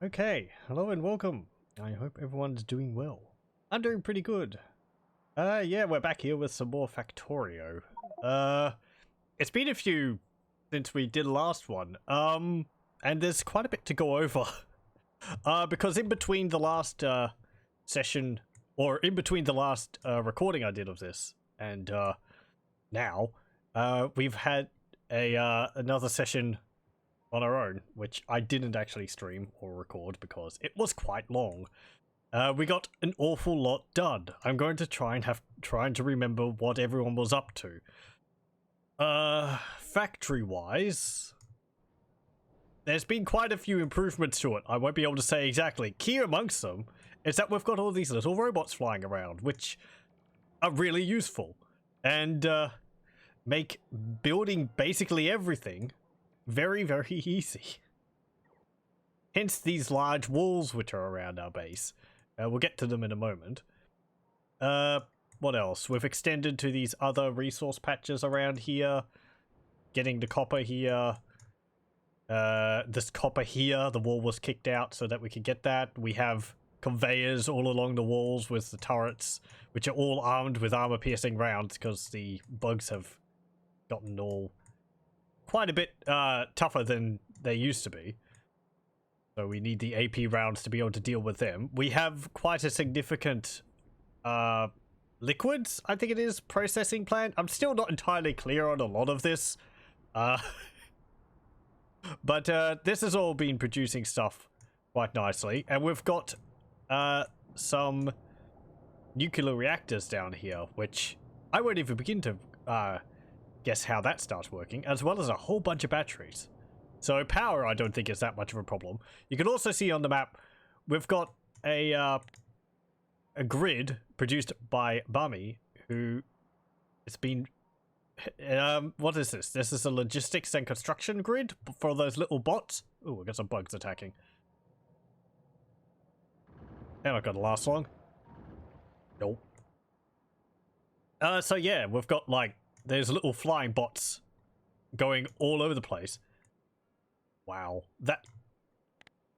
Okay, hello and welcome. I hope everyone's doing well. I'm doing pretty good. Yeah, we're back here with some more Factorio. It's been a few since we did the last one. And there's quite a bit to go over. Because in between the last session, or in between the last recording I did of this, and now, we've had another session on our own, which I didn't actually stream or record because it was quite long. We got an awful lot done. I'm going to trying to remember what everyone was up to. Factory-wise, there's been quite a few improvements to it. I won't be able to say exactly. Key amongst them is that we've got all these little robots flying around, which are really useful and make building basically everything very, very easy. Hence these large walls which are around our base. We'll get to them in a moment. What else? We've extended to these other resource patches around here. Getting the copper here. This copper here, the wall was kicked out so that we could get that. We have conveyors all along the walls with the turrets, which are all armed with armor-piercing rounds because the bugs have gotten all quite a bit tougher than they used to be. So we need the AP rounds to be able to deal with them. We have quite a significant liquids, I think it is, processing plant. I'm still not entirely clear on a lot of this. But this has all been producing stuff quite nicely. And we've got some nuclear reactors down here, which I won't even begin to guess how that starts working, as well as a whole bunch of batteries. So power, I don't think is that much of a problem. You can also see on the map, we've got a grid produced by Bami, who it's been... what is this? This is a logistics and construction grid for those little bots. Oh, we got some bugs attacking. They're not gonna last long. Nope. So yeah, we've got like there's little flying bots going all over the place. Wow, that.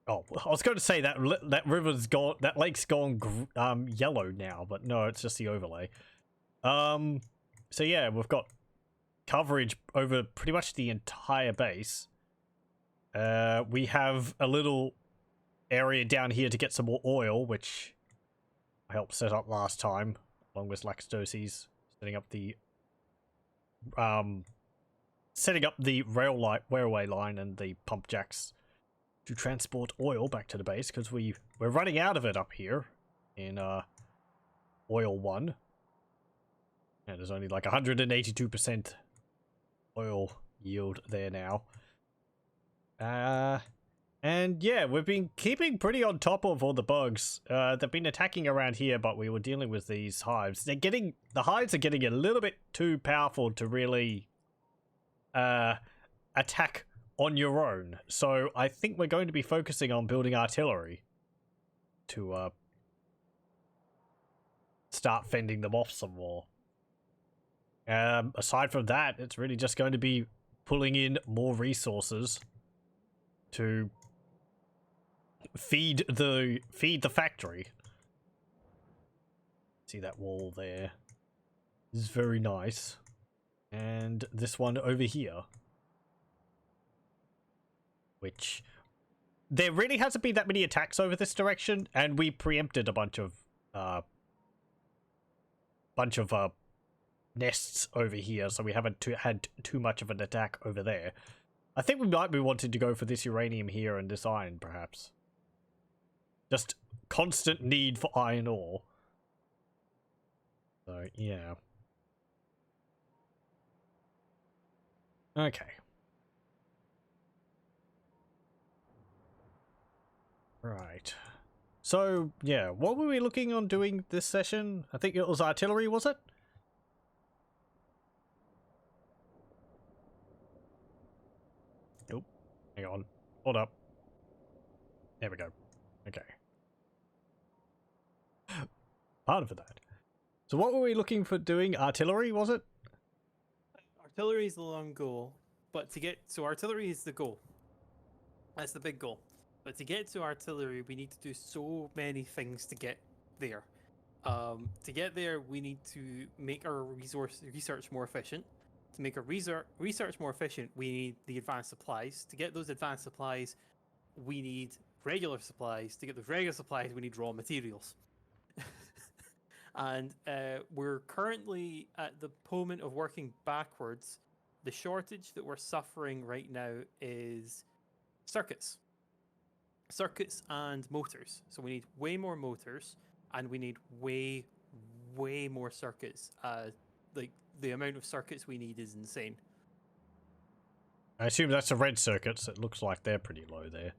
Oh, I was going to say that river's gone, that lake's gone yellow now, but no, it's just the overlay. So yeah, we've got coverage over pretty much the entire base. We have a little area down here to get some more oil, which I helped set up last time, along with Lakstoties, setting up the railway line and the pump jacks to transport oil back to the base, because we're running out of it up here in oil 1. And there's only like 182% oil yield there now. And yeah, we've been keeping pretty on top of all the bugs. They've been attacking around here, but we were dealing with these hives. The hives are getting a little bit too powerful to really attack on your own. So I think we're going to be focusing on building artillery to start fending them off some more. Aside from that, it's really just going to be pulling in more resources to feed the factory. See that wall there? This is very nice. And this one over here, which there really hasn't been that many attacks over this direction, and we preempted a bunch of nests over here, so we haven't had too much of an attack over there. I think we might be wanting to go for this uranium here and this iron, perhaps. Just constant need for iron ore. So, yeah. Okay. Right. So, yeah, what were we looking on doing this session? I think it was artillery, was it? Nope. Hang on. Hold up. There we go. Okay. Part of that. So what were we looking for doing? Artillery, was it? Artillery is the long goal, but so artillery is the goal. That's the big goal. But to get to artillery, we need to do so many things to get there. To get there, we need to make our research more efficient. To make our research more efficient, we need the advanced supplies. To get those advanced supplies, we need regular supplies. To get those regular supplies, we need raw materials. And we're currently at the moment of working backwards. The shortage that we're suffering right now is circuits. Circuits and motors. So we need way more motors, and we need way more circuits. Like the amount of circuits we need is insane. I assume that's the red circuits. It looks like they're pretty low there.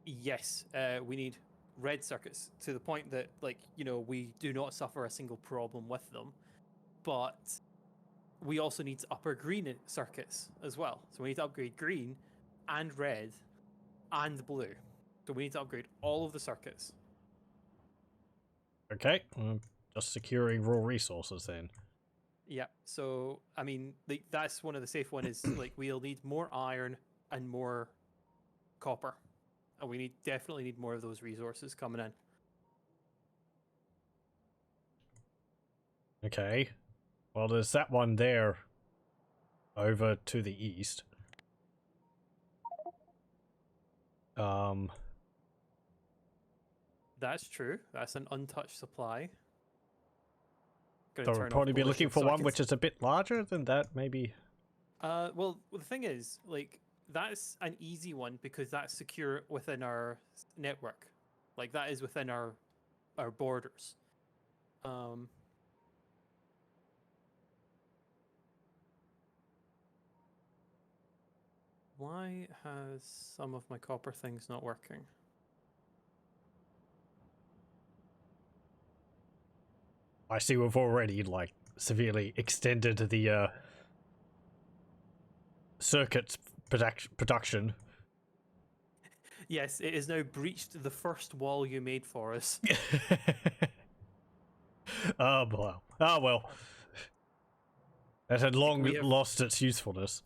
Yes, we need red circuits to the point that, like, you know, we do not suffer a single problem with them. But we also need to up our green circuits as well. So we need to upgrade green and red and blue. So we need to upgrade all of the circuits. Okay, just securing raw resources then. Yeah, so I mean, like, that's one of the safe ones. Is like we'll need more iron and more copper, and we definitely need more of those resources coming in. Okay, well, there's that one there over to the east. That's true. That's an untouched supply. So we'll probably be looking for one which is a bit larger than that, maybe. Well, the thing is, like, that's an easy one because that's secure within our network. Like, that is within our borders. Why has some of my copper things not working? I see we've already, like, severely extended the circuits production. Yes, it has now breached the first wall you made for us. Oh, well. Oh, well. That had long lost its usefulness.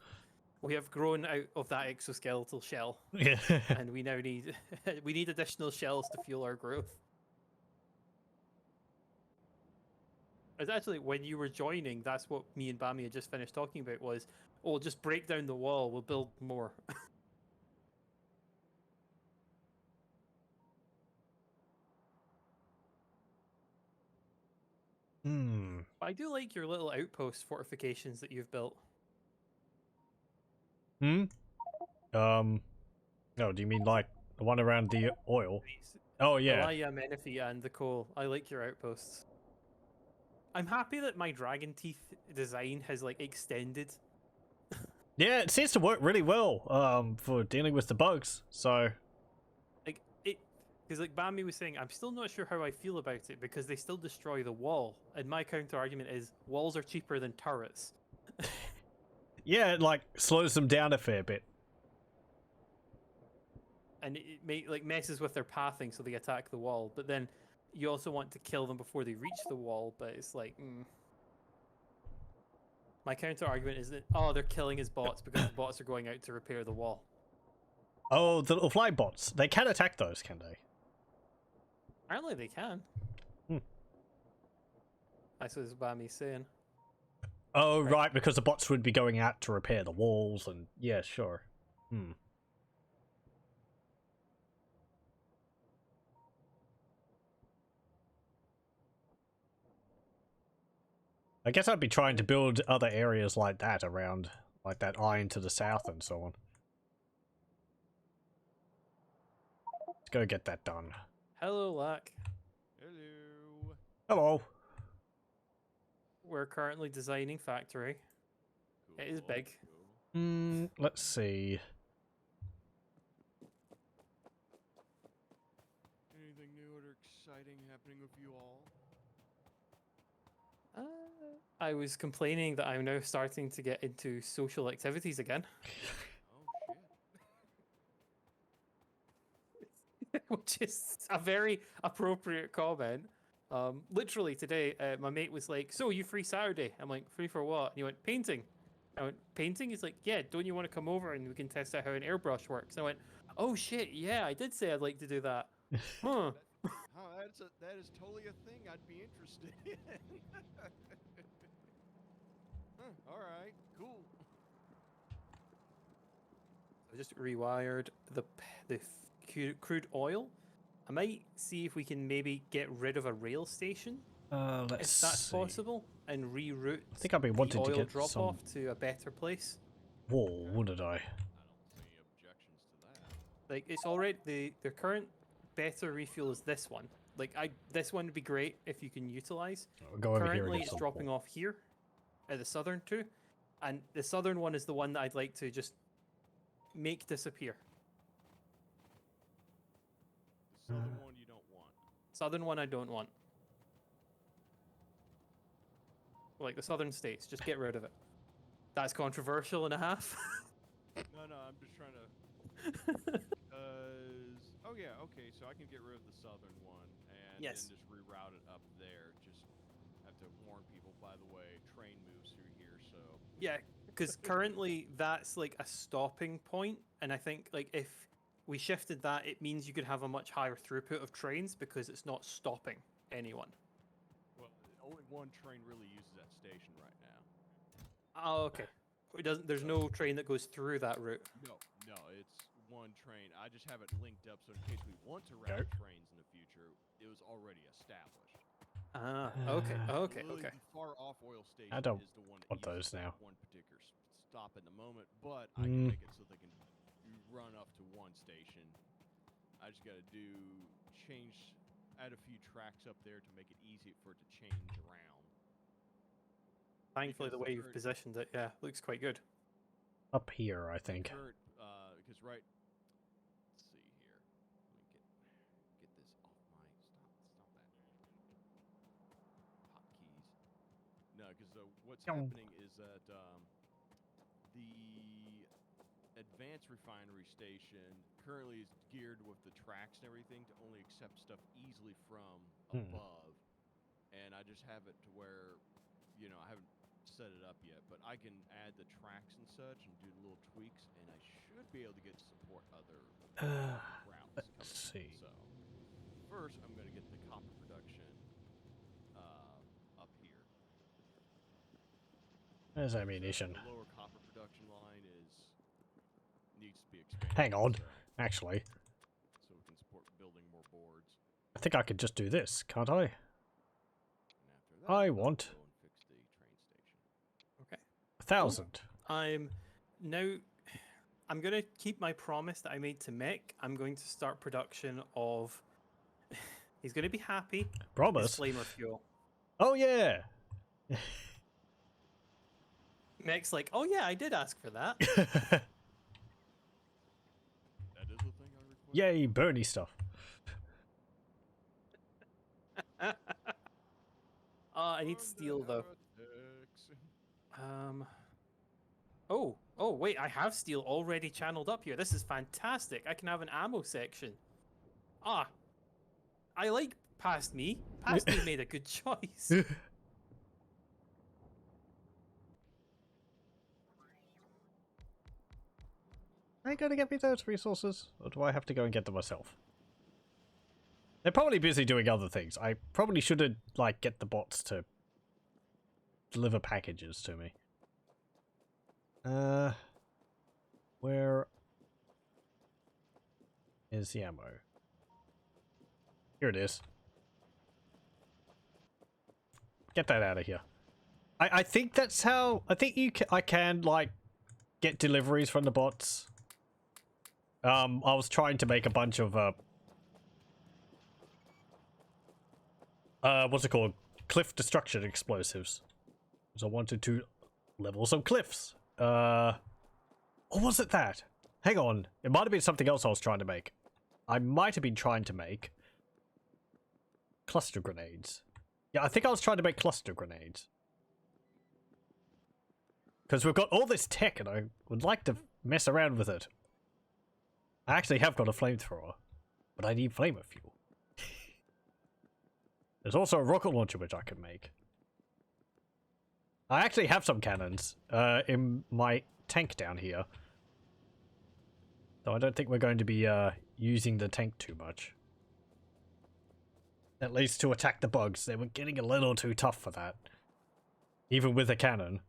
We have grown out of that exoskeletal shell. Yeah. And we now need additional shells to fuel our growth. It's actually, when you were joining, that's what me and Bami had just finished talking about was, oh, just break down the wall, we'll build more. But I do like your little outpost fortifications that you've built. Oh, do you mean like the one around the oil? Oh, yeah. Menifee and the coal. I like your outposts. I'm happy that my dragon teeth design has, like, extended. Yeah, it seems to work really well for dealing with the bugs, so... Like, because, like, Bami was saying, I'm still not sure how I feel about it because they still destroy the wall. And my counter-argument is, walls are cheaper than turrets. Yeah, it, like, slows them down a fair bit. And it messes with their pathing so they attack the wall. But then you also want to kill them before they reach the wall, but it's like... My counter-argument is that, oh, they're killing his bots because the bots are going out to repair the wall. Oh, the little fly bots. They can attack those, can they? Apparently they can. That's what Bami's saying. Oh, right, because the bots would be going out to repair the walls and... Yeah, sure. I guess I'd be trying to build other areas like that around, like that iron to the south and so on. Let's go get that done. Hello, Lack. Hello. Hello. We're currently designing Factory. Cool. It is big. Cool. Let's see. Anything new or exciting happening with you all? I was complaining that I'm now starting to get into social activities again. Oh shit. Which is a very appropriate comment. Literally today, my mate was like, "So you free Saturday?" I'm like, "Free for what?" And he went, "Painting." I went, painting? He's like, yeah, don't you want to come over and we can test out how an airbrush works? And I went, oh shit, yeah, I did say I'd like to do that. Huh. That is totally a thing I'd be interested in. All right, cool. I just rewired the crude oil. I might see if we can maybe get rid of a rail station, Let's if that's see. possible, and reroute I think I've been the wanting to oil get drop some off to a better place. wool, wouldn't I? I don't see any objections to that. Like it's already the current better refuel is this one. Like this one would be great if you can utilize. I'll go over here and Currently, get it's some dropping wool. off here at the southern two, and the southern one is the one that I'd like to just make disappear. The southern one you don't want. Southern one I don't want. Like the southern states, just get rid of it. That's controversial and a half. No, I'm just trying to. Oh yeah, okay. So I can get rid of the southern one and Yes. then just reroute it up there. Just have to warn people. By the way, train moves through here, so. Yeah, because currently that's like a stopping point, and I think like if we shifted that, it means you could have a much higher throughput of trains because it's not stopping anyone. Well, only one train really uses that station right now. Oh, okay. It doesn't. There's no train that goes through that route. No, it's one train. I just have it linked up so in case we want to route trains in the future, it was already established. Ah, okay, okay, Literally, okay. the far off oil station I don't is the one that want those uses now. one particular stop at the moment, but I can make it so they can run up to one station. I just got to add a few tracks up there to make it easy for it to change around. Thankfully, the Because way you've positioned it, yeah, looks quite good. Up here, I think. Current, because let's see here. Let me get this off my stop that hotkeys. No, because what's happening is that the advanced refinery station currently is geared with the tracks and everything to only accept stuff easily from above, and I just have it to where, I haven't set it up yet, but I can add the tracks and such and do little tweaks, and I should be able to get support other routes. Let's see. So first, I'm going to get the copper production up here. There's ammunition. The lower copper production line needs to be expanded. Hang on, so actually. we can support building more boards. I think I could just do this, can't I? And after that, I I'll want go and fix the train station. Okay. 1,000. I'm going to keep my promise that I made to Mick. I'm going to start production of... He's going to be happy. Promise? His flamer fuel. Oh, yeah! Mick's like, oh yeah, I did ask for that. That is the thing I request. Yay, Bernie stuff. I need steel though. Heretics. Oh, wait, I have steel already channeled up here. This is fantastic. I can have an ammo section. Ah, I like Past Me. Past Me made a good choice. Are you going to get me those resources? Or do I have to go and get them myself? They're probably busy doing other things. I probably should like, get the bots to deliver packages to me. Where is the ammo? Here it is. Get that out of here. I think that's how... I think I can, like, get deliveries from the bots. I was trying to make a bunch of, what's it called? Cliff destruction explosives. So I wanted to level some cliffs. Or was it that? Hang on. It might have been something else I was trying to make. I might have been trying to make cluster grenades. Yeah, I think I was trying to make cluster grenades. Because we've got all this tech and I would like to mess around with it. I actually have got a flamethrower, but I need flamer fuel. There's also a rocket launcher which I can make. I actually have some cannons in my tank down here. Though I don't think we're going to be using the tank too much. At least to attack the bugs. They were getting a little too tough for that. Even with a cannon.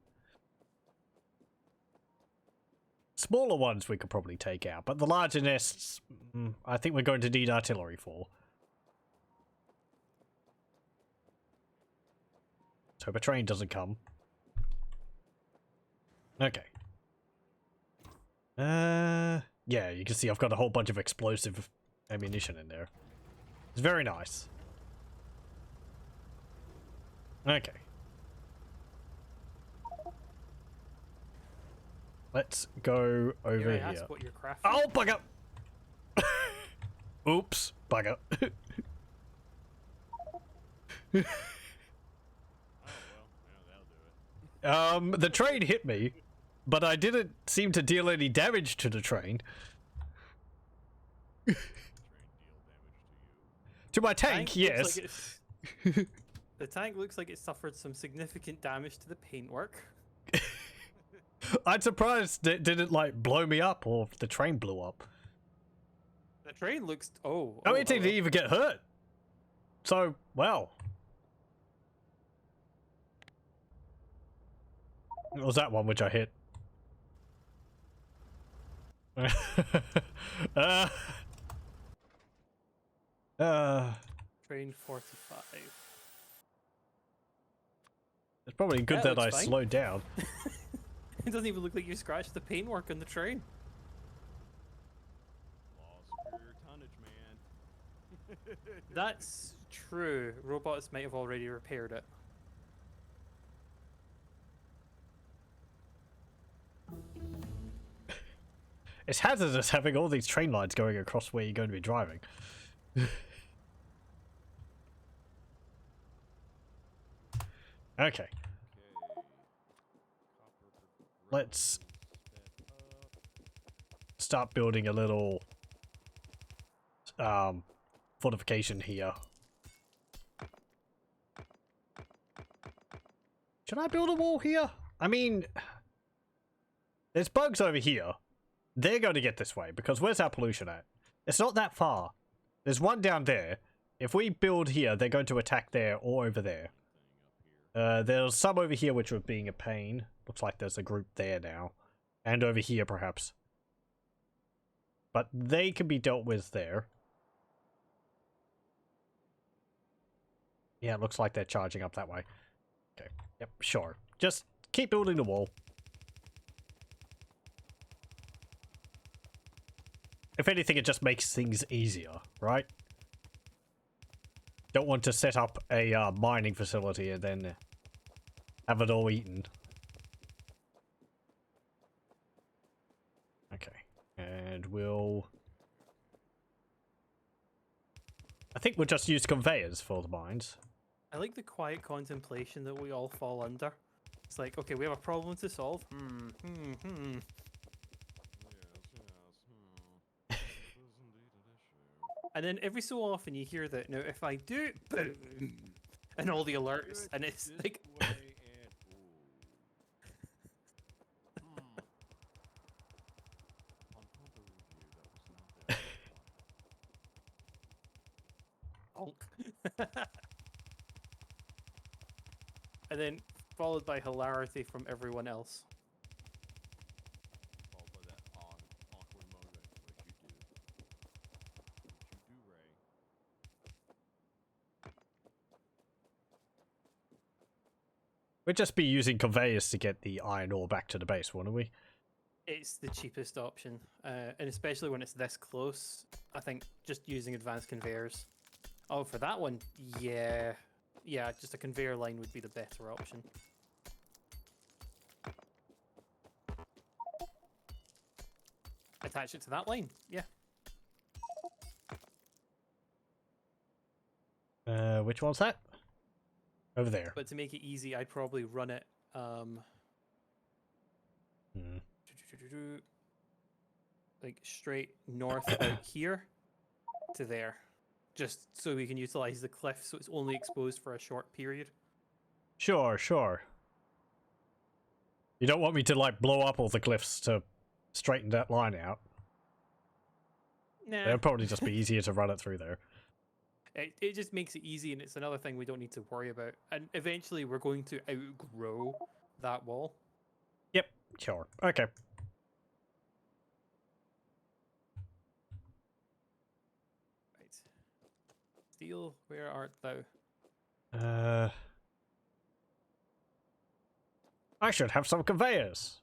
Smaller ones we could probably take out, but the larger nests, I think we're going to need artillery for. Let's hope a train doesn't come. Okay. Yeah, you can see I've got a whole bunch of explosive ammunition in there. It's very nice. Okay. Let's go over Here. here. Ask what you're crafting. Oh, bugger! Oops, bugger. Oh well, yeah, that'll do it. The train hit me, but I didn't seem to deal any damage to the train. Train deal damage To my tank, yes. The tank looks like it suffered some significant damage to the paintwork. I'm surprised it didn't, like, blow me up or the train blew up. The train looks... It didn't even get hurt. So, well. It was that one which I hit. Train 45. It's probably good That that I looks fine. slowed down. It doesn't even look like you scratched the paintwork on the train. Law of superior tonnage, man. That's true. Robots might have already repaired it. It's hazardous having all these train lines going across where you're going to be driving. Okay. Let's start building a little fortification here. Should I build a wall here? I mean, there's bugs over here. They're going to get this way because where's our pollution at? It's not that far. There's one down there. If we build here, they're going to attack there or over there. There's some over here which are being a pain. Looks like there's a group there now. And over here, perhaps. But they can be dealt with there. Yeah, it looks like they're charging up that way. Okay, yep, sure. Just keep building the wall. If anything, it just makes things easier, right? Don't want to set up a mining facility and then have it all eaten. Okay, and we'll... I think we'll just use conveyors for the mines. I like the quiet contemplation that we all fall under. It's like, okay, we have a problem to solve. And then every so often you hear that, now if I do it, boom, and all the alerts, and it's like... And then followed by hilarity from everyone else. Followed by that awkward moment like you do. What you do, Ray. We'd just be using conveyors to get the iron ore back to the base, wouldn't we? It's the cheapest option, and especially when it's this close, I think just using advanced conveyors. Oh, for that one, yeah, just a conveyor line would be the better option. Attach it to that line, yeah. Which one's that? Over there. But to make it easy, I'd probably run it, like straight north out here to there. Just so we can utilize the cliff so it's only exposed for a short period. Sure, sure. You don't want me to, like, blow up all the glyphs to straighten that line out. Nah. It'll probably just be easier to run it through there. It just makes it easy, and it's another thing we don't need to worry about. And eventually, we're going to outgrow that wall. Yep, sure. Okay. Right. Steel, where art thou? I should have some conveyors.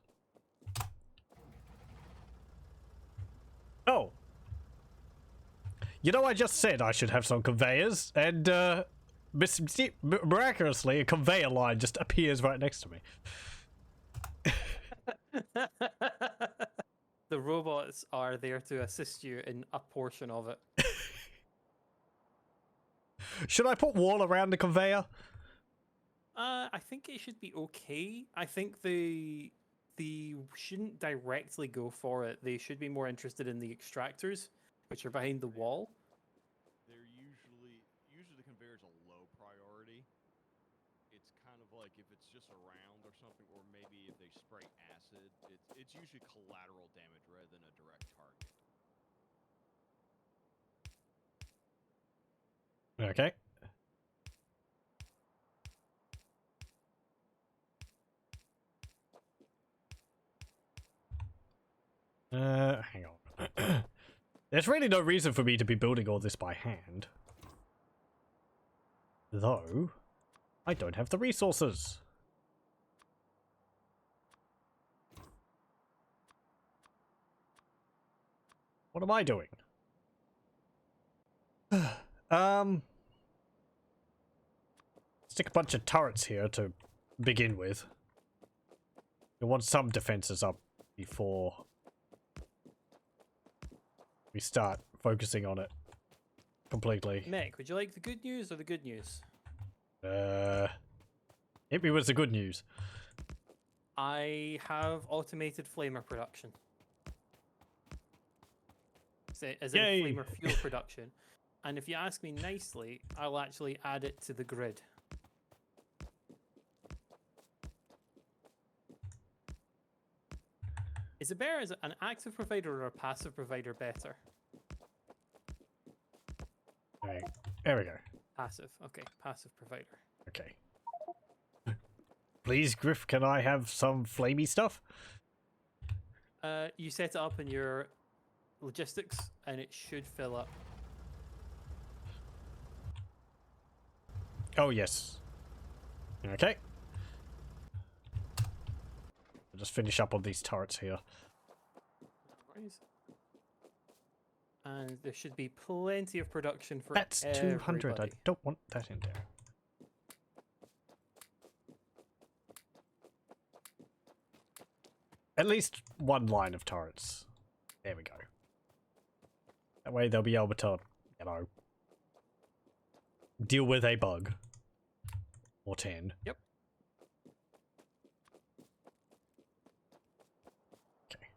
Oh. You know, I just said I should have some conveyors, and, miraculously, a conveyor line just appears right next to me. The robots are there to assist you in a portion of it. Should I put wall around the conveyor? I think it should be okay. I think they shouldn't directly go for it. They should be more interested in the extractors, which are behind the wall. They're usually the conveyor's a low priority. It's kind of like if it's just around or something, or maybe if they spray acid, it's usually collateral damage rather than a direct target. Okay. Hang on. There's really no reason for me to be building all this by hand. Though, I don't have the resources. What am I doing? Stick a bunch of turrets here to begin with. You want some defenses up before we start focusing on it completely. Mech, would you like the good news or the good news? Hit me with the good news. I have automated flamer production. As in Yay! flamer fuel production. And if you ask me nicely, I'll actually add it to the grid. Is it better as an active provider or a passive provider better? Alright, there we go. Passive. Okay, passive provider. Okay. Please, Griff, can I have some flamey stuff? You set it up in your logistics, and it should fill up. Oh, yes. Okay. I'll just finish up on these turrets here. No worries. And there should be plenty of production for That's 200. I everybody. don't want that in there. At least one line of turrets. There we go. That way they'll be able to, you know, deal with a bug. Or 10. Yep. Okay.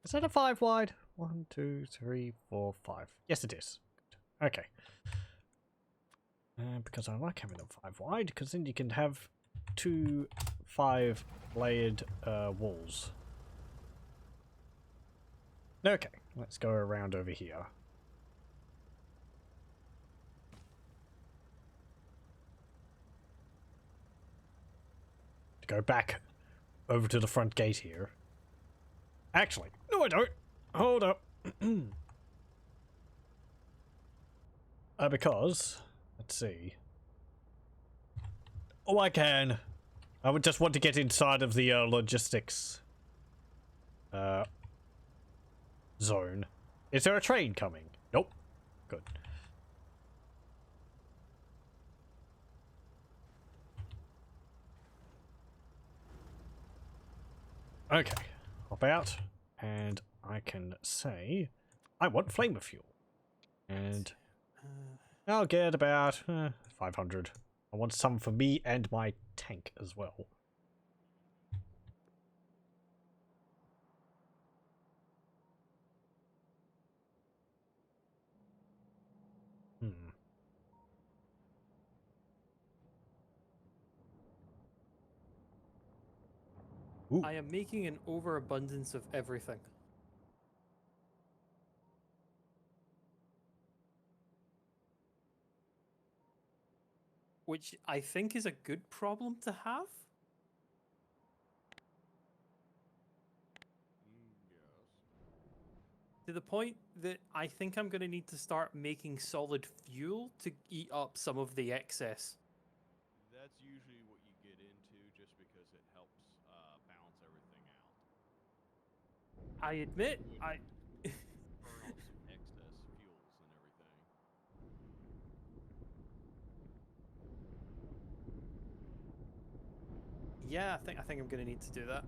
Is that a 5 wide? 1, 2, 3, 4, 5. Yes, it is. Okay. Because I like having them 5 wide, because then you can have 2 5-layered walls. Okay, let's go around over here. To go back over to the front gate here. Actually, no I don't. Hold up. Because, let's see. Oh, I can. I would just want to get inside of the logistics zone. Is there a train coming? Nope. Good. Okay. Hop out. And I can say, I want flamer fuel. And I'll get about 500. I want some for me and my tank as well. Ooh. I am making an overabundance of everything. Which I think is a good problem to have. Yes. To the point that I think I'm going to need to start making solid fuel to eat up some of the excess. That's usually what you get into just because it helps balance everything out. I admit, Would I burn off some excess fuels and everything. yeah, I think I'm going to need to do that.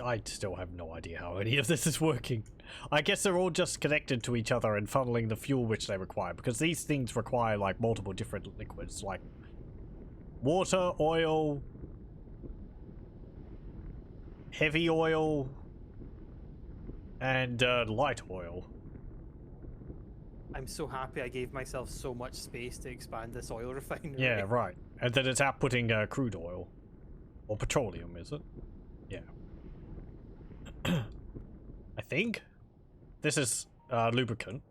I still have no idea how any of this is working. I guess they're all just connected to each other and funneling the fuel which they require, because these things require like multiple different liquids, like water, oil, heavy oil, and light oil. I'm so happy I gave myself so much space to expand this oil refinery. Yeah, right. And then it's outputting crude oil. Or petroleum, is it? Yeah. I think. This is lubricant.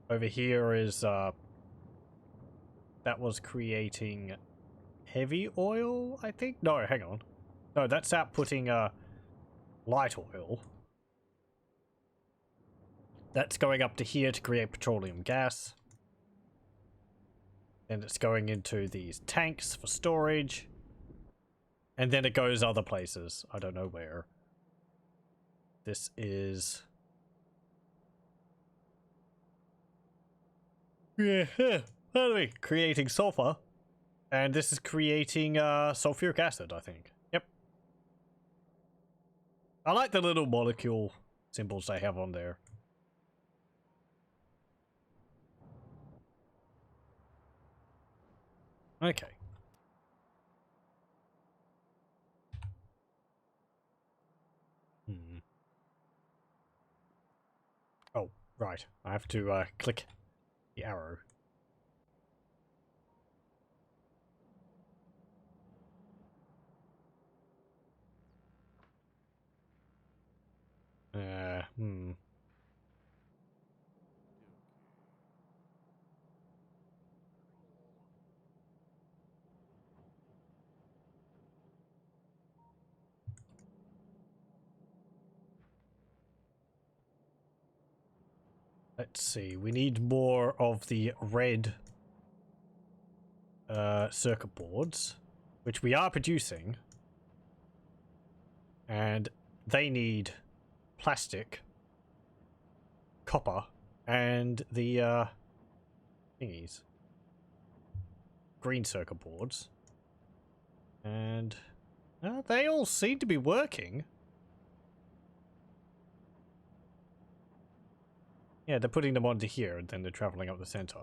Over here is that was creating heavy oil, I think? No, hang on. No, that's outputting light oil. That's going up to here to create petroleum gas. And it's going into these tanks for storage. And then it goes other places. I don't know where. This is... Yeah, by the way, creating sulfur. And this is creating sulfuric acid, I think. Yep. I like the little molecule symbols they have on there. Okay. Hmm. Oh, right. I have to click the arrow. Hmm. Let's see. We need more of the red circuit boards, which we are producing. And they need plastic, copper, and the thingies. Green circuit boards. And they all seem to be working. Yeah, they're putting them onto here, and then they're traveling up the center.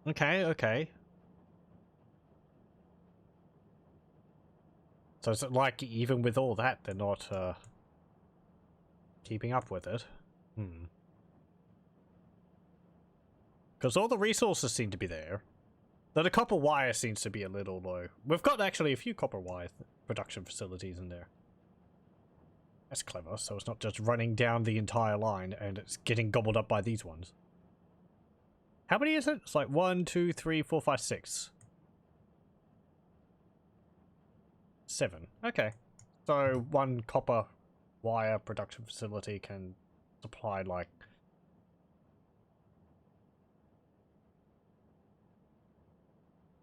Okay, okay. So it's like, even with all that, they're not keeping up with it. Hmm. Because all the resources seem to be there. Though the copper wire seems to be a little low. We've got actually a few copper wire production facilities in there. That's clever, so it's not just running down the entire line and it's getting gobbled up by these ones. How many is it? It's like 1, 2, 3, 4, 5, 6. 7. Okay. So one copper wire production facility can supply like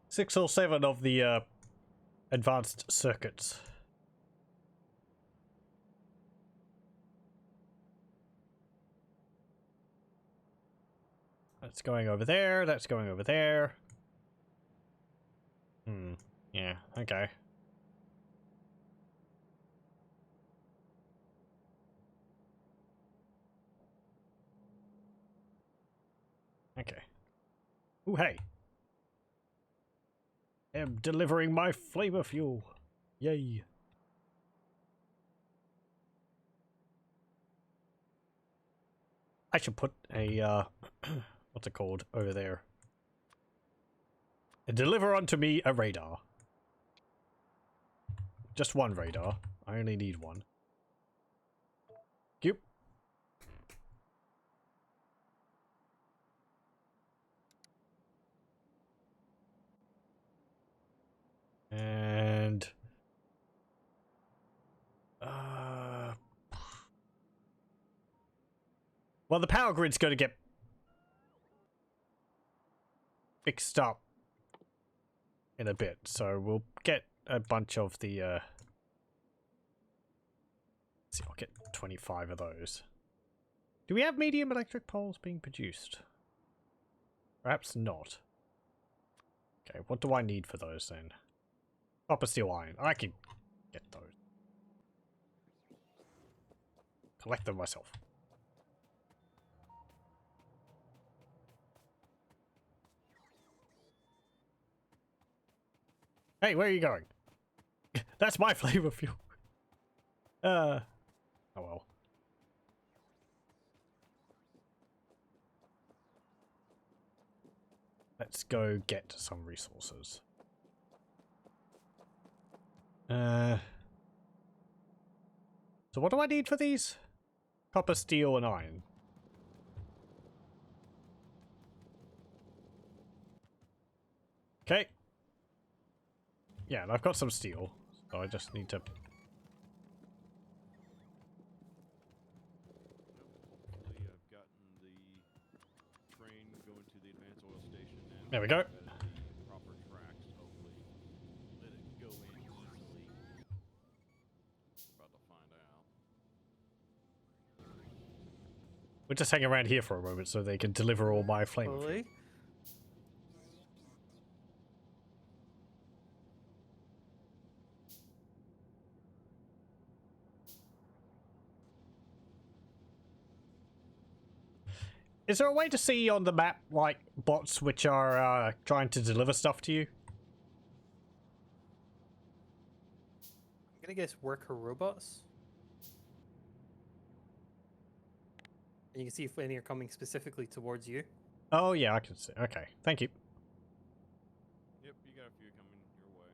6 or 7 of the advanced circuits. That's going over there, that's going over there. Hmm, yeah, okay. Okay. Ooh, hey. I'm delivering my flavor fuel. Yay. I should put a, what's it called, over there. Deliver unto me a radar. Just one radar. I only need one. Yep. And well, the power grid's going to get fixed up in a bit, so we'll get a bunch of the let's see, I'll get 25 of those. Do we have medium electric poles being produced? Perhaps not. Okay, what do I need for those then? Copper, steel, iron. I can get those. Collect them myself. Hey, where are you going? That's my flavor fuel. Oh well. Let's go get some resources. So what do I need for these? Copper, steel, and iron. Okay. Yeah, and I've got some steel, so I just need to... Hopefully I've gotten the train going to the advanced oil station now. There we go. The proper tracks to hopefully let it go in easily. About to find out. We'll just hang around here for a moment so they can deliver all my flame. Really? Is there a way to see on the map, like, bots which are trying to deliver stuff to you? I'm gonna guess worker robots. And you can see if any are coming specifically towards you. Oh, yeah, I can see. Okay, thank you. Yep, you got a few coming your way.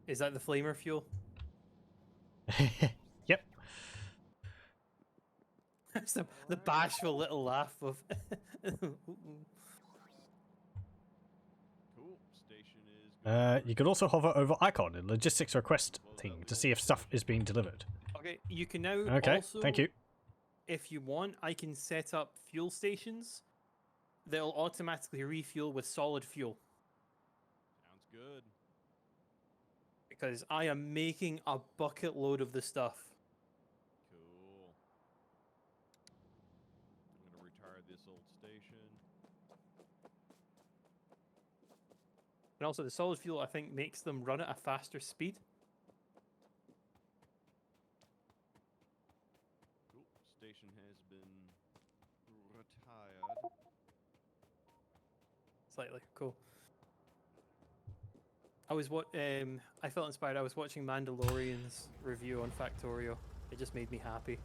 Is that the flamer fuel? Yep. The bashful little laugh of. Cool. Station is good. You can also hover over icon and logistics request thing to see if stuff is being delivered. Okay, you can now Okay, also, thank you. if you want, I can set up fuel stations that'll automatically refuel with solid fuel. Sounds good. Because I am making a bucket load of the stuff. Cool. I'm gonna retire this old station. And also the solid fuel, I think, makes them run at a faster speed. Cool. Station has been retired. Slightly, cool. I felt inspired. I was watching Mandalorian's review on Factorio. It just made me happy.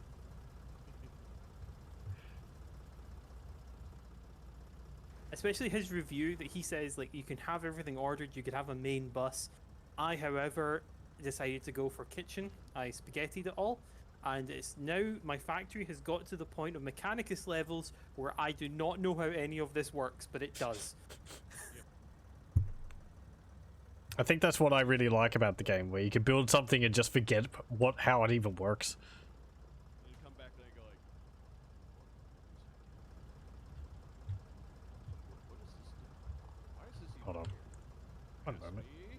Especially his review that he says, like, you can have everything ordered, you could have a main bus. I, however, decided to go for kitchen. I spaghettied it all, and it's now my factory has got to the point of Mechanicus levels where I do not know how any of this works, but it does. I think that's what I really like about the game, where you can build something and just forget how it even works. And you come back and you go like, what is this? Why is this even Hold on. here? One Ask moment. me?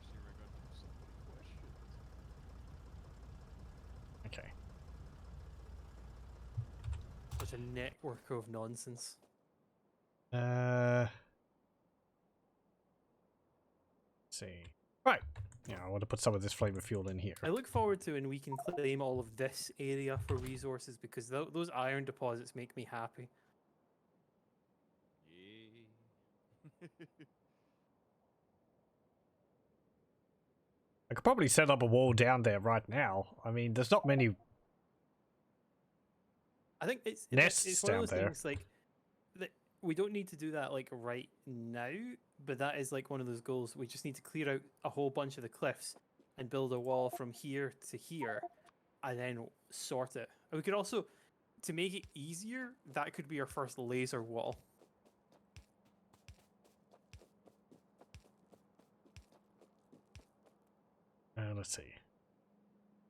See, we're going through so many questions. Okay. Such a network of nonsense. Let's see. Right. Yeah, I want to put some of this flavor fuel in here. I look forward to when we can claim all of this area for resources, because those iron deposits make me happy. Yay. I could probably set up a wall down there right now. I mean, there's not many... I think it's Nests one of down those there. things like that we don't need to do that like right now, but that is like one of those goals. We just need to clear out a whole bunch of the cliffs and build a wall from here to here, and then sort it. And we could also, to make it easier, that could be our first laser wall. Let's see.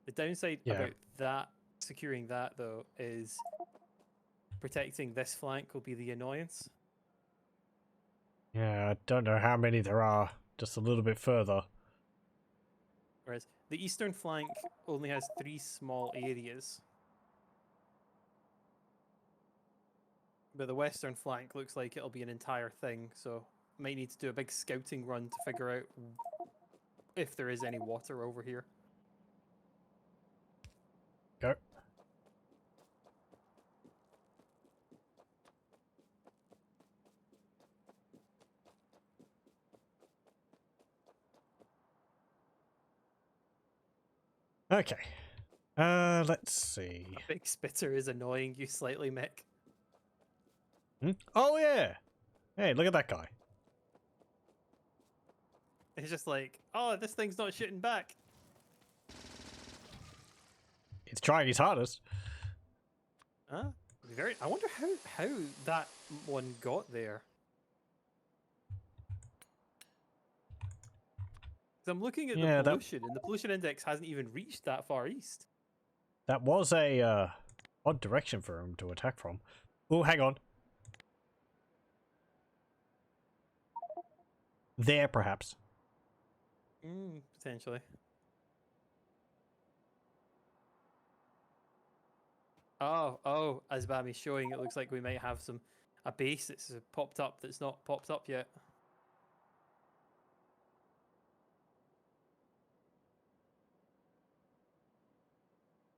The downside Yeah. about that, securing that though, is protecting this flank will be the annoyance. Yeah, I don't know how many there are. Just a little bit further. Whereas the eastern flank only has 3 small areas. But the western flank looks like it'll be an entire thing, so might need to do a big scouting run to figure out if there is any water over here. Go. Okay. Let's see. Big Spitter is annoying you slightly, Mick. Hmm? Oh yeah. Hey, look at that guy. It's just like, oh, this thing's not shooting back. It's trying his hardest. Huh? I wonder how that one got there. 'Cause I'm looking at Yeah, the that- pollution, and the pollution index hasn't even reached that far east. That was a odd direction for him to attack from. Oh, hang on. There, perhaps. Potentially. Oh, as Bami's showing, it looks like we might have a base that's popped up that's not popped up yet.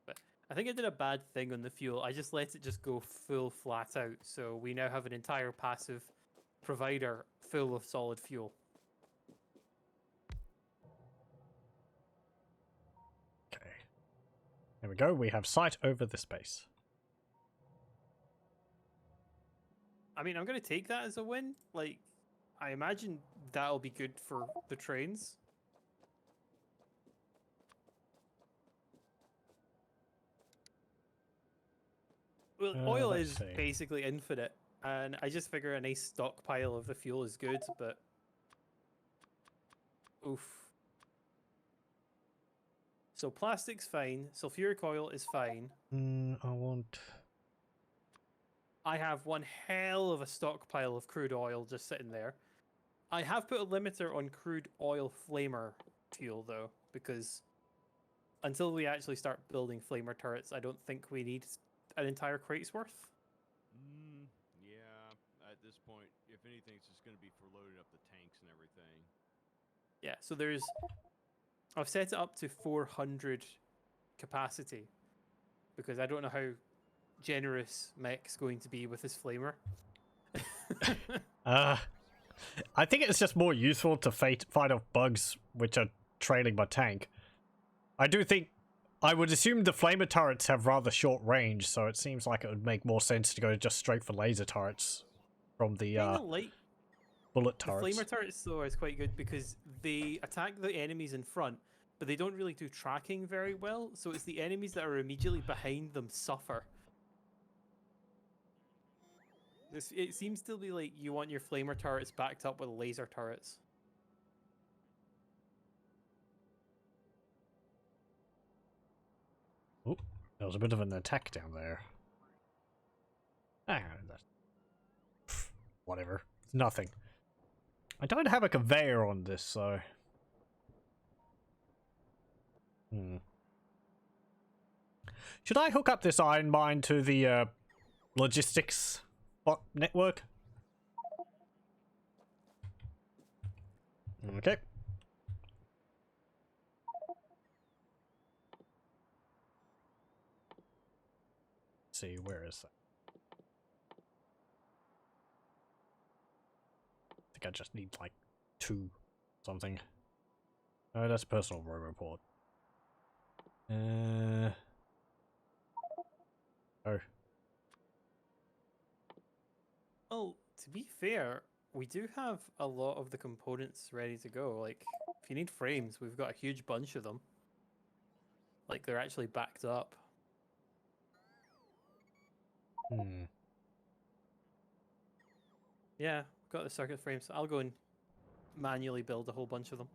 But I think I did a bad thing on the fuel. I just let it just go full flat out, so we now have an entire passive provider full of solid fuel. Okay. There we go. We have sight over the space. I mean, I'm going to take that as a win. Like, I imagine that'll be good for the trains. Well, oil let's is see. basically infinite, and I just figure a nice stockpile of the fuel is good, but... Oof. So plastic's fine, sulfuric oil is fine. I want... I have one hell of a stockpile of crude oil just sitting there. I have put a limiter on crude oil flamer fuel, though, because until we actually start building flamer turrets, I don't think we need an entire crate's worth. Yeah, at this point, if anything, it's just going to be for loading up the tanks and everything. Yeah, so I've set it up to 400 capacity, because I don't know how generous Mech's going to be with his flamer. I think it's just more useful to fight off bugs which are trailing my tank. I would assume the flamer turrets have rather short range, so it seems like it would make more sense to go just straight for laser turrets from the bullet The turrets. flamer turrets, though, is quite good because they attack the enemies in front, but they don't really do tracking very well, so it's the enemies that are immediately behind them suffer. It seems to be like you want your flamer turrets backed up with laser turrets. Oh, there was a bit of an attack down there. Whatever. It's nothing. I don't have a conveyor on this, so... Should I hook up this iron mine to the logistics bot network? Okay. Let's see, where is that? I think I just need like 2 something. Oh, that's a personal row report. Oh. To be fair, we do have a lot of the components ready to go. Like, if you need frames, we've got a huge bunch of them. Like, they're actually backed up. Hmm. Yeah, got the circuit frames. I'll go and manually build a whole bunch of them.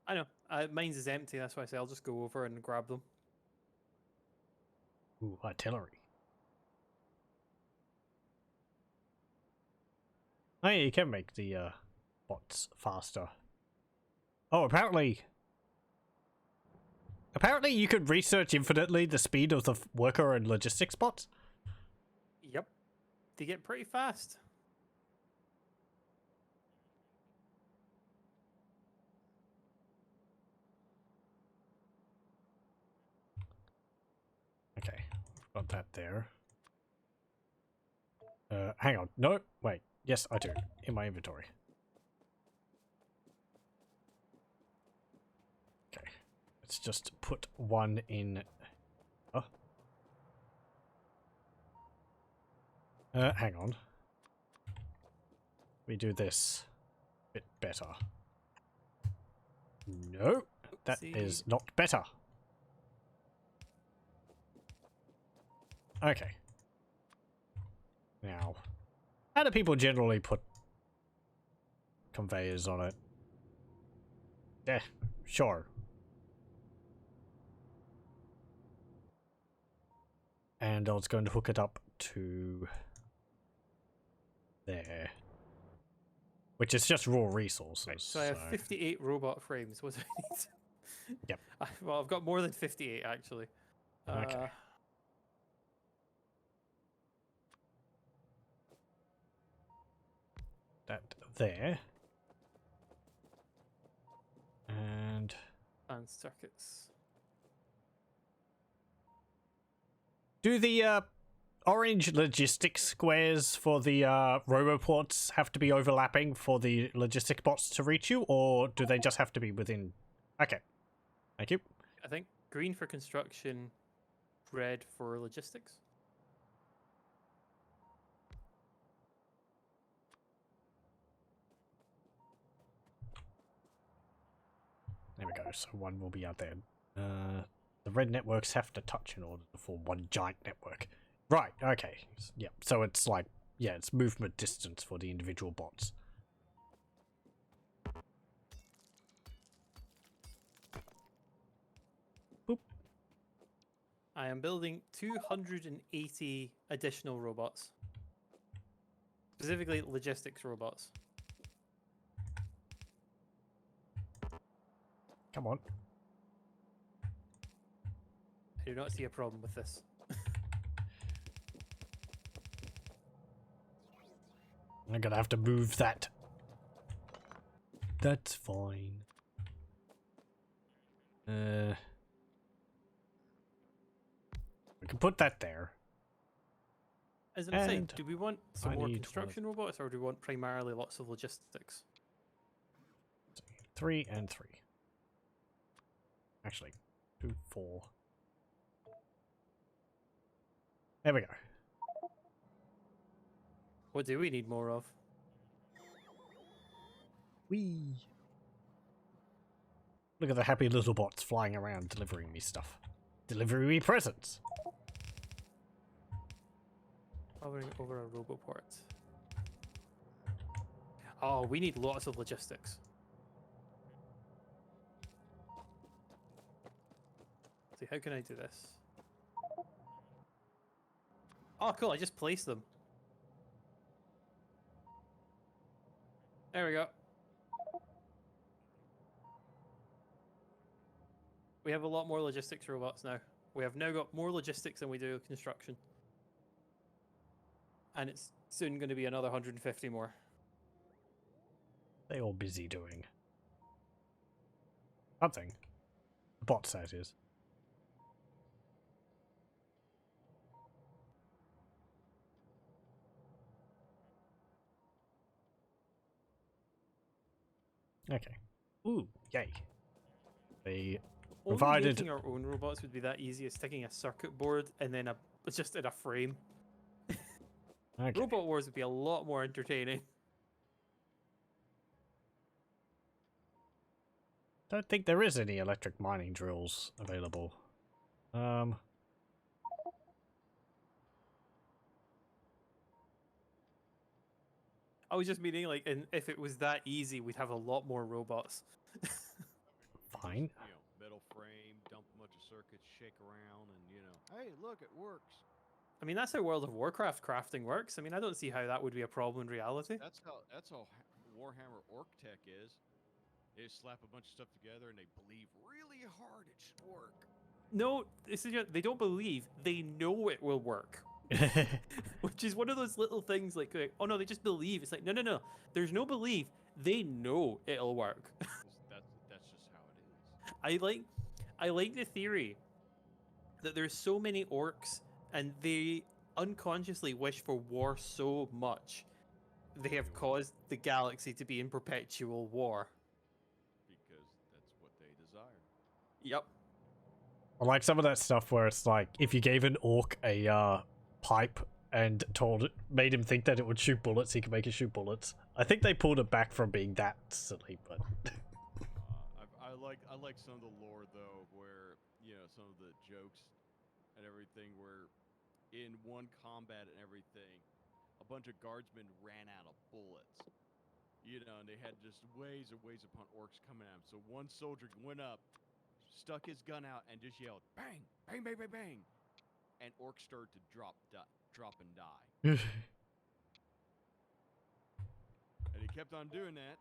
I know. Mine's is empty, that's why I say I'll just go over and grab them. Ooh, artillery. Oh yeah, you can make the bots faster. Oh, apparently you could research infinitely the speed of the worker and logistics bots. Yep. They get pretty fast. Okay, got that there. Hang on. No, wait. Yes, I do. In my inventory. Okay. Let's just put one in. Oh. Hang on. We do this a bit better. No, that Oopsie. is not better. Okay. Now, how do people generally put conveyors on it? Yeah, sure. And I was going to hook it up to there. Which is just raw resources. Right, so I have 58 robot frames. What do I need? Yep. Well, I've got more than 58 actually. Okay. That there. And circuits. do the orange logistics squares for the roboports have to be overlapping for the logistic bots to reach you, or do they just have to be within? Okay. Thank you. I think green for construction, red for logistics. There we go. So one will be out there. The red networks have to touch in order to form one giant network. Right. Okay. Yep. So it's like, yeah, it's movement distance for the individual bots. Boop. I am building 280 additional robots. Specifically logistics robots. Come on. I do not see a problem with this. I'm gonna have to move that. That's fine. We can put that there. As I'm saying, And do we want some I more need construction robots, or do we want primarily lots of logistics? 3 and 3. Actually, 2, 4. There we go. What do we need more of? Whee! Look at the happy little bots flying around delivering me stuff. Delivering me presents! Hovering over a roboport. Oh, we need lots of logistics. See, how can I do this? Oh, cool, I just placed them. There we go. We have a lot more logistics robots now. We have now got more logistics than we do construction. And it's soon going to be another 150 more. They all busy doing something. The bots, that is. Okay. Ooh, yay. A Only Provided- making our own robots would be that easy as sticking a circuit board and then just in a frame. Okay. Robot Wars would be a lot more entertaining. Don't think there is any electric mining drills available. I was just meaning, like, if it was that easy, we'd have a lot more robots. Fine. You know, metal frame, dump a bunch of circuits, shake around, and you know, hey, look, it works. I mean, that's how World of Warcraft crafting works. I mean, I don't see how that would be a problem in reality. That's how Warhammer Orc Tech is. They just slap a bunch of stuff together and they believe really hard it should work. No, they don't believe. They know it will work. Which is one of those little things like, oh no, they just believe. It's like, no. There's no belief. They know it'll work. That's just how it is. I like the theory that there's so many orcs and they unconsciously wish for war so much they have caused the galaxy to be in perpetual war. Because that's what they desire. Yep. I like some of that stuff where it's like, if you gave an orc a pipe and made him think that it would shoot bullets, he could make it shoot bullets. I think they pulled it back from being that silly, but I like some of the lore though, where you know some of the jokes and everything. Where in one combat and everything, a bunch of guardsmen ran out of bullets. You know, and they had just waves and waves upon orcs coming at them. So one soldier went up, stuck his gun out, and just yelled, "Bang! Bang! Bang! Bang! Bang!" And orcs started to drop and die. And he kept on doing that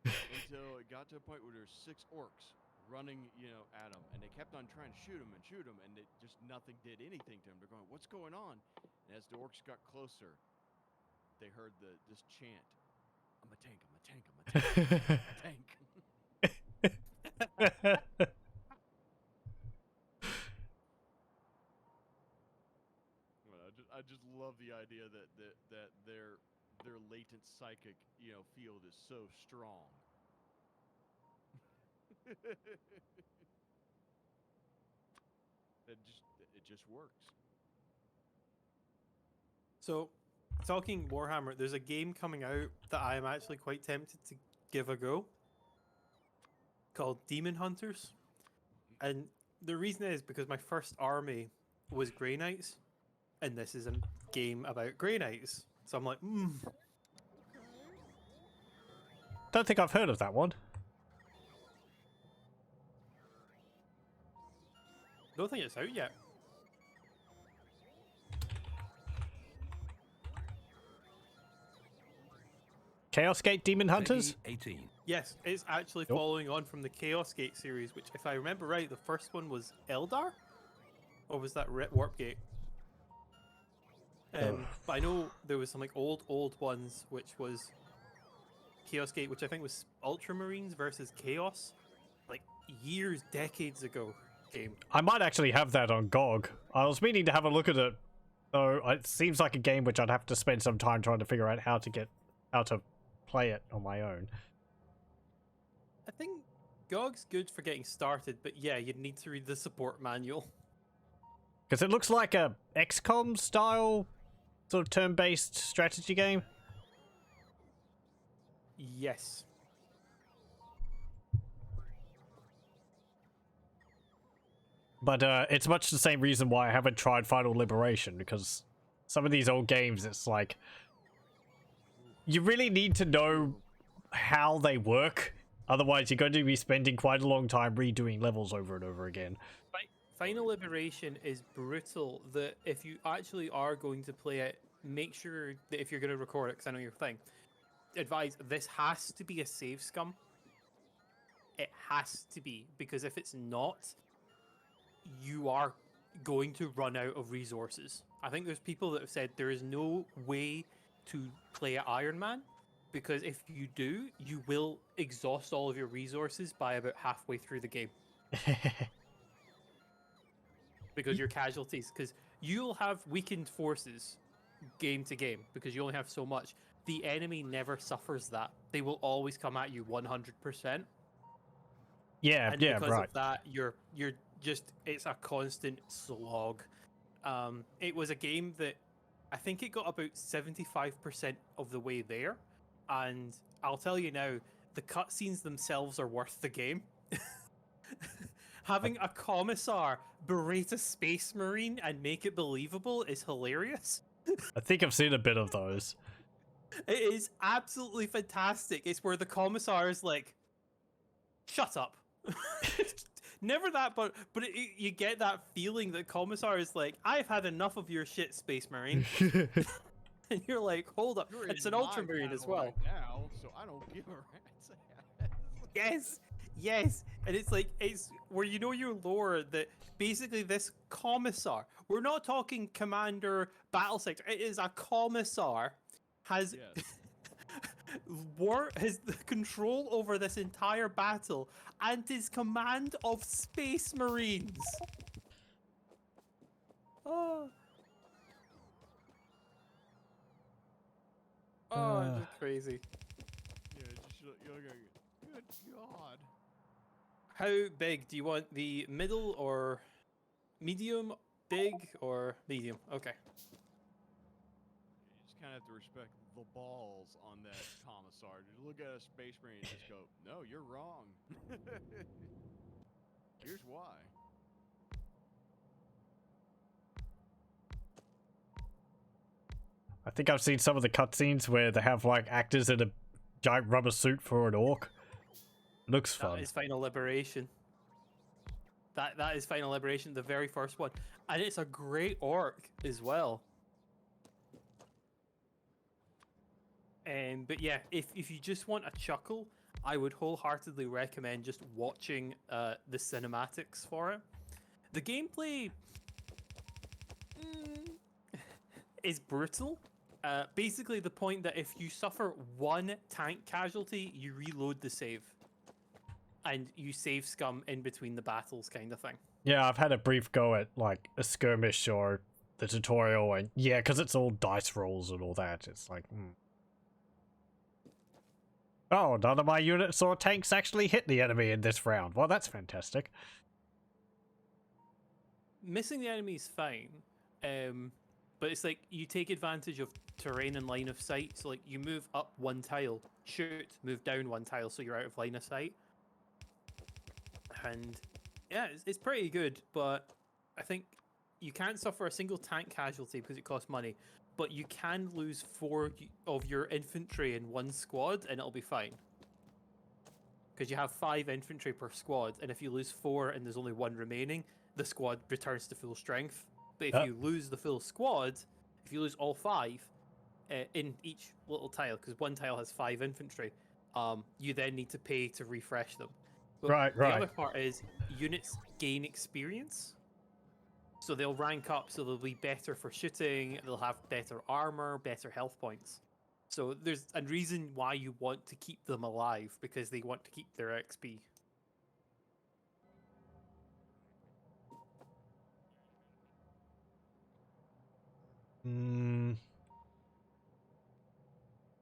until it got to a point where there's 6 orcs running, you know, at him, and they kept on trying to shoot him, and it just nothing did anything to him. They're going, "What's going on?" And as the orcs got closer, they heard this chant, "I'm a tank, I'm a tank, I'm a tank, I'm a tank." I just love the idea that their latent psychic, you know, field is so strong. It just works. So, talking Warhammer, there's a game coming out that I am actually quite tempted to give a go called Demon Hunters. And the reason is because my first army was Grey Knights, and this is a game about Grey Knights. So I'm like, don't think I've heard of that one. Don't think it's out yet. Chaos Gate Demon Hunters? 18. Yes, it's actually following on from the Chaos Gate series, which, if I remember right, the first one was Eldar? Or was that Warp Gate? But I know there was some like old ones, which was Chaos Gate, which I think was Ultramarines versus Chaos, like years, decades ago game. I might actually have that on GOG. I was meaning to have a look at it, though it seems like a game which I'd have to spend some time trying to figure out how to play it on my own. I think GOG's good for getting started, but yeah, you'd need to read the support manual. Because it looks like a XCOM style sort of turn-based strategy game. Yes. But it's much the same reason why I haven't tried Final Liberation, because some of these old games, it's like, you really need to know how they work, otherwise you're going to be spending quite a long time redoing levels over and over again. Final Liberation is brutal. That if you actually are going to play it, make sure that if you're going to record it, because I know your thing, advise this has to be a save scum. It has to be, because if it's not, you are going to run out of resources. I think there's people that have said there is no way to play Iron Man, because if you do, you will exhaust all of your resources by about halfway through the game. Because your casualties, because you'll have weakened forces game to game, because you only have so much. The enemy never suffers that. They will always come at you 100%. Yeah, and yeah, because right. of that, you're just it's a constant slog. It was a game that I think it got about 75% of the way there, and I'll tell you now, the cutscenes themselves are worth the game. Having a commissar berate a space marine and make it believable is hilarious. I think I've seen a bit of those. It is absolutely fantastic. It's where the commissar is like, "Shut up." Never that, but you get that feeling that commissar is like, "I've had enough of your shit, space marine," and you're like, "Hold up, You're it's in an my ultramarine as battle well." right now, so I don't give a rat's ass. Yes, yes, and it's like it's where you know your lore that basically this commissar. We're not talking commander battle sector. It is a commissar has Yes. has the control over this entire battle and is command of space marines. Oh, Uh, it's crazy. Yeah, just you're like, good God. How big do you want the middle or medium, big or medium? Okay. You just kind of have to respect the balls on that commissar. Just look at a space marine and just go, no, you're wrong. Here's why. I think I've seen some of the cutscenes where they have like actors in a giant rubber suit for an orc. Looks fun. That is Final Liberation. That is Final Liberation, the very first one. And it's a great orc as well. But yeah, if you just want a chuckle, I would wholeheartedly recommend just watching the cinematics for it. The gameplay is brutal. Basically, the point that if you suffer one tank casualty, you reload the save. And you save scum in between the battles, kind of thing. Yeah, I've had a brief go at like a skirmish or the tutorial, and yeah, because it's all dice rolls and all that. It's like, oh, none of my units or tanks actually hit the enemy in this round. Well, that's fantastic. Missing the enemy is fine, but it's like you take advantage of terrain and line of sight. So like you move up one tile, shoot, move down one tile, so you're out of line of sight. And yeah, it's pretty good, but I think you can't suffer a single tank casualty because it costs money, but you can lose 4 of your infantry in one squad and it'll be fine. Because you have 5 infantry per squad, and if you lose 4 and there's only 1 remaining, the squad returns to full strength. But if you lose the full squad, if you lose all 5 in each little tile, because one tile has 5 infantry, you then need to pay to refresh them. But Right. the other part is units gain experience. So they'll rank up, so they'll be better for shooting, they'll have better armor, better health points. So there's a reason why you want to keep them alive, because they want to keep their XP.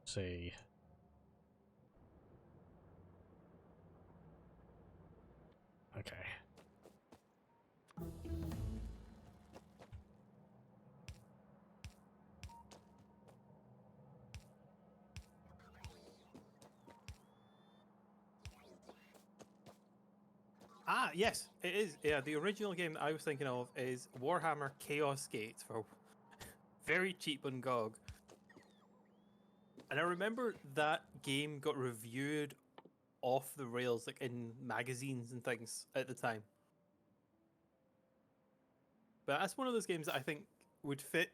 See. Okay. Ah, yes, it is. Yeah, the original game that I was thinking of is Warhammer Chaos Gate for very cheap on GOG. And I remember that game got reviewed off the rails, like in magazines and things at the time. But that's one of those games that I think would fit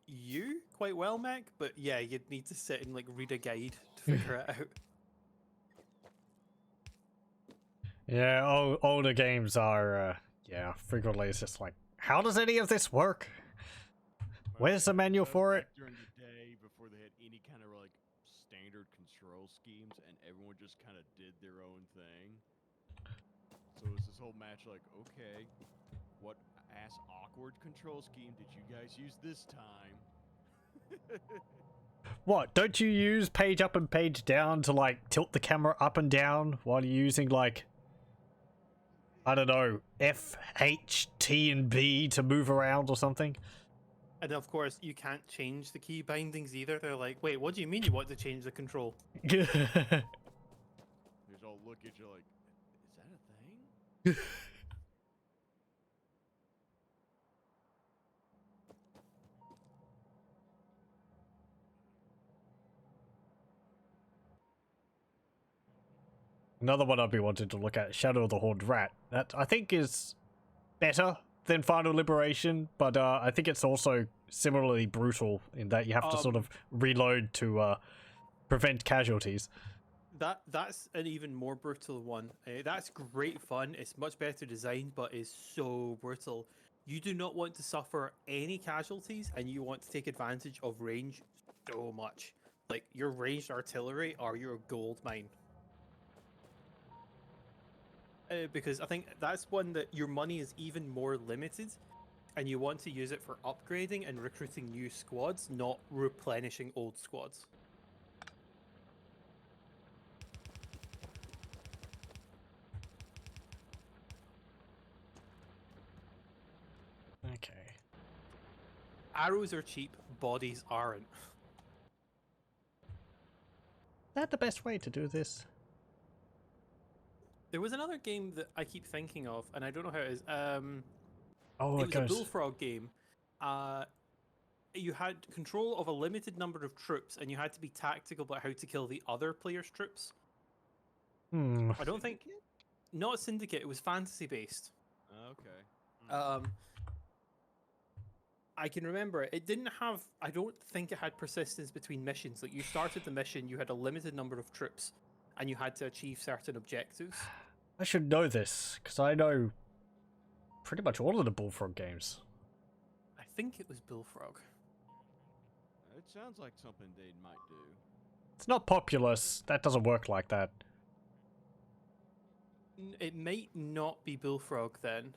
you quite well, Mac. But yeah, you'd need to sit and like read a guide to figure it out. Yeah, older games are, yeah, frequently it's just like, how does any of this work? Where's the manual for it? During the day, before they had any kind of like standard control schemes, and everyone just kind of did their own thing. So it was this whole match like, okay, what ass awkward control scheme did you guys use this time? What, don't you use page up and page down to like tilt the camera up and down while you're using like I don't know, F, H, T, and B to move around or something. And of course, you can't change the key bindings either. They're like, wait, what do you mean you want to change the control? They just all look at you like, is that a thing? Another one I've been wanting to look at, Shadow of the Horned Rat. That I think is better than Final Liberation, but I think it's also similarly brutal in that you have to sort of reload to prevent casualties. That's an even more brutal one. That's great fun. It's much better designed, but is so brutal. You do not want to suffer any casualties, and you want to take advantage of range so much. Like, your ranged artillery are your gold mine. Because I think that's one that your money is even more limited, and you want to use it for upgrading and recruiting new squads, not replenishing old squads. Okay. Arrows are cheap, bodies aren't. Is that the best way to do this? There was another game that I keep thinking of, and I don't know how it is. Oh, It was goes. a bullfrog game. You had control of a limited number of troops, and you had to be tactical about how to kill the other player's troops. Hmm. I don't think... Not Syndicate, it was fantasy-based. Okay. I can remember it didn't have... I don't think it had persistence between missions. Like, you started the mission, you had a limited number of troops, and you had to achieve certain objectives. I should know this, because I know pretty much all of the Bullfrog games. I think it was Bullfrog. It sounds like something they might do. It's not Populous. That doesn't work like that. It might not be Bullfrog then.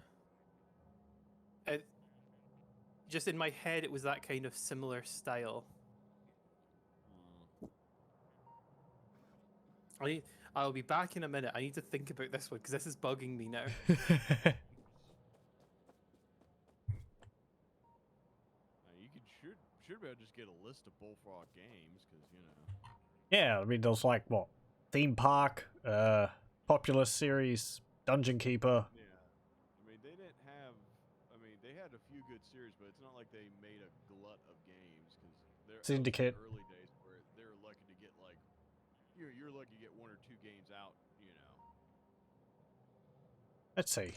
Just in my head, it was that kind of similar style. I'll be back in a minute. I need to think about this one because this is bugging me now. You should be able to just get a list of Bullfrog games, because, you know. Yeah, I mean, there's like, what? Theme Park, Populous series, Dungeon Keeper. Yeah. I mean, they didn't have... I mean, they had a few good series, but it's not like they made a glut of games, because they're Syndicate. early days where they're lucky to get, like... You're lucky to get 1 or 2 games out, you know. Let's see.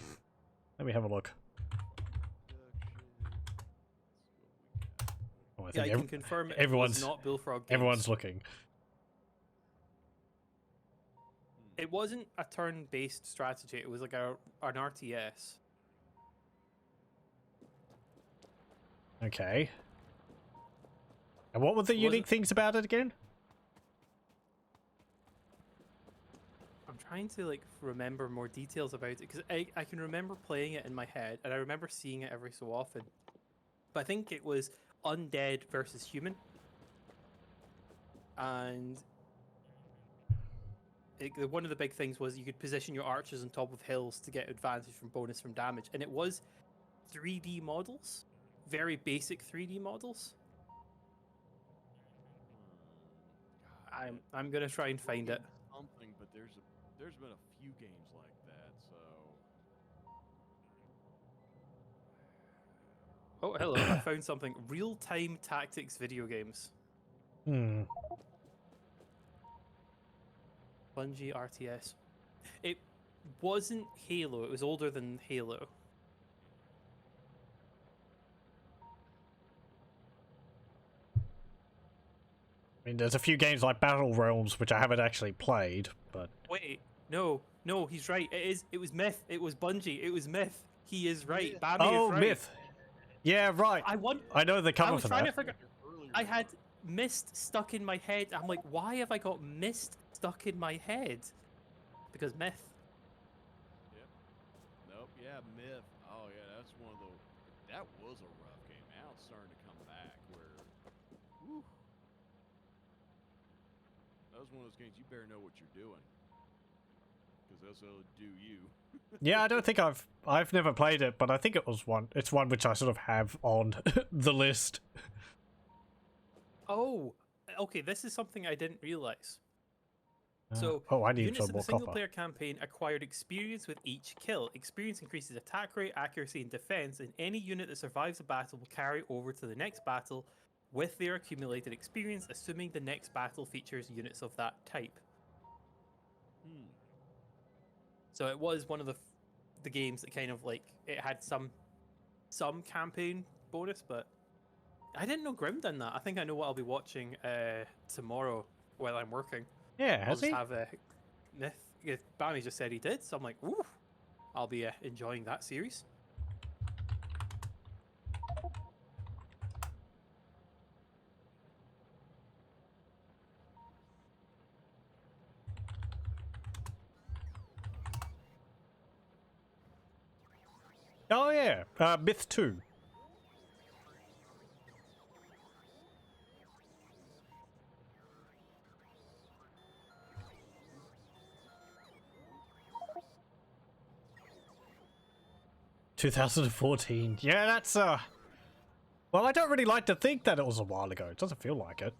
Let me have a look. Oh, I Yeah, I think can confirm it everyone's- was not Bullfrog games. everyone's looking. It wasn't a turn-based strategy. It was like an RTS. Okay. And what were the unique things about it again? I'm trying to like remember more details about it because I can remember playing it in my head and I remember seeing it every so often. But I think it was undead versus human. And one of the big things was you could position your archers on top of hills to get advantage from bonus from damage. And it was 3D models, very basic 3D models. I'm gonna try and find it. Something, but there's been a few games like that, so. Oh, hello! I found something. Real-time tactics video games. Hmm. Bungie RTS. It wasn't Halo. It was older than Halo. I mean, there's a few games like Battle Realms, which I haven't actually played, but... Wait, no, he's right. It was Myth. It was Bungie. It was Myth. He is right. Yeah. Bami Oh, is right. Myth! Yeah, right. I know the I cover was for trying that. to figure. I had Mist stuck in my head. I'm like, why have I got Mist stuck in my head? Because Myth. Yep. Nope. Yeah, Myth. Oh yeah, that's one of the. That was a rough game. Now it's starting to come back. Where. Whew. That was one of those games you better know what you're doing. because they'll do you. Yeah, I don't think I've never played it, but I think it was one. It's one which I sort of have on the list. Oh, okay. This is something I didn't realize. So, oh, I need units some in more the single copper. player campaign acquired experience with each kill. Experience increases attack rate, accuracy, and defense, and any unit that survives a battle will carry over to the next battle with their accumulated experience, assuming the next battle features units of that type. Hmm. So it was one of the games that kind of like it had some campaign bonus, but I didn't know Grim done that. I think I know what I'll be watching tomorrow while I'm working. Yeah, I'll has just he? have a Bami just said he did, so I'm like, ooh, I'll be enjoying that series. Oh yeah, Myth 2. (2014). Yeah, that's well, I don't really like to think that it was a while ago. It doesn't feel like it.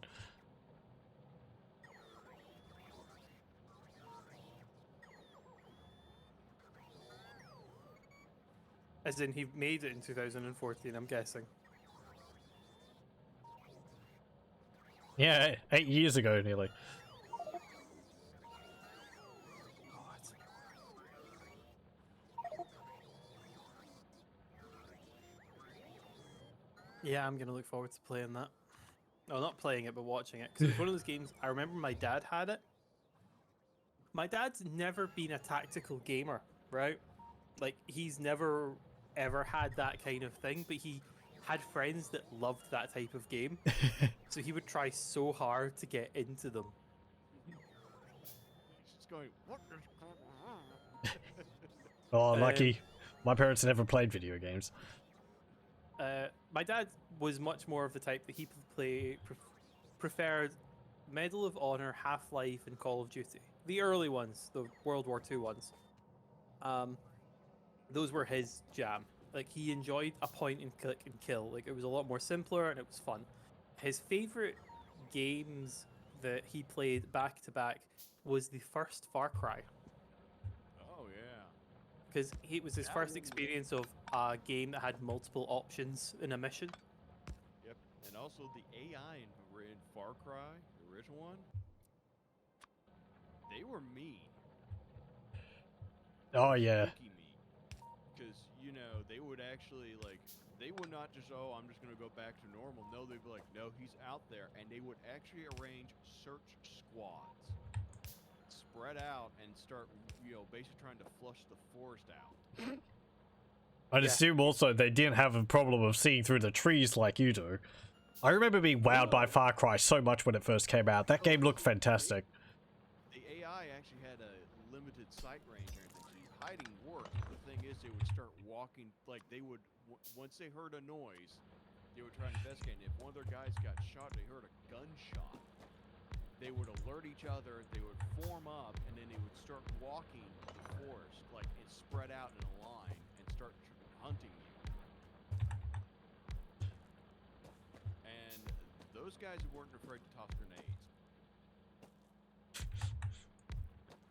As in, he made it in 2014, I'm guessing. Yeah, 8 years ago nearly. Yeah, I'm gonna look forward to playing that. No, not playing it, but watching it. Because it was one of those games, I remember my dad had it. My dad's never been a tactical gamer, right? Like, he's never ever had that kind of thing, but he had friends that loved that type of game. So he would try so hard to get into them. He's just going, what is going on? Oh, lucky. My parents never played video games. My dad was much more of the type that he preferred Medal of Honor, Half-Life, and Call of Duty. The early ones, the World War II ones. Those were his jam. Like, he enjoyed a point and click and kill. Like, it was a lot more simpler and it was fun. His favorite games that he played back to back was the first Far Cry, Oh yeah. because it was his first experience of a game that had multiple options in a mission. Yep. And also the AI in Far Cry, the original one, they were mean. Oh yeah. Spooky mean. Because, you know, they would actually, like, they would not just, oh, I'm just going to go back to normal. No, they'd be like, no, he's out there. And they would actually arrange search squads. Spread out and start, you know, basically trying to flush the forest out. I'd Yeah. assume also they didn't have a problem of seeing through the trees like you do. I remember being wowed by No. Far Cry so much when it first came out. That game looked fantastic. The AI actually had a limited sight range or anything, so hiding worked. The thing is, they would start walking, like they would, once they heard a noise, they would try and investigate. And if one of their guys got shot, they heard a gunshot, they would alert each other, they would form up, and then they would start walking the forest, like, and spread out in a line, and start hunting you. And those guys weren't afraid to toss grenades.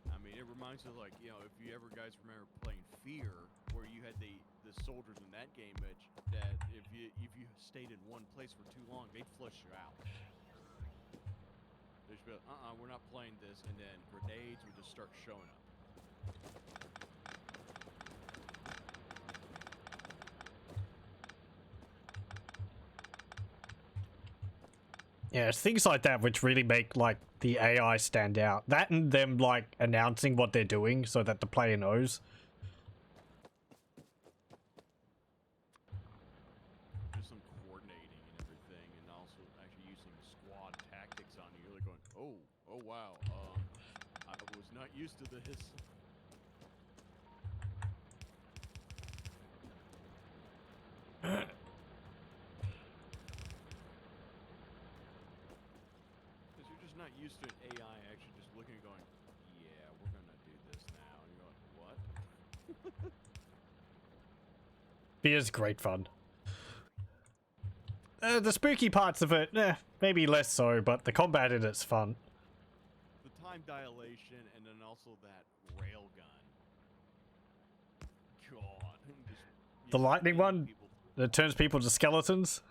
I mean, it reminds me of, like, you know, if you ever guys remember playing Fear, where you had the soldiers in that game that if you stayed in one place for too long, they'd flush you out. They'd just be like, we're not playing this, and then grenades would just start showing up. Yeah, it's things like that which really make like the AI stand out. That and them like announcing what they're doing so that the player knows. Just some coordinating and everything, and also actually using squad tactics on you. You're like going, oh wow, I was not used to this. Because you're just not used to an AI actually just looking and going, yeah, we're gonna do this now. And Beer's great fun. The spooky parts of it, maybe less so, but the combat in it's fun. The time dilation and then also that rail gun. God. The lightning one that turns people to skeletons?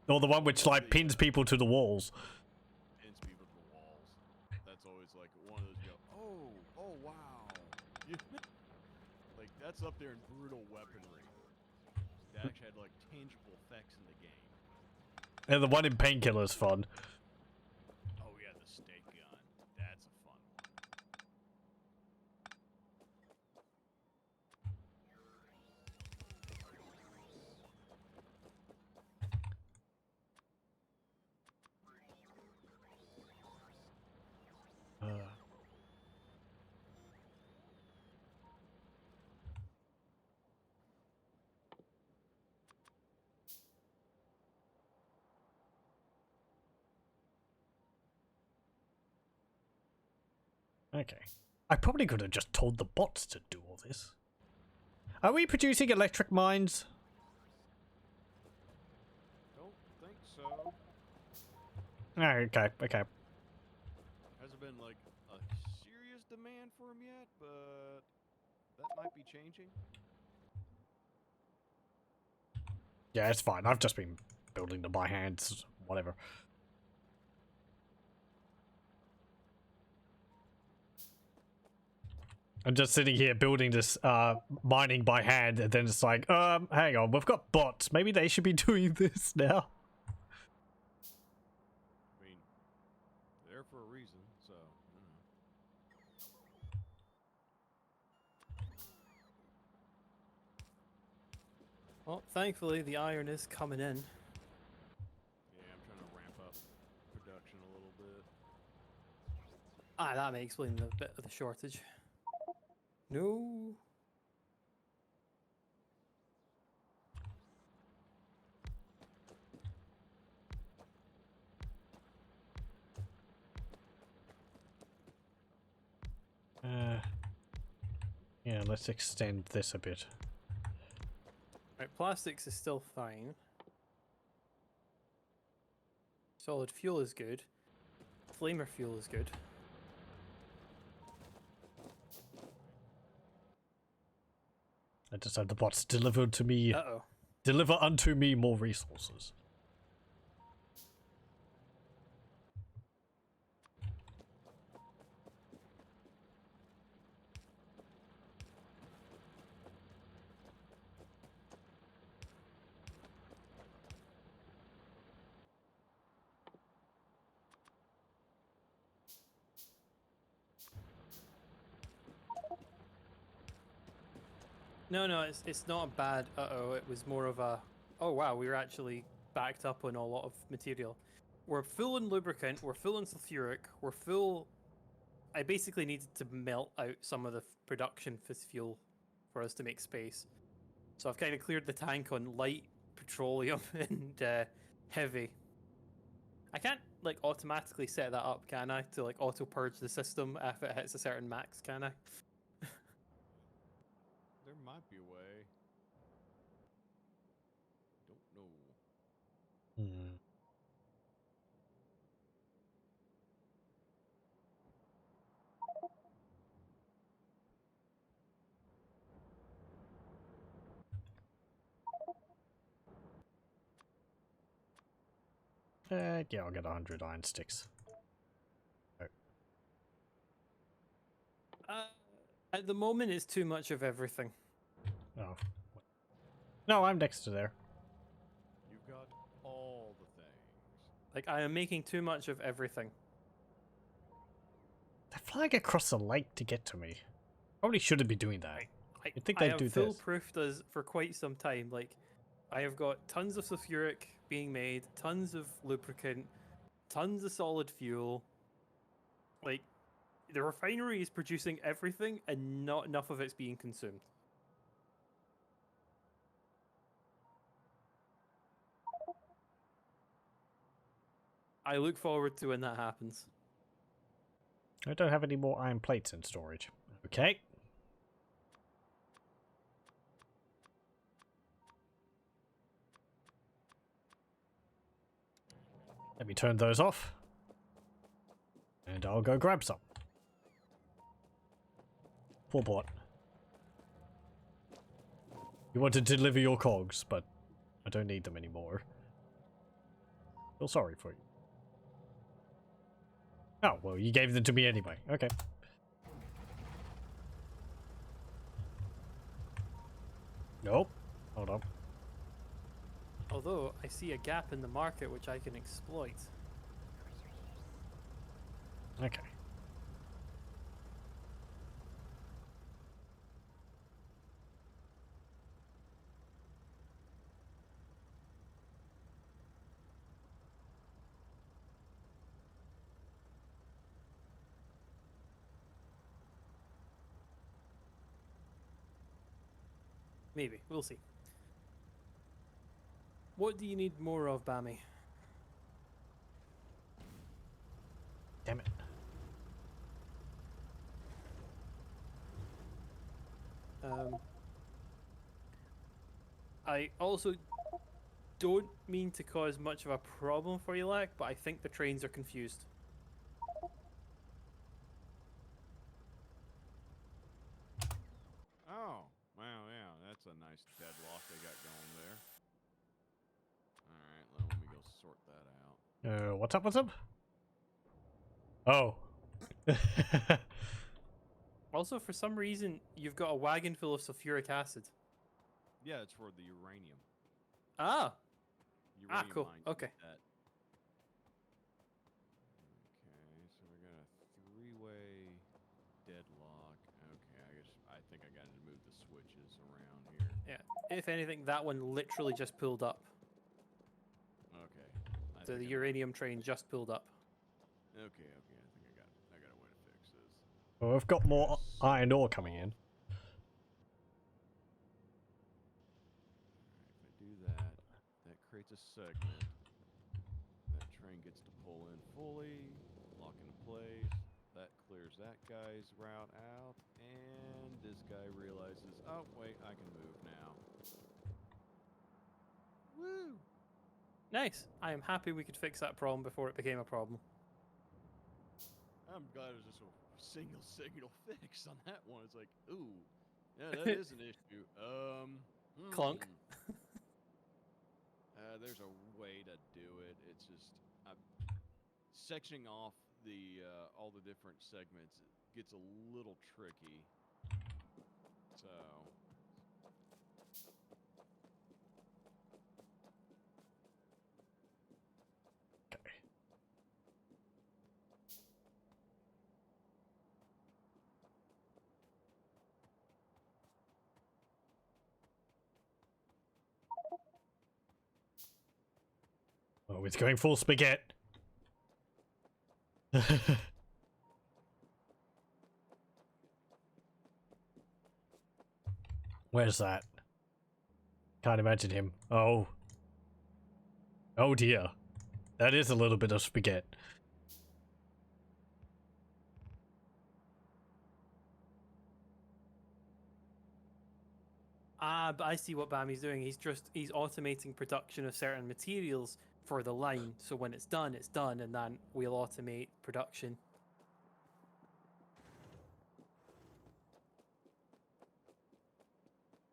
Or the one which, like, pins people to the walls? Pins people to the walls. That's always, like, one of those, you go, oh, wow. Like, that's up there in brutal weaponry. That actually had, like, tangible effects in the game. And the one in Painkiller's fun. Oh, yeah, the steak gun. That's a fun one. Okay. I probably could have just told the bots to do all this. Are we producing electric mines? Don't think so. Okay, okay. Hasn't been, like, a serious demand for them yet, but that might be changing. Yeah, it's fine. I've just been building them by hand, whatever. I'm just sitting here building this mining by hand, and then it's like, hang on, we've got bots. Maybe they should be doing this now. I mean, there for a reason, so, Well, thankfully the iron is coming in. Yeah, I'm trying to ramp up production a little bit. Ah, that may explain the bit of the shortage. No. Yeah, let's extend this a bit. Right, plastics is still fine. Solid fuel is good. Flamer fuel is good. I just have the bots delivered to me. Uh-oh. Deliver unto me more resources. No, it's not a bad uh-oh. It was more of a, oh wow, we were actually backed up on a lot of material. We're full in lubricant, we're full in sulfuric, we're full... I basically needed to melt out some of the production fuel for us to make space. So I've kind of cleared the tank on light petroleum and heavy. I can't like automatically set that up, can I? To like auto purge the system if it hits a certain max, can I? There might be a way. Don't know. Hmm. Yeah, I'll get 100 iron sticks. At the moment, it's too much of everything. Oh. No, I'm next to there. You've got all the things. Like, I am making too much of everything. They're flying across the lake to get to me. Probably shouldn't be doing that. You'd think I they'd have do this. foolproofed us for quite some time. Like, I have got tons of sulfuric being made, tons of lubricant, tons of solid fuel. Like, the refinery is producing everything and not enough of it's being consumed. I look forward to when that happens. I don't have any more iron plates in storage. Okay. Let me turn those off. And I'll go grab some. Poor bot. You want to deliver your cogs, but I don't need them anymore. Feel sorry for you. Oh, well, you gave them to me anyway. Okay. Nope. Hold on. Although I see a gap in the market which I can exploit. Okay. Maybe. We'll see. What do you need more of, Bami? Damn it. I also don't mean to cause much of a problem for you, Lack, but I think the trains are confused. Oh, wow, yeah, that's a nice deadlock they got going there. Alright, let me go sort that out. What's up, what's up? Oh. Also, for some reason, you've got a wagon full of sulfuric acid. Yeah, it's for the uranium. Ah! Uranium Cool. mines Okay. need that. Okay, so we got a three-way deadlock. Okay, I think I got to move the switches around here. Yeah. If anything, that one literally just pulled up. Okay. So the uranium train just pulled up. Okay, I think I got a way to fix this. Well, we've got more iron ore coming in. If I do that, that creates a segment. That train gets to pull in fully, lock into place. That clears that guy's route out, and this guy realizes, oh wait, I can move now. Woo! Nice. I am happy we could fix that problem before it became a problem. I'm glad it was just a single signal fix on that one. It's like, ooh, yeah, that is an issue. Clunk. There's a way to do it. It's just sectioning off the all the different segments gets a little tricky. So. Okay. Oh, it's going full spaghetti. Where's that? Can't imagine him. Oh. Oh dear. That is a little bit of spaghetti. Ah, but I see what Bami's doing. He's automating production of certain materials for the line. So when it's done, and then we'll automate production.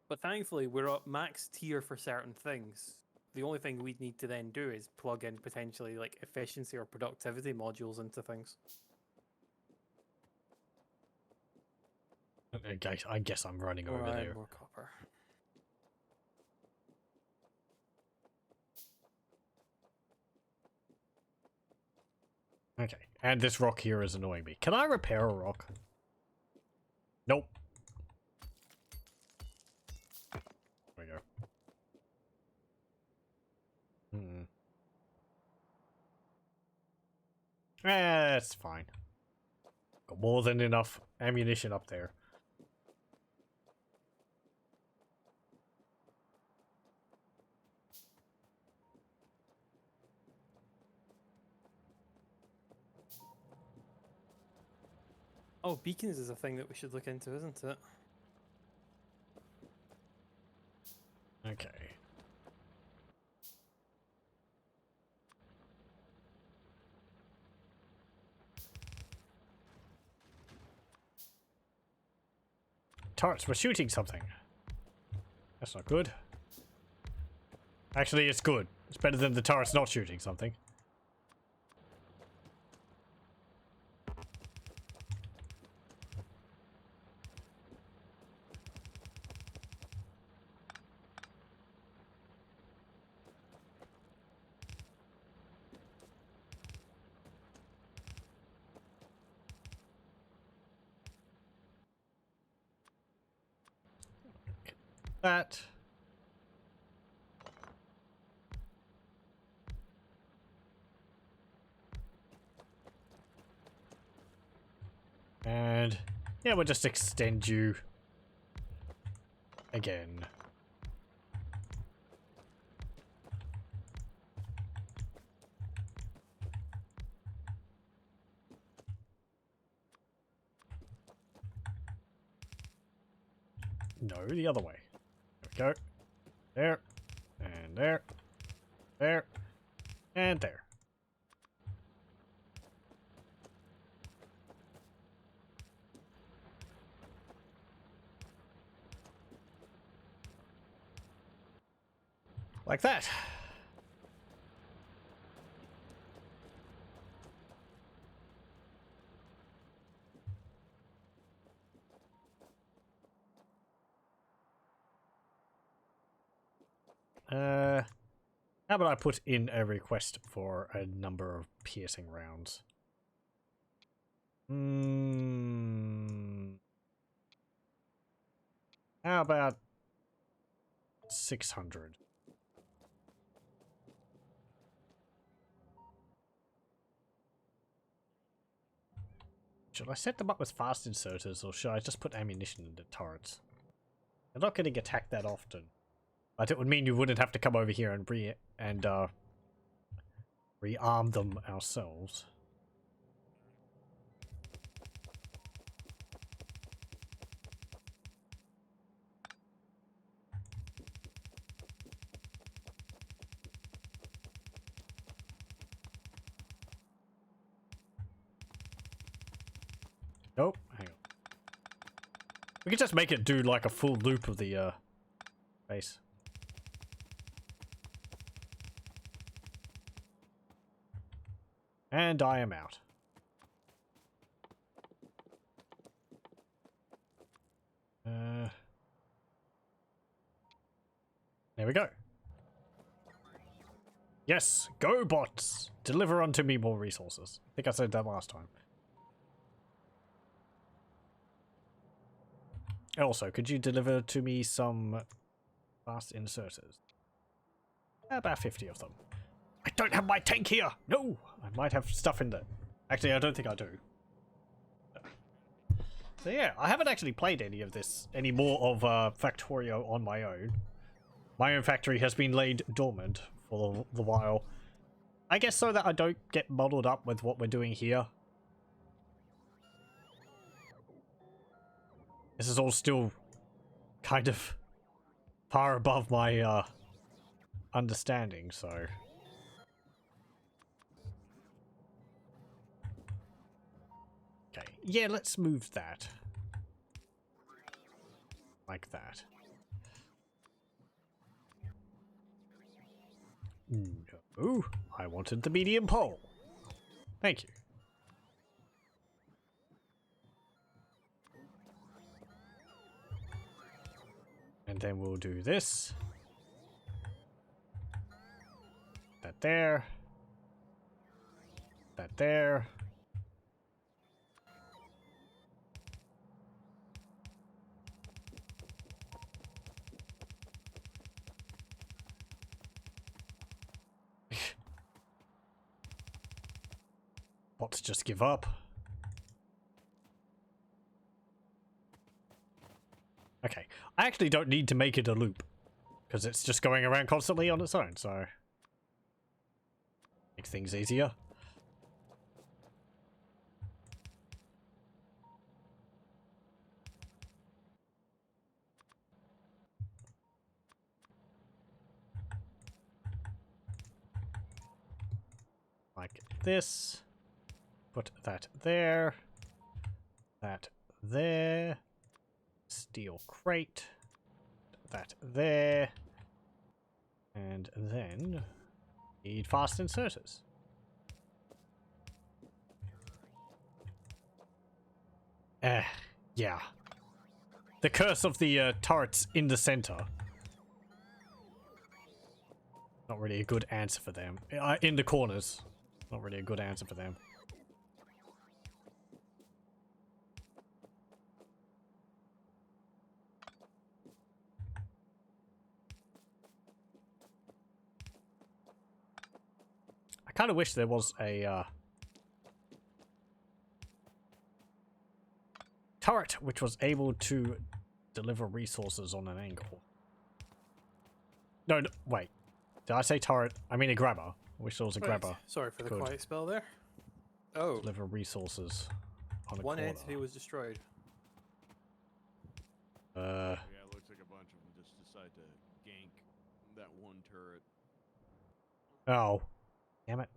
But thankfully, we're at max tier for certain things. The only thing we'd need to then do is plug in potentially like efficiency or productivity modules into things. I guess I'm running over there. More copper. Okay, and this rock here is annoying me. Can I repair a rock? Nope. There we go. That's fine. Got more than enough ammunition up there. Oh, beacons is a thing that we should look into, isn't it? Okay. turrets were shooting something. That's not good. Actually, it's good. It's better than the turrets not shooting something. That. And yeah, we'll just extend you again. No, the other way. There we go. There. And there. There. And there. Like that. How about I put in a request for a number of piercing rounds? How about 600? Should I set them up with fast inserters, or should I just put ammunition in the turrets? They're not getting attacked that often, but it would mean you wouldn't have to come over here and rearm them ourselves. Oh, hang on. We could just make it do like a full loop of the base. And I am out. There we go. Yes, go bots! Deliver unto me more resources. I think I said that last time. Also, could you deliver to me some fast inserters? About 50 of them. I don't have my tank here! No! I might have stuff in there. Actually, I don't think I do. So yeah, I haven't actually played any more of Factorio on my own. My own factory has been laid dormant for the while. I guess so that I don't get muddled up with what we're doing here. This is all still kind of far above my understanding, so... Okay, yeah, let's move that. Like that. No, I wanted the medium pole. Thank you. And then we'll do this. That there. That there. Bots just give up. Okay, I actually don't need to make it a loop, because it's just going around constantly on its own, so... Makes things easier. Like this. Put that there. That there. steel crate. That there. And then need fast inserters. Yeah. The curse of the turrets in the center. Not really a good answer for them. In the corners. Not really a good answer for them. I kind of wish there was a turret which was able to deliver resources on an angle. No, wait. Did I say turret? I mean a grabber. I wish there was a grabber. Sorry for the quiet spell there. Oh. Deliver resources on a One corner. entity was destroyed. Yeah, it looks like a bunch of them just decide to gank that one turret. Oh. Damn it.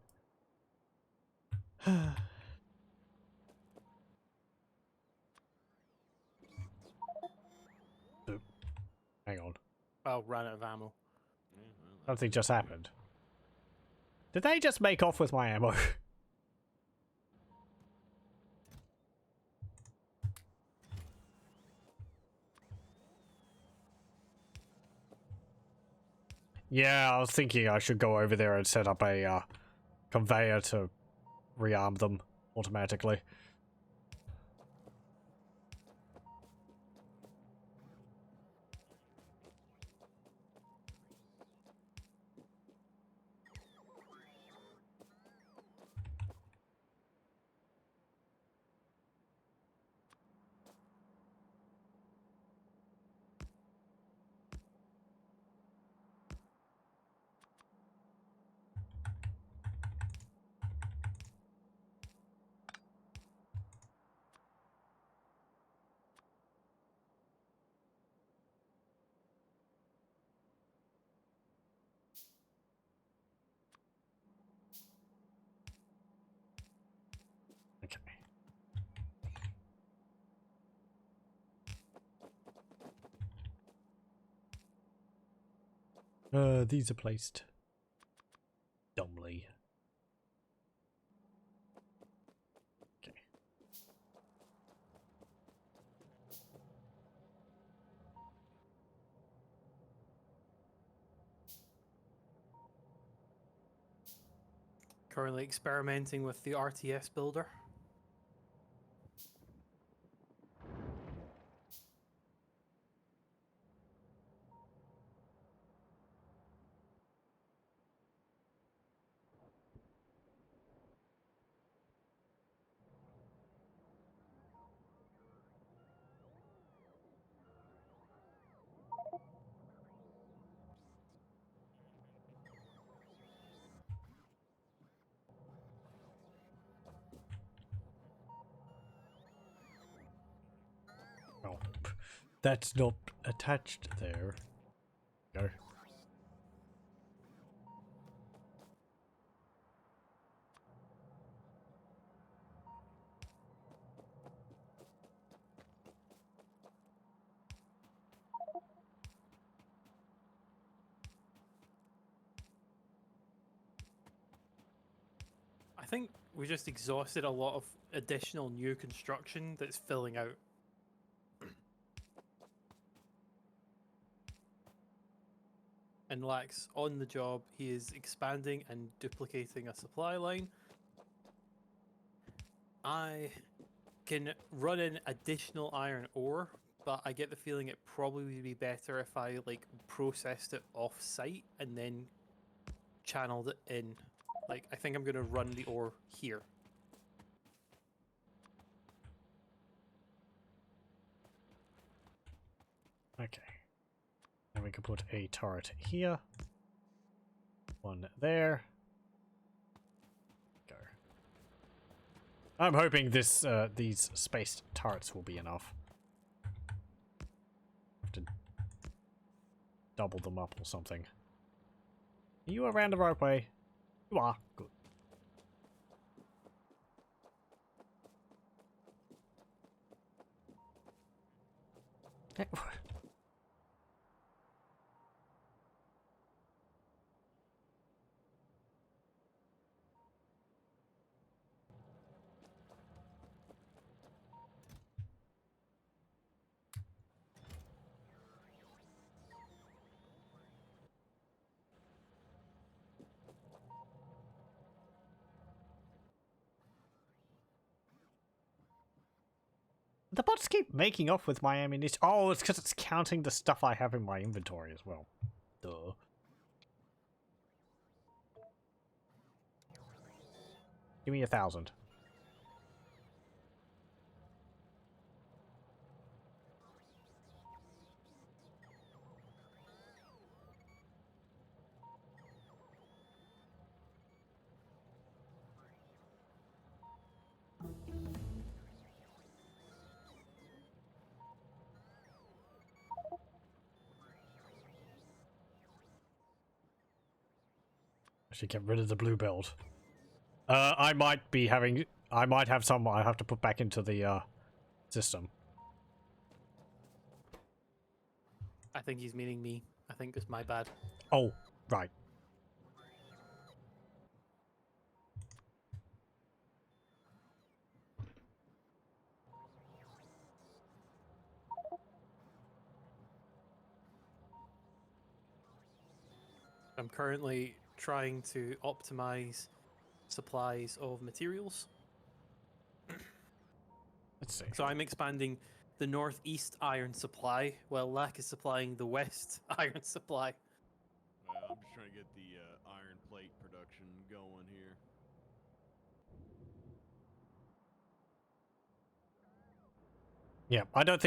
Oop. Hang on. Oh, ran out of ammo. Yeah, well, Something just happened. Did they just make off with my ammo? Yeah, I was thinking I should go over there and set up a conveyor to rearm them automatically. Okay. These are placed dumbly. Okay. Currently experimenting with the RTS builder. Oh, that's not attached there. Go. I think we just exhausted a lot of additional new construction that's filling out. And Lax, on the job, he is expanding and duplicating a supply line. I can run in additional iron ore, but I get the feeling it probably would be better if I like processed it off site and then channeled it in. Like, I think I'm going to run the ore here. Okay. And we can put a turret here. One there. Go. I'm hoping this these spaced turrets will be enough. Have to double them up or something. Are you around the right way? You are. Good. The bots keep making off with my ammunition. Oh, it's because it's counting the stuff I have in my inventory as well. Duh. Give me 1,000. I should get rid of the blue belt. I might have some I have to put back into the system. I think he's meaning me. I think it's my bad. Oh, right. I'm currently trying to optimize supplies of materials. Let's see. So I'm expanding the northeast iron supply, while Lack is supplying the west iron supply. I'm just trying to get the iron plate production going here. Yeah, I don't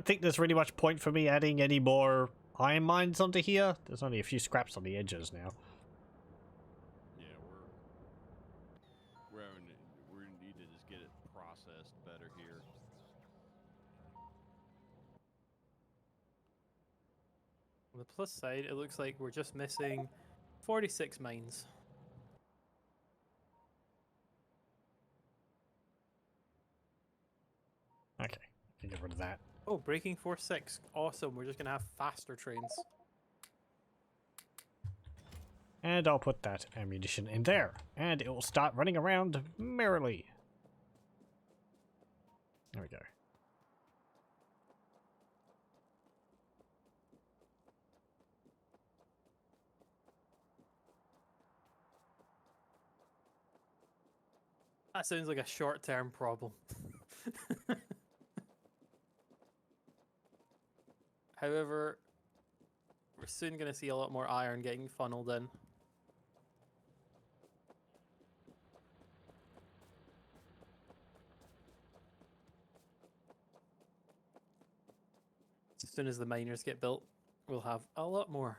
think there's really much point for me adding any more iron mines onto here. There's only a few scraps on the edges now. Yeah, we need to just get it processed better here. On the plus side, it looks like we're just missing 46 mines. Okay, can get rid of that. Oh, breaking force 6. Awesome. We're just going to have faster trains. And I'll put that ammunition in there. And it will start running around merrily. There we go. That sounds like a short-term problem. However, we're soon going to see a lot more iron getting funneled in. As soon as the miners get built, we'll have a lot more.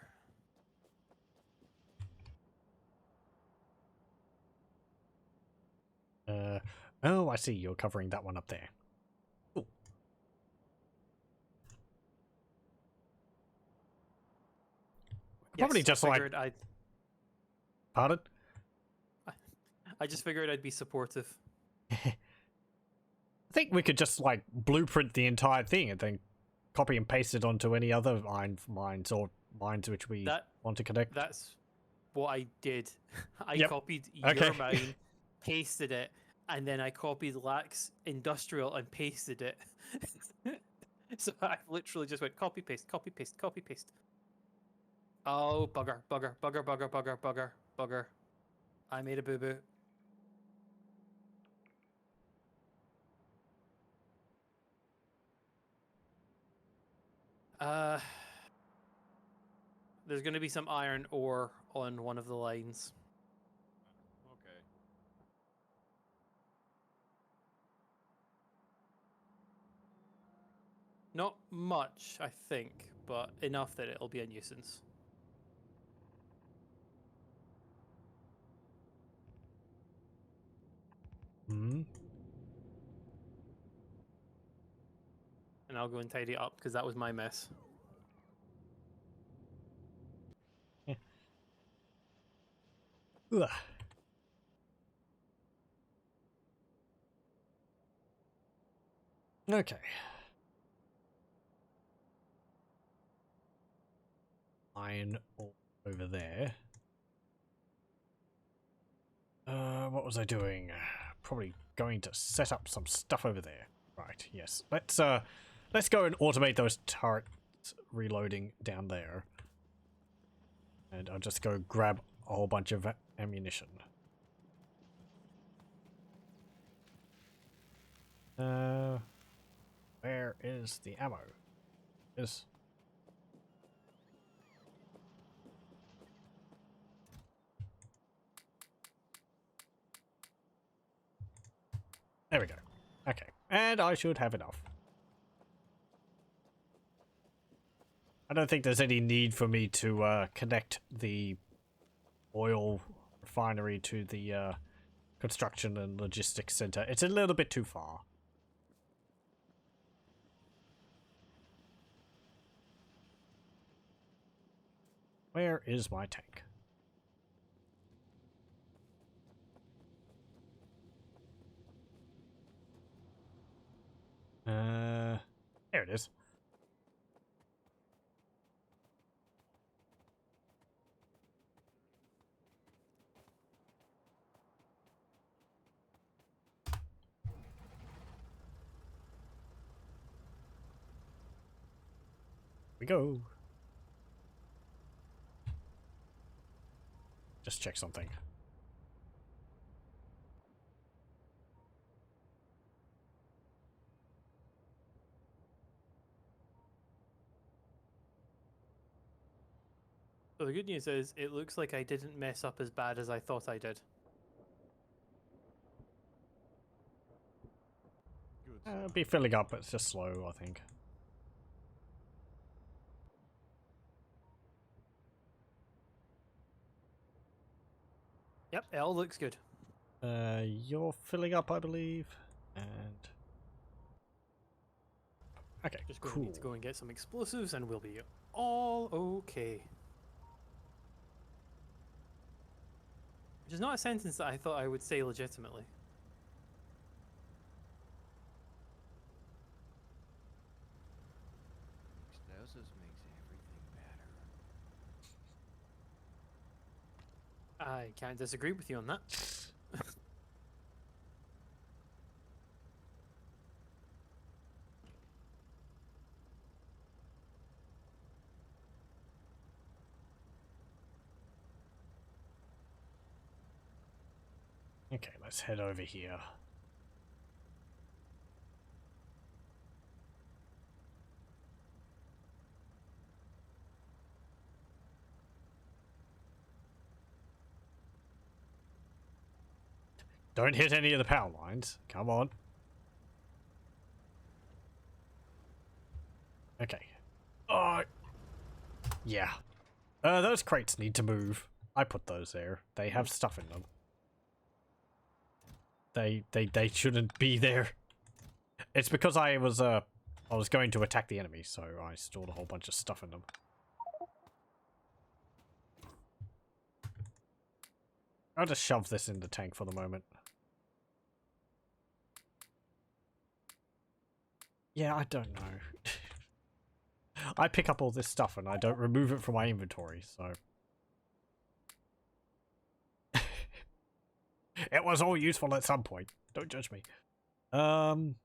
Oh, I see. You're covering that one up there. Ooh. Probably just like... Pardon? I just figured I'd be supportive. I think we could just, like, blueprint the entire thing and then copy and paste it onto any other iron mines or mines which we want to connect. That's what I did. I Yep. copied Okay. your mine, pasted it, and then I copied Lack's industrial and pasted it. So I literally just went copy, paste, copy, paste, copy, paste. Oh, bugger, bugger, bugger, bugger, bugger, bugger, bugger. I made a boo-boo. There's going to be some iron ore on one of the lines. Okay. Not much, I think, but enough that it'll be a nuisance. Hmm. And I'll go and tidy it up because that was my mess. Ugh. Okay. iron ore over there. What was I doing? Probably going to set up some stuff over there. Right, yes. Let's go and automate those turrets reloading down there. And I'll just go grab a whole bunch of ammunition. Where is the ammo? Is there we go. Okay, and I should have enough. I don't think there's any need for me to connect the oil refinery to the construction and logistics center. It's a little bit too far. Where is my tank? There it is. We go. Just check something. So the good news is, it looks like I didn't mess up as bad as I thought I did. Good. Be filling up, but it's just slow, I think. Yep, it all looks good. You're filling up, I believe, and okay, Just going cool. to need to go and get some explosives, and we'll be all okay. Which is not a sentence that I thought I would say legitimately. Explosives makes everything better. I can't disagree with you on that. Okay, let's head over here. Don't hit any of the power lines. Come on. Okay. Oh, yeah. Those crates need to move. I put those there. They have stuff in them. They shouldn't be there. It's because I was going to attack the enemy, so I stored a whole bunch of stuff in them. I'll just shove this in the tank for the moment. Yeah, I don't know. I pick up all this stuff and I don't remove it from my inventory, so... It was all useful at some point. Don't judge me. Okay.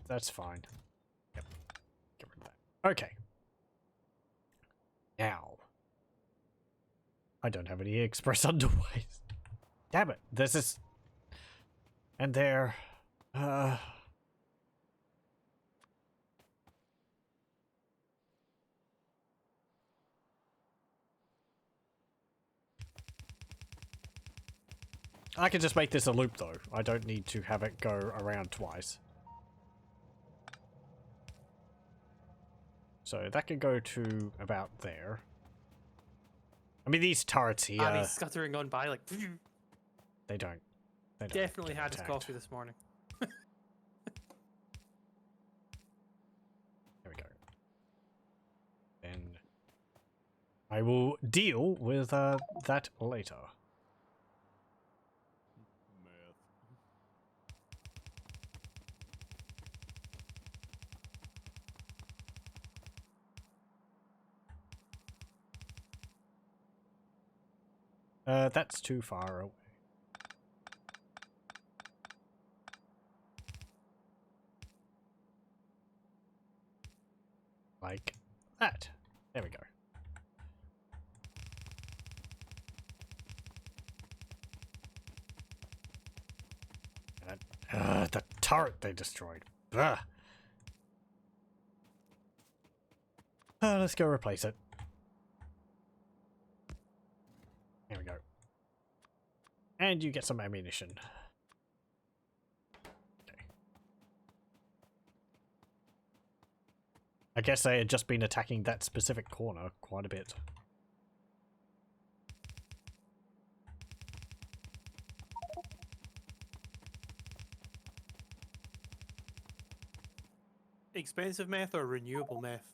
That's fine. Yep. Get rid of that. Okay. Now. I don't have any express underways. Damn it. This is... And there... I can just make this a loop, though. I don't need to have it go around twice. So that can go to about there. I mean, these turrets here... And he's scuttering on by like... They don't. Definitely get had his attacked. coffee this morning. There we go. Then I will deal with that later. Math. That's too far away. Like that. There we go. The turret they destroyed. Ugh. Let's go replace it. There we go. And you get some ammunition. Okay. I guess they had just been attacking that specific corner quite a bit. Expensive meth or renewable meth?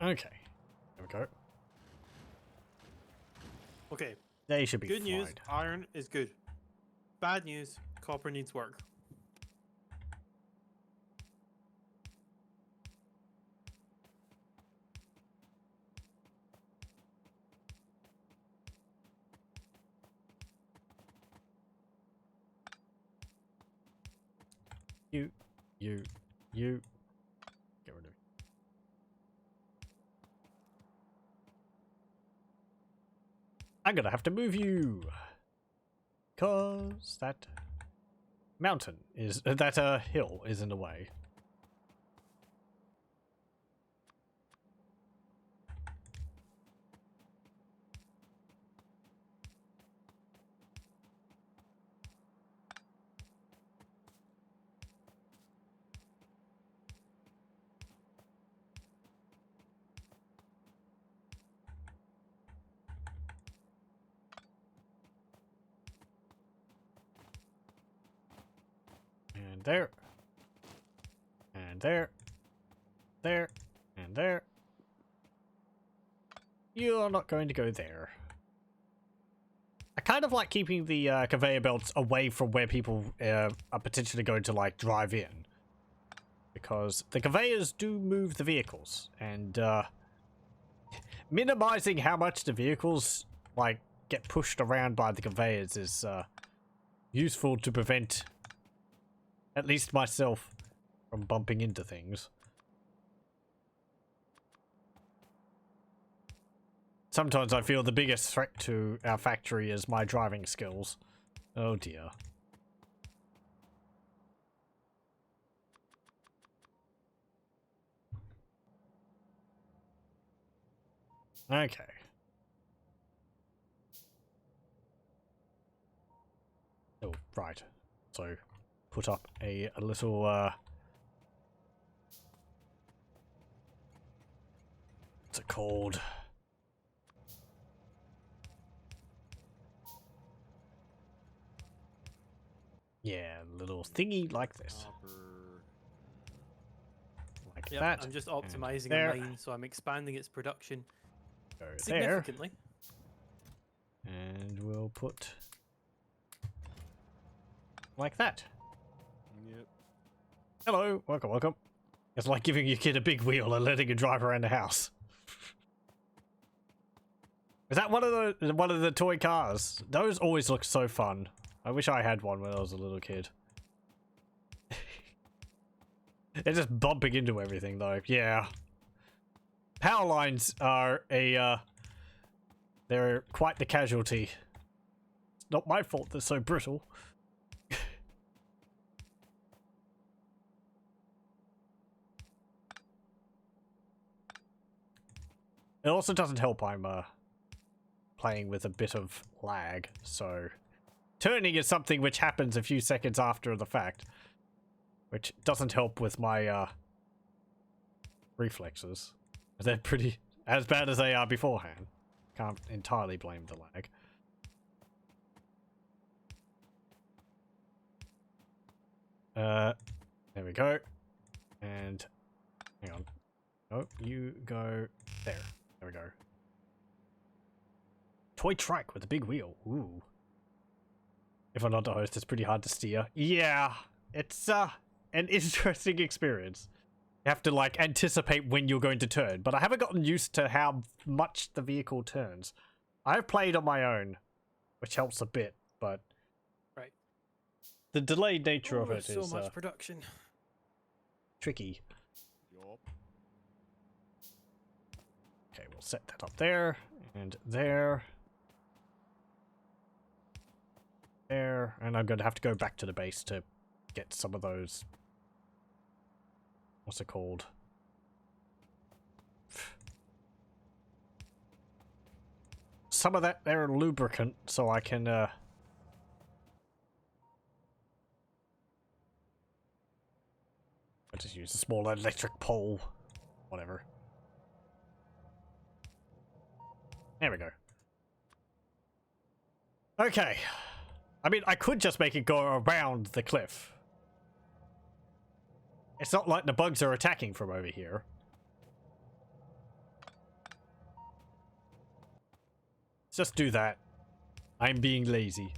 Okay. There we go. Okay. They should be Good news, fine. iron is good. Bad news, copper needs work. You. Get rid of it. I'm gonna have to move you. Cause that mountain is, that hill is in the way. And there. And there. There. And there. You're not going to go there. I kind of like keeping the conveyor belts away from where people are potentially going to like drive in. Because the conveyors do move the vehicles. And minimizing how much the vehicles like get pushed around by the conveyors is useful to prevent at least myself from bumping into things. Sometimes I feel the biggest threat to our factory is my driving skills. Oh dear. Okay. Oh, right. So, put up a little, what's it called? Yeah, a little thingy like this. Like Yep, that. I'm just optimizing there. a mine, so I'm expanding its production Go there. significantly. And we'll put like that. Yep. Hello, welcome, welcome. It's like giving your kid a big wheel and letting him drive around the house. Is that one of the toy cars? Those always look so fun. I wish I had one when I was a little kid. They're just bumping into everything though. Yeah. Power lines are they're quite the casualty. It's not my fault they're so brittle. It also doesn't help I'm playing with a bit of lag, so turning is something which happens a few seconds after the fact, which doesn't help with my reflexes. They're pretty as bad as they are beforehand. Can't entirely blame the lag. There we go. And hang on. Oh, you go there. There we go. Toy truck with a big wheel. Ooh. If I'm not the host, it's pretty hard to steer. Yeah, it's an interesting experience. You have to like anticipate when you're going to turn, but I haven't gotten used to how much the vehicle turns. I've played on my own, which helps a bit, but Right. the delayed nature of it so is much production. tricky. Yup. Okay, we'll set that up there and there. There, and I'm going to have to go back to the base to get some of those. What's it called? Some of that there lubricant, so I can I'll just use a small electric pole. Whatever. There we go. Okay. I mean, I could just make it go around the cliff. It's not like the bugs are attacking from over here. Let's just do that. I'm being lazy.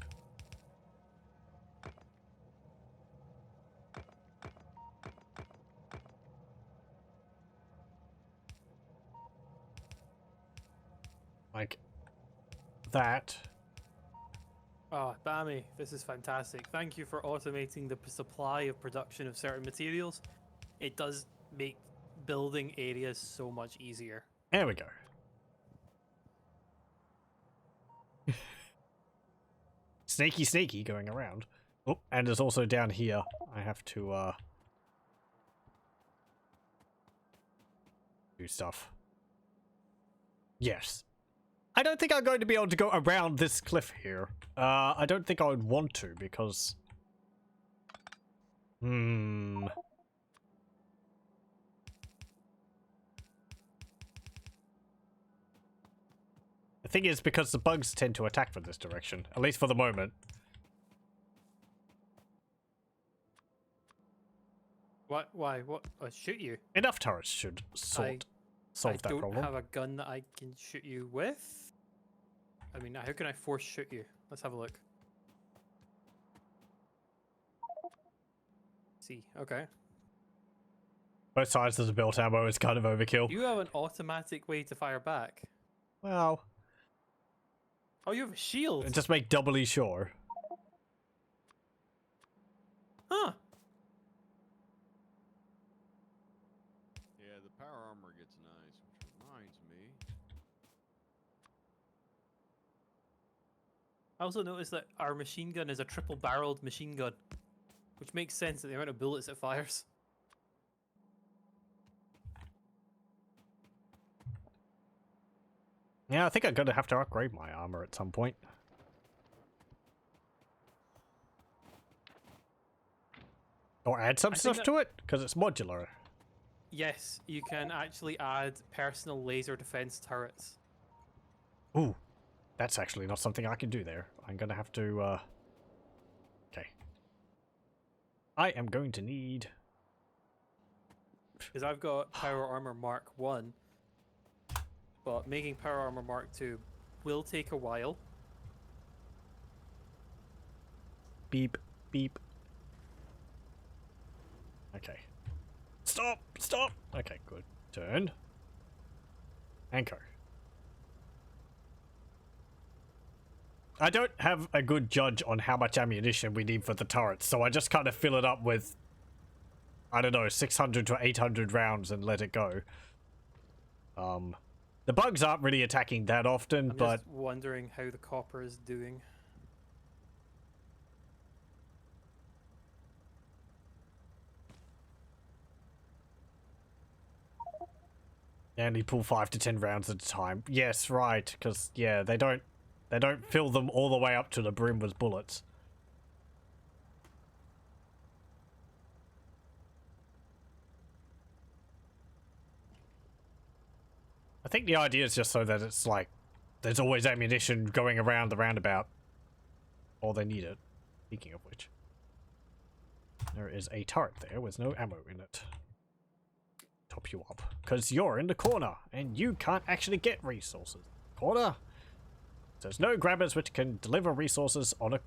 Like that. Oh, Bami, this is fantastic. Thank you for automating the supply of production of certain materials. It does make building areas so much easier. There we go. Sneaky going around. Oh, and there's also down here. I have to do stuff. Yes. I don't think I'm going to be able to go around this cliff here. I don't think I would want to because... The thing is, because the bugs tend to attack from this direction, at least for the moment. What? Why? What? Shoot you? Enough turrets should solve that I don't problem. have a gun that I can shoot you with. I mean, how can I force shoot you? Let's have a look. See, okay. Both sides of the built ammo is kind of overkill. You have an automatic way to fire back. Well, Oh, you have a shield. just make doubly sure. Huh. Yeah, the power armor gets nice, which reminds me. I also noticed that our machine gun is a triple-barreled machine gun, which makes sense at the amount of bullets it fires. Yeah, I think I'm going to have to upgrade my armor at some point. Or add some stuff to it, because it's modular. Yes, you can actually add personal laser defense turrets. Ooh, that's actually not something I can do there. I'm going to have to, okay. I am going to need... Because I've got Power Armor Mark 1, but making Power Armor Mark 2 will take a while. Beep, beep. Okay. Stop! Stop! Okay, good. Turn. Anchor. I don't have a good judge on how much ammunition we need for the turrets, so I just kind of fill it up with, I don't know, 600 to 800 rounds and let it go. The bugs aren't really attacking that often, I'm but... just wondering how the copper is doing. They only pull 5 to 10 rounds at a time. Yes, right, because, yeah, they don't fill them all the way up to the brim with bullets. I think the idea is just so that it's like, there's always ammunition going around the roundabout. Or they need it. Speaking of which. There is a turret there with no ammo in it. Top you up. Because you're in the corner, and you can't actually get resources. Corner? There's no grabbers which can deliver resources on a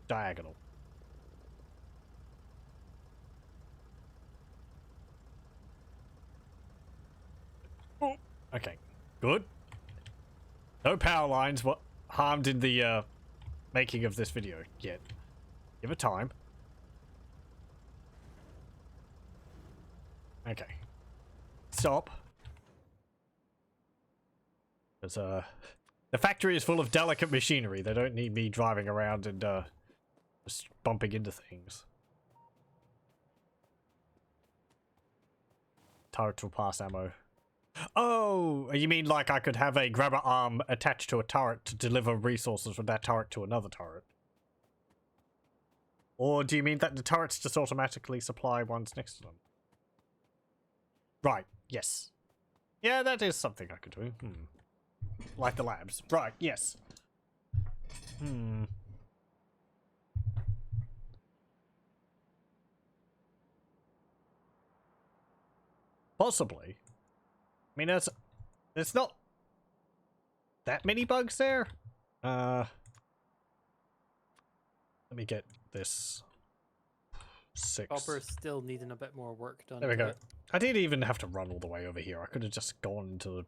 diagonal. Oh, okay, good. No power lines were harmed in the making of this video yet. Give it time. Okay. Stop. Because the factory is full of delicate machinery. They don't need me driving around and just bumping into things. Turret will pass ammo. Oh, you mean like I could have a grabber arm attached to a turret to deliver resources from that turret to another turret? Or do you mean that the turrets just automatically supply ones next to them? Right, yes. Yeah, that is something I could do. Like the labs. Right, yes. Possibly. I mean, there's not that many bugs there. Let me get this 6. Copper's still needing a bit more work done. There we to go. it. I didn't even have to run all the way over here. I could have just gone into the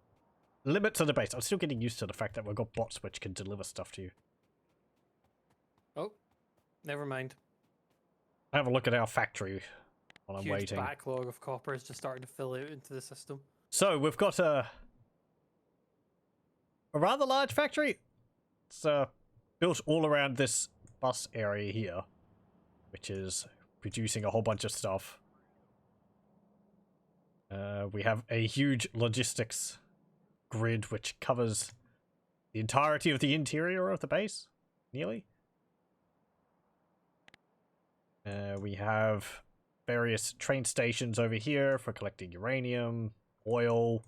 limits of the base. I'm still getting used to the fact that we've got bots which can deliver stuff to you. Oh, never mind. Have a look at our factory while I'm Huge waiting. backlog of copper is just starting to fill out into the system. So we've got a rather large factory. It's built all around this bus area here, which is producing a whole bunch of stuff. We have a huge logistics grid which covers the entirety of the interior of the base, nearly. We have various train stations over here for collecting uranium, oil,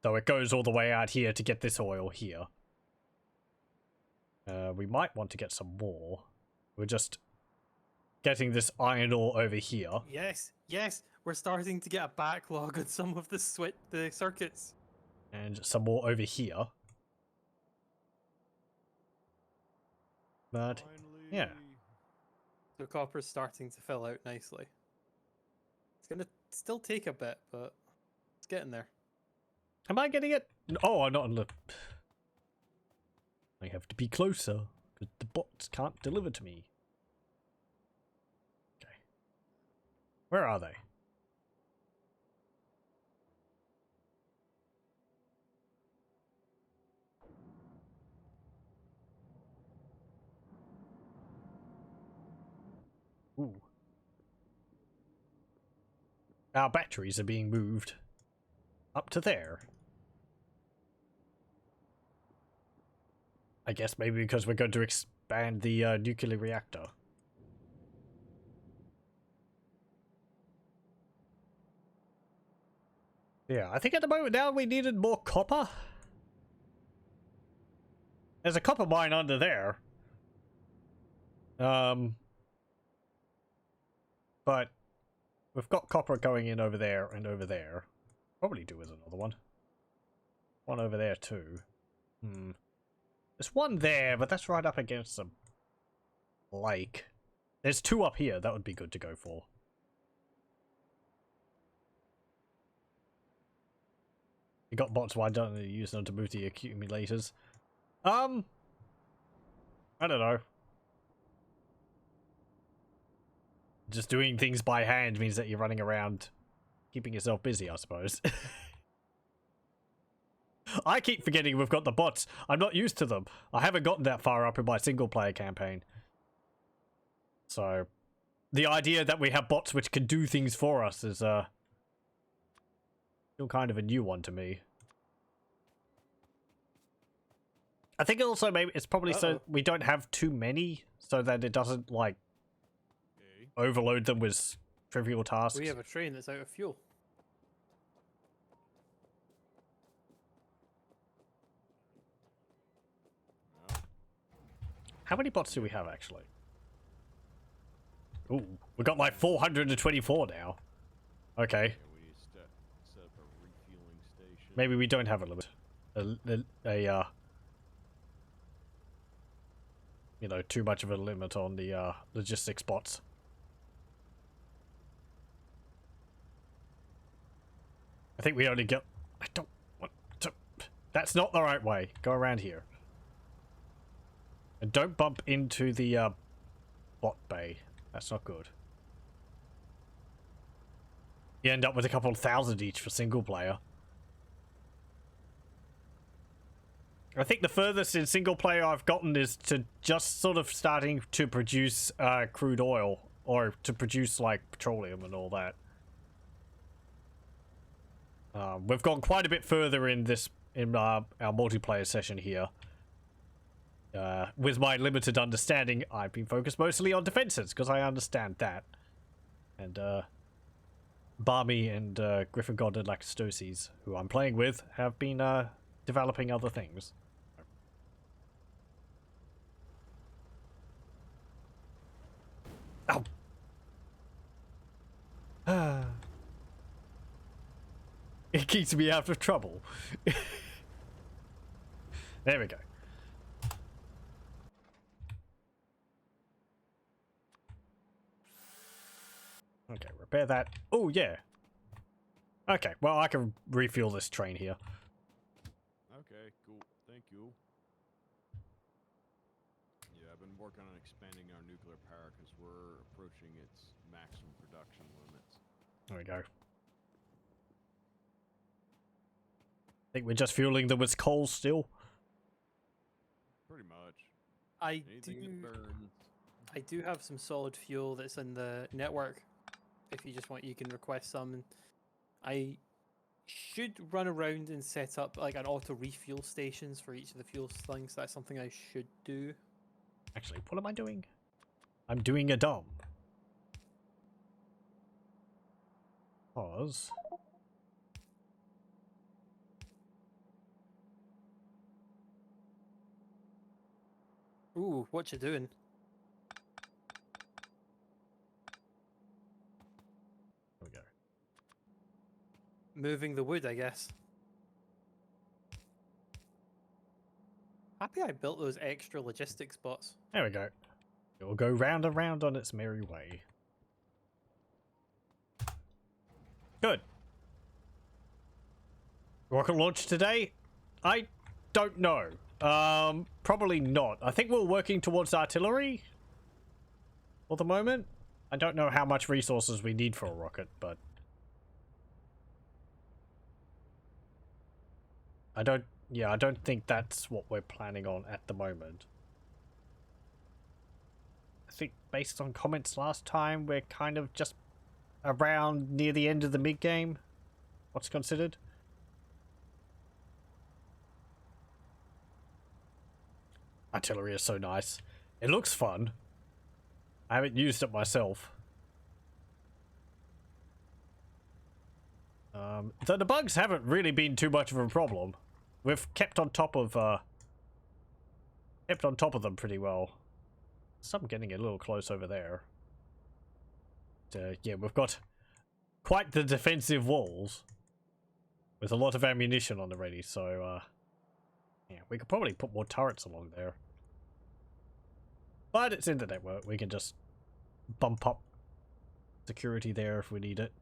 though it goes all the way out here to get this oil here. We might want to get some more. We're just getting this iron ore over here. Yes, yes, we're starting to get a backlog on some of the circuits. And some more over here. But, yeah. So copper's starting to fill out nicely. It's gonna still take a bit, but it's getting there. Am I getting it? Oh, I'm not on the... I have to be closer, because the bots can't deliver to me. Okay. Where are they? Ooh. Our batteries are being moved up to there. I guess maybe because we're going to expand the nuclear reactor. Yeah, I think at the moment now we needed more copper. There's a copper mine under there. But we've got copper going in over there and over there. Probably do as another one. One over there too. There's one there, but that's right up against the lake. There's 2 up here. That would be good to go for. You got bots, why don't you use them to move the accumulators? I don't know. Just doing things by hand means that you're running around keeping yourself busy, I suppose. I keep forgetting we've got the bots. I'm not used to them. I haven't gotten that far up in my single player campaign. So, the idea that we have bots which can do things for us is still kind of a new one to me. I think also maybe it's probably so we don't have too many, so that it doesn't like overload them with trivial tasks. We have a train that's out of fuel. How many bots do we have actually? Ooh, we got like 424 now. Okay. Set up a refueling station. Maybe we don't have a limit. you know, too much of a limit on the logistics bots. I think we only get... I don't want to... That's not the right way. Go around here. And don't bump into the bot bay. That's not good. You end up with a couple of thousand each for single player. I think the furthest in single player I've gotten is to just sort of starting to produce crude oil, or to produce like petroleum and all that. We've gone quite a bit further in this our multiplayer session here. With my limited understanding, I've been focused mostly on defenses because I understand that. And Bami and Gryphongod and Lakstoties, who I'm playing with, have been developing other things. Oh. It keeps me out of trouble. There we go. Okay, repair that. Oh, yeah. Okay, well, I can refuel this train here. Okay, cool. Thank you. Yeah, I've been working on expanding our nuclear power because we're approaching its maximum production limits. There we go. I think we're just fueling them with coal still. Pretty much. I Anything that burns. do have some solid fuel that's in the network. If you just want, you can request some. And I should run around and set up like an auto refuel stations for each of the fuel things. That's something I should do. Actually, what am I doing? I'm doing a dumb. Pause. Ooh, what you doing? There we go. Moving the wood, I guess. Happy I built those extra logistics bots. There we go. It will go round and round on its merry way. Good. Rocket launch today? I don't know. Probably not. I think we're working towards artillery for the moment. I don't know how much resources we need for a rocket, but I don't think that's what we're planning on at the moment. I think based on comments last time, we're kind of just around near the end of the mid-game. What's considered? Artillery is so nice. It looks fun. I haven't used it myself. The bugs haven't really been too much of a problem. We've kept on top of them pretty well. Some getting a little close over there. But, yeah, we've got quite the defensive walls with a lot of ammunition on the ready, so yeah, we could probably put more turrets along there. But it's in the network. We can just bump up security there if we need it.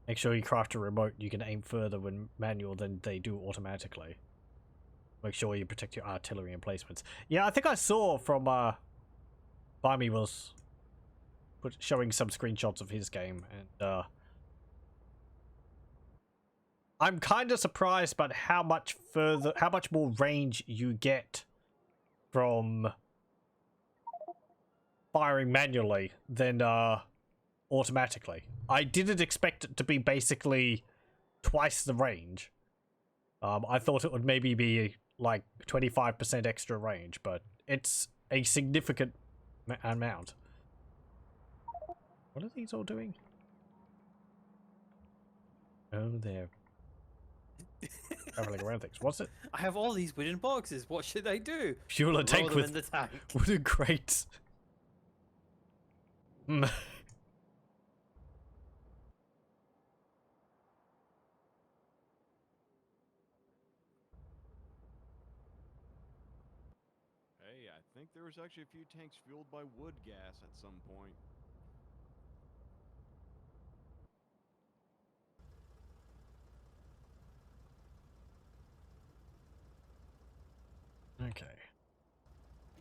Make sure you craft a remote. You can aim further when manual than they do automatically. Make sure you protect your artillery emplacements. Yeah, I think I saw from Bami was showing some screenshots of his game, and I'm kind of surprised about how much more range you get from firing manually than automatically. I didn't expect it to be basically twice the range. I thought it would maybe be like 25% extra range, but it's a significant amount. What are these all doing? Oh, they're traveling around things. What's it? I have all these wooden boxes. What should I do? Fuel a tank them with in the tank. wooden crates. Hey, I think there was actually a few tanks fueled by wood gas at some point. Okay.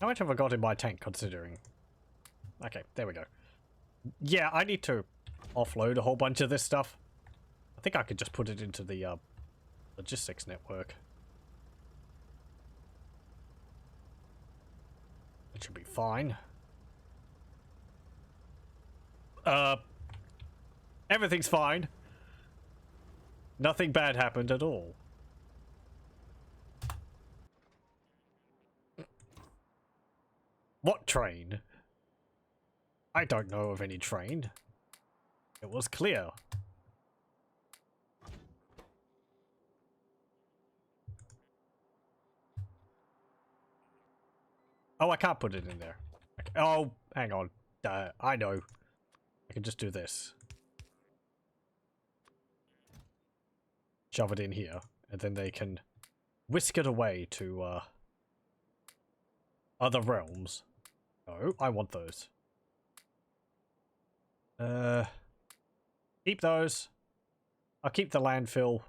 How much have I got in my tank, considering? Okay, there we go. Yeah, I need to offload a whole bunch of this stuff. I think I could just put it into the logistics network. It should be fine. Everything's fine. Nothing bad happened at all. What train? I don't know of any train. It was clear. Oh, I can't put it in there. Okay. Oh, hang on. I know. I can just do this. Shove it in here, and then they can whisk it away to other realms. Oh, I want those. Keep those. I'll keep the landfill.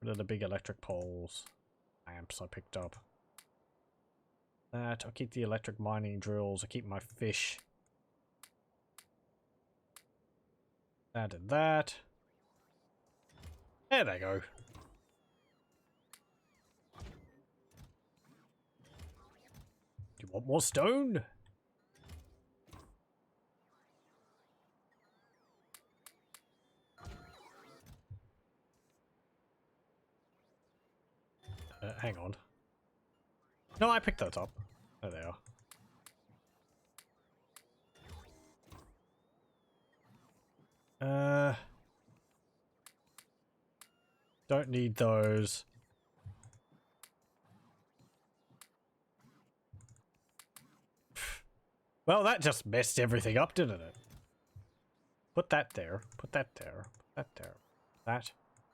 What are the big electric poles? Lamps I picked up. That. I'll keep the electric mining drills. I'll keep my fish. That and that. There they go. Do you want more stone? Hang on. No, I picked that up. There they are. Don't need those. Well, that just messed everything up, didn't it? Put that there. Put that there. Put that there. That.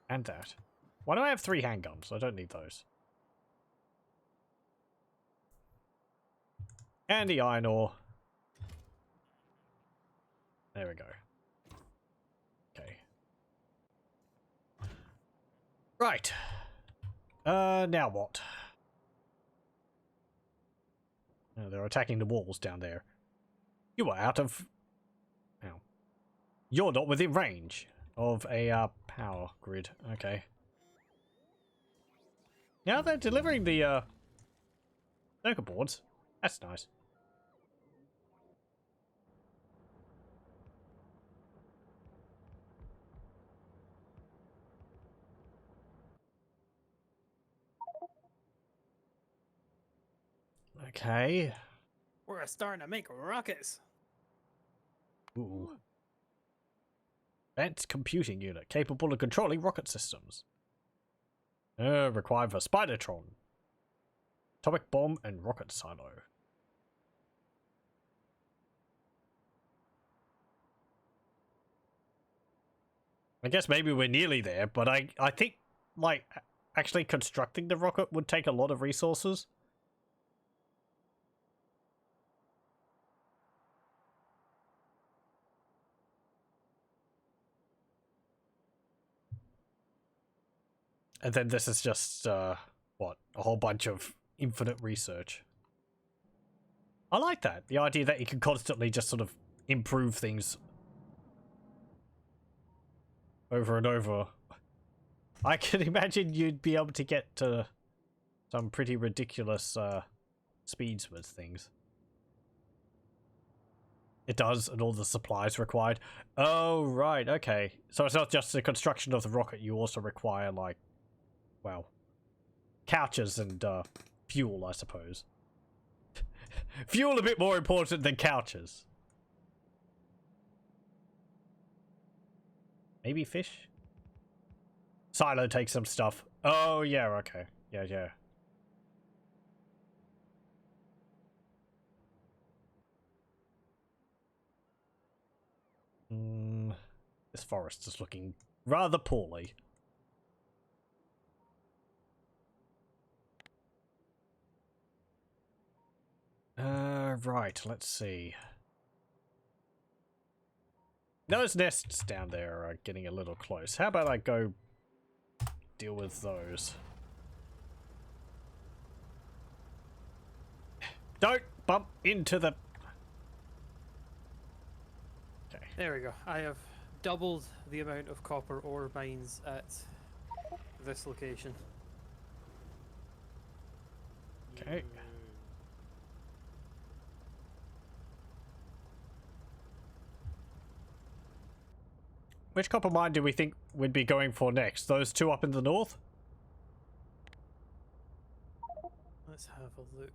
And that. Why do I have 3 handguns? I don't need those. And the iron ore. There we go. Okay. Right. Now what? Oh, they're attacking the walls down there. You are out of... Ow. You're not within range of a power grid. Okay. Now they're delivering the circuit boards. That's nice. Okay. We're starting to make rockets. Ooh. Advanced computing unit capable of controlling rocket systems. Required for Spidertron. Atomic bomb and rocket silo. I guess maybe we're nearly there, but I think, like, actually constructing the rocket would take a lot of resources. And then this is just, what, a whole bunch of infinite research. I like that. The idea that you can constantly just sort of improve things over and over. I can imagine you'd be able to get to some pretty ridiculous speeds with things. It does, and all the supplies required. Oh, right, okay. So it's not just the construction of the rocket, you also require, like, well, couches and fuel, I suppose. Fuel a bit more important than couches. Maybe fish? Silo takes some stuff. Oh, yeah, okay. Yeah. This forest is looking rather poorly. Right, let's see. Those nests down there are getting a little close. How about I go deal with those? Don't bump into the... Okay. There we go. I have doubled the amount of copper ore mines at this location. Okay. Which copper mine do we think we'd be going for next? Those two up in the north? Let's have a look.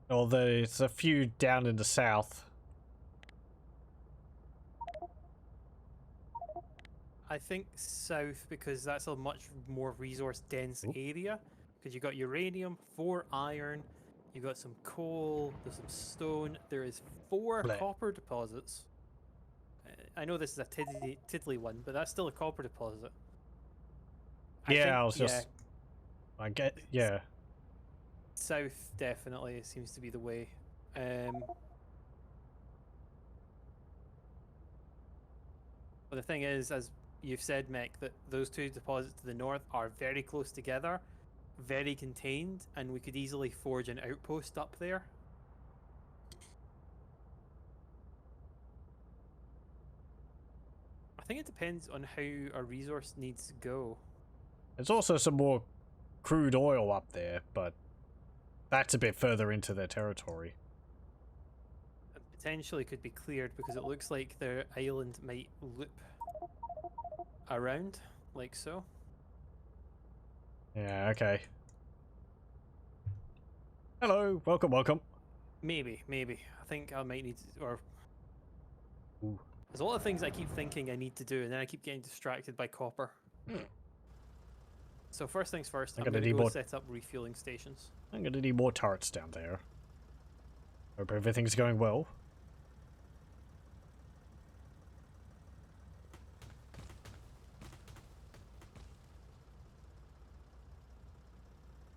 Or there's a few down in the south. I think south, because that's a much more resource dense area. Because you got uranium, 4 iron, you got some coal, there's some stone, there is 4 Blech. copper deposits. I know this is a tiddly one, but that's still a copper deposit. I was just... I get... Yeah. South definitely seems to be the way. But the thing is, as you've said, Mech, that those two deposits to the north are very close together, very contained, and we could easily forge an outpost up there. I think it depends on how our resource needs go. There's also some more crude oil up there, but that's a bit further into their territory. It potentially could be cleared because it looks like their island might loop around, like so. Yeah, okay. Hello, welcome, welcome. Maybe. I think I might need to, or... Ooh. There's a lot of things I keep thinking I need to do, and then I keep getting distracted by copper. So first things first, I'm gonna gonna need go more... set up refueling stations. I'm gonna need more turrets down there. Hope everything's going well.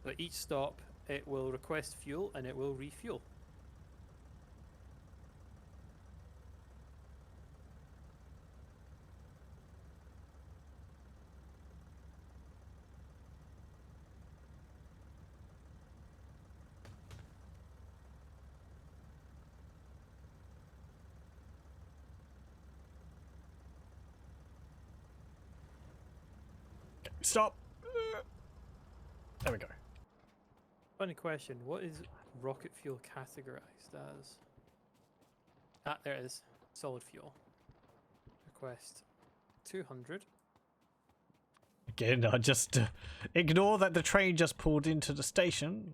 At each stop, it will request fuel, and it will refuel. Stop! There we go. Funny question, what is rocket fuel categorized as? Ah, there it is. Solid fuel. Request 200. Again, I just ignore that the train just pulled into the station.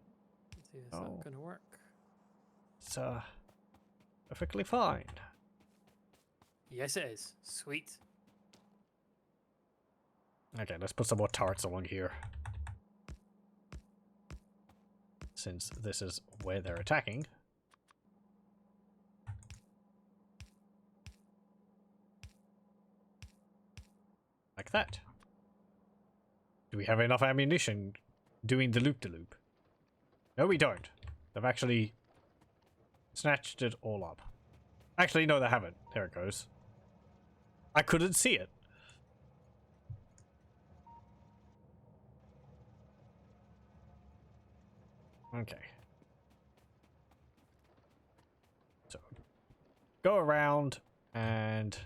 Let's see, is that gonna work? It's perfectly fine. Yes, it is. Sweet. Okay, let's put some more turrets along here. Since this is where they're attacking. Like that. Do we have enough ammunition doing the loop-de-loop? No, we don't. They've actually snatched it all up. Actually, no, they haven't. There it goes. I couldn't see it. Okay. So, go around and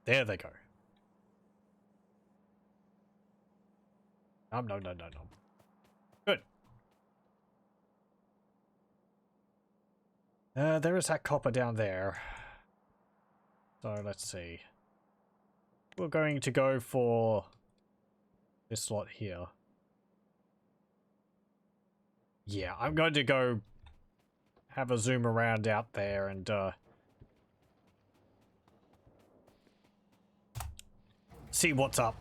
there they go. No. Good. There is that copper down there. So let's see. We're going to go for this slot here. Yeah, I'm going to go have a zoom around out there and see what's up.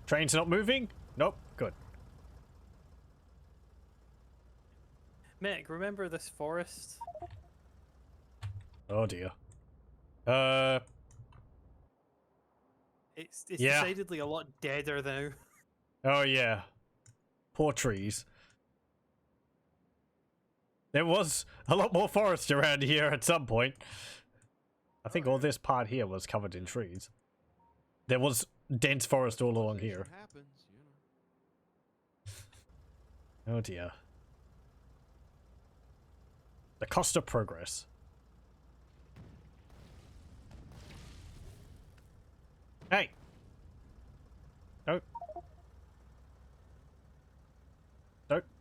Train's not moving? Nope, good. Mick, remember this forest? Oh dear. It's Yeah. decidedly a lot deader now. Oh yeah. Poor trees. There was a lot more forest around here at some point. I think all this part here was covered in trees. There was dense forest all along here. Happens, you know. Oh dear. The cost of progress. Hey!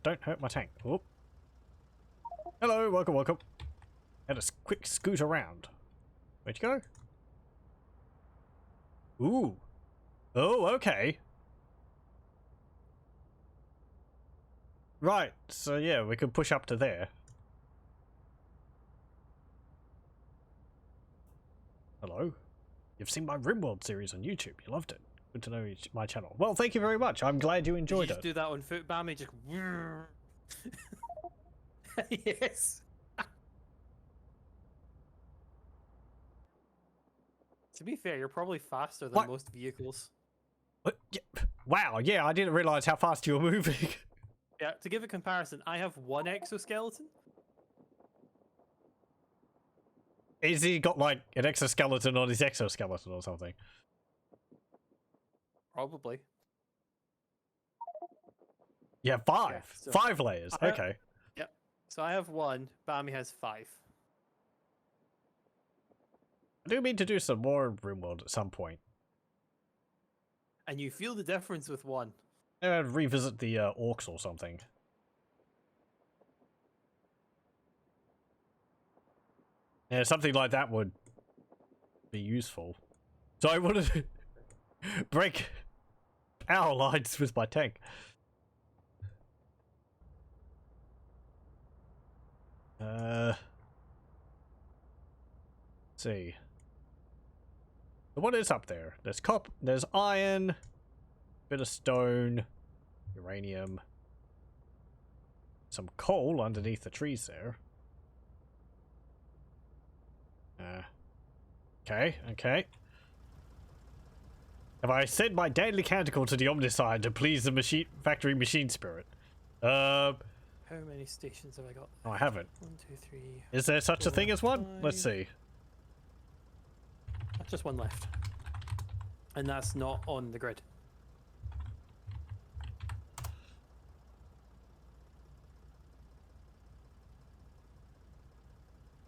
Don't hurt my tank. Whoop. Hello, welcome, welcome. Had a quick scoot around. Where'd you go? Ooh. Oh, okay. Right, so yeah, we can push up to there. Hello. You've seen my RimWorld series on YouTube. You loved it. Good to know my channel. Well, thank you very much. I'm glad you enjoyed Did you it. just do that on foot, Bammy? Just... yes. To be fair, you're probably faster than What? most vehicles. What? Yeah. Wow, yeah, I didn't realize how fast you were moving. Yeah, to give a comparison, I have one exoskeleton. Is he got like an exoskeleton on his exoskeleton or something? Probably. Yeah, 5. Yeah, so 5 layers. Okay. Yep. So I have one. Bammy has 5. I do mean to do some more RimWorld at some point. And you feel the difference with one. Revisit the orcs or something. Yeah, something like that would be useful. So I wanted to break power lines with my tank. Let's see. So what is up there? There's there's iron, bit of stone, uranium, some coal underneath the trees there. Okay. Have I sent my deadly canticle to the Omnicide to please the factory machine spirit? How many stations have I got? No, I haven't. 1, 2, 3. Is there such a 4, thing as one? 5. Let's see. Just one left. And that's not on the grid.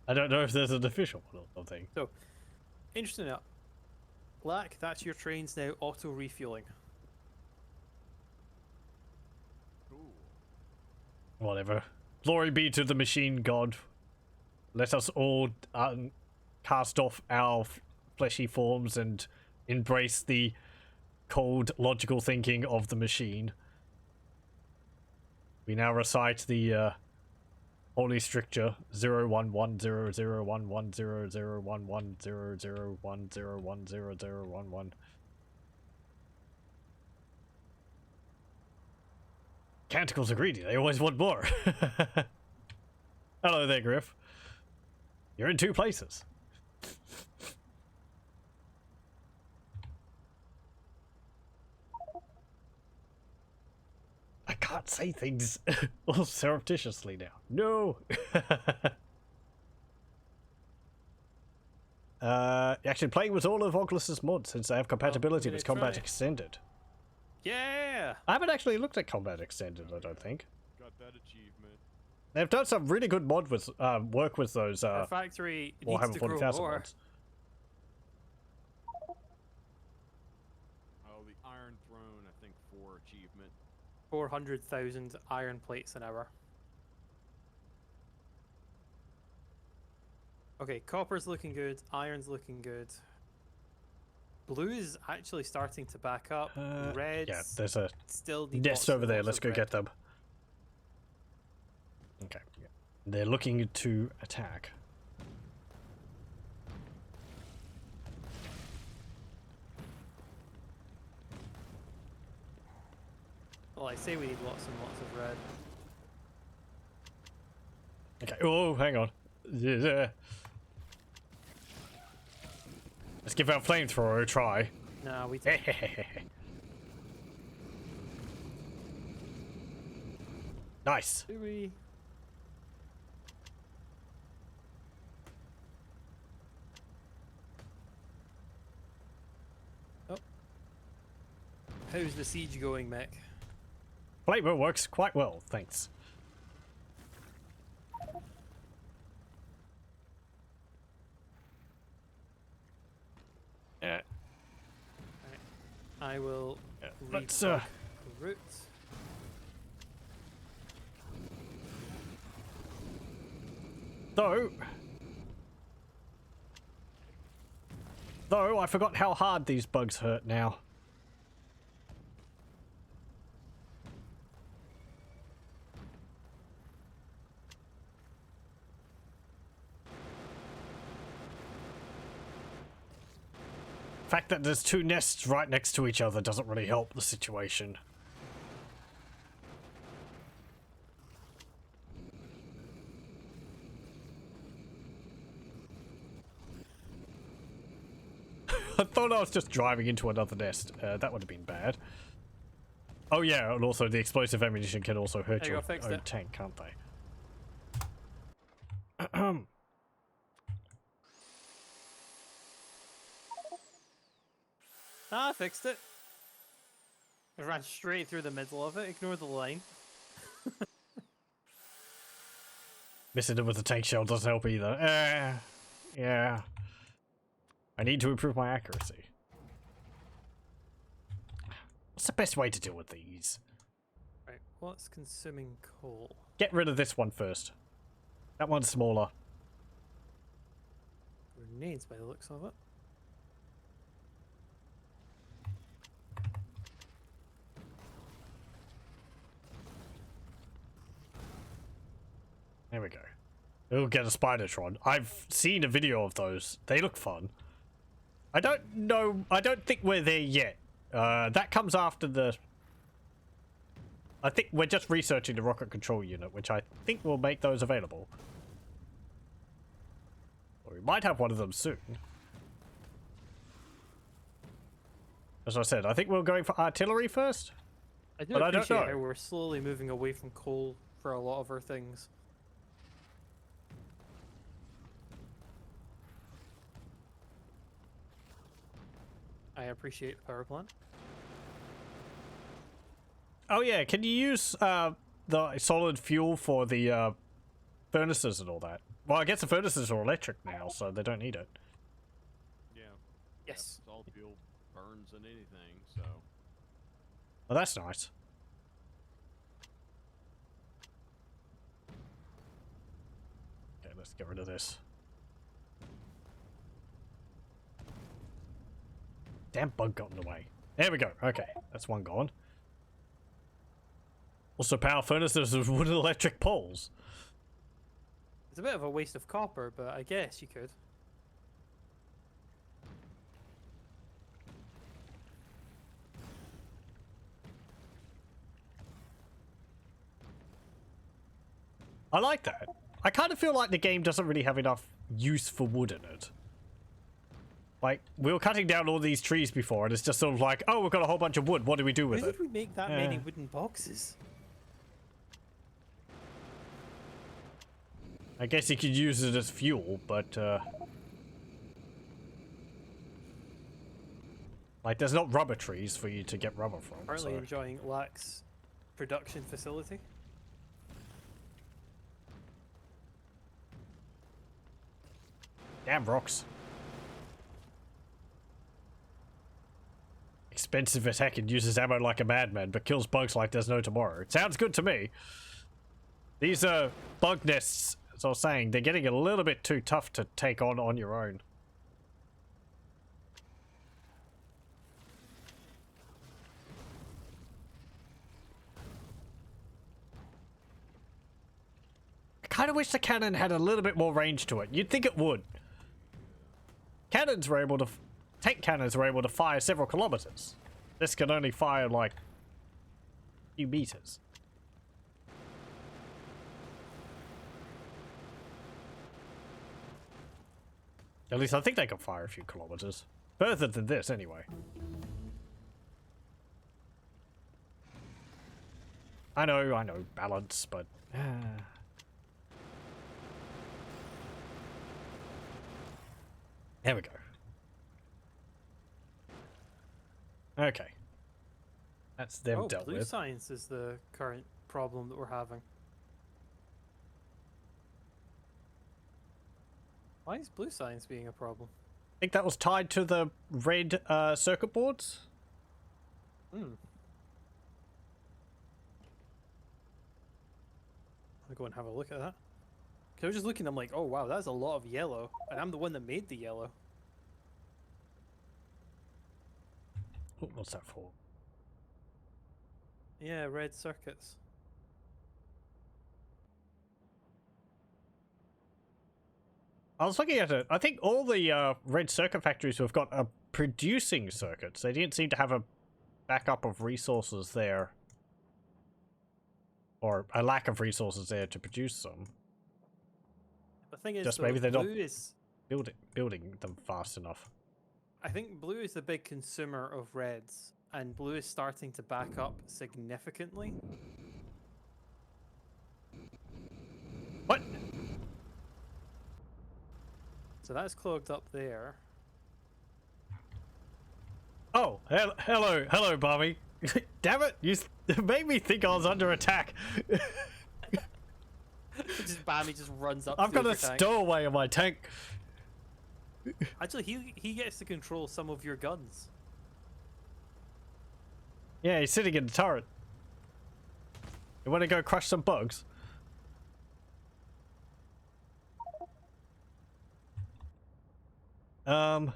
I don't know if there's an official one or something. So, interesting enough. Lack, that's your trains now auto refueling. Cool. Whatever. Glory be to the machine god. Let us all cast off our fleshy forms and embrace the cold, logical thinking of the machine. We now recite the holy stricture 01100110011001001001011. Canticles are greedy, they always want more. Hello there, Griff. You're in 2 places. I can't say things all surreptitiously now. No. Actually playing with all of Oculus's mods since they have compatibility with Combat Extended. Yeah! I haven't actually looked at Combat Extended, I don't think. Got that achievement. They've done some really good mod with work with those The factory needs Warhammer to grow 40,000 more. mods. Oh, the Iron Throne, I think 4 achievement. 400,000 iron plates an hour. Okay, copper's looking good, iron's looking good. Blue is actually starting to back up. Red, Yeah, there's a still need nest lots over and there. lots Let's of go red. get them. Okay. Yeah. They're looking to attack. Well, I say we need lots and lots of red. Okay. Oh, hang on. Yeah. Let's give our flamethrower a try. Nah, we don't. Nice. Do we? Oh. How's the siege going, mech? Flavor works quite well, thanks. Yeah. I will Let's route. Though I forgot how hard these bugs hurt now. The fact that there's two nests right next to each other doesn't really help the situation. I thought I was just driving into another nest. That would have been bad. Oh yeah, and also the explosive ammunition can also hurt your own tank, can't they? Ah, I fixed it. I ran straight through the middle of it. Ignore the line. Missing it with the tank shell doesn't help either. Yeah. I need to improve my accuracy. What's the best way to deal with these? Right, what's consuming coal? Get rid of this one first. That one's smaller. Grenades by the looks of it. There we go. We'll get a Spidertron. I've seen a video of those. They look fun. I don't know. I don't think we're there yet. That comes after the... I think we're just researching the rocket control unit, which I think will make those available. Or we might have one of them soon. As I said, I think we're going for artillery first. I do But I don't appreciate know. how we're slowly moving away from coal for a lot of our things. I appreciate the power plant. Oh yeah, can you use the solid fuel for the furnaces and all that? Well, I guess the furnaces are electric now, so they don't need it. Yeah. Yes. Yeah, all fuel burns in anything, so. Oh, that's nice. Okay, let's get rid of this. Damn bug got in the way. There we go. Okay, that's one gone. Also, power furnaces with wooden electric poles. It's a bit of a waste of copper, but I guess you could. I like that. I kind of feel like the game doesn't really have enough use for wood in it. Like, we were cutting down all these trees before, and it's just sort of like, oh, we've got a whole bunch of wood. What do we do with Why it? did we make that many wooden boxes? I guess you could use it as fuel, but like, there's not rubber trees for you to get rubber from. Currently So. enjoying Lax production facility. Damn rocks. Expensive as heck and uses ammo like a madman, but kills bugs like there's no tomorrow. It sounds good to me. These bug nests, as I was saying, they're getting a little bit too tough to take on your own. I kind of wish the cannon had a little bit more range to it. You'd think it would. Cannons were able to... Tank cannons were able to fire several kilometers. This can only fire, like, a few meters. At least I think they can fire a few kilometers. Further than this, anyway. I know, balance, but... There we go. Okay. That's them dealt blue with. science is the current problem that we're having. Why is blue science being a problem? I think that was tied to the red circuit boards. Hmm. I'll go and have a look at that. Cause I was just looking, I'm like, oh wow, that's a lot of yellow. And I'm the one that made the yellow. Oh, what's that for? Yeah, red circuits. I was looking at it. I think all the red circuit factories we've got are producing circuits. They didn't seem to have a backup of resources there. Or a lack of resources there to produce them. The thing is, Just though, maybe they're not blue is... building them fast enough. I think blue is the big consumer of reds, and blue is starting to back up significantly. What? So that's clogged up there. Oh, hello, Bami. Damn it, you made me think I was under attack. Just Bami just runs up. I've to got a tank. stowaway in my tank. Actually, he gets to control some of your guns. Yeah, he's sitting in the turret. You want to go crush some bugs? I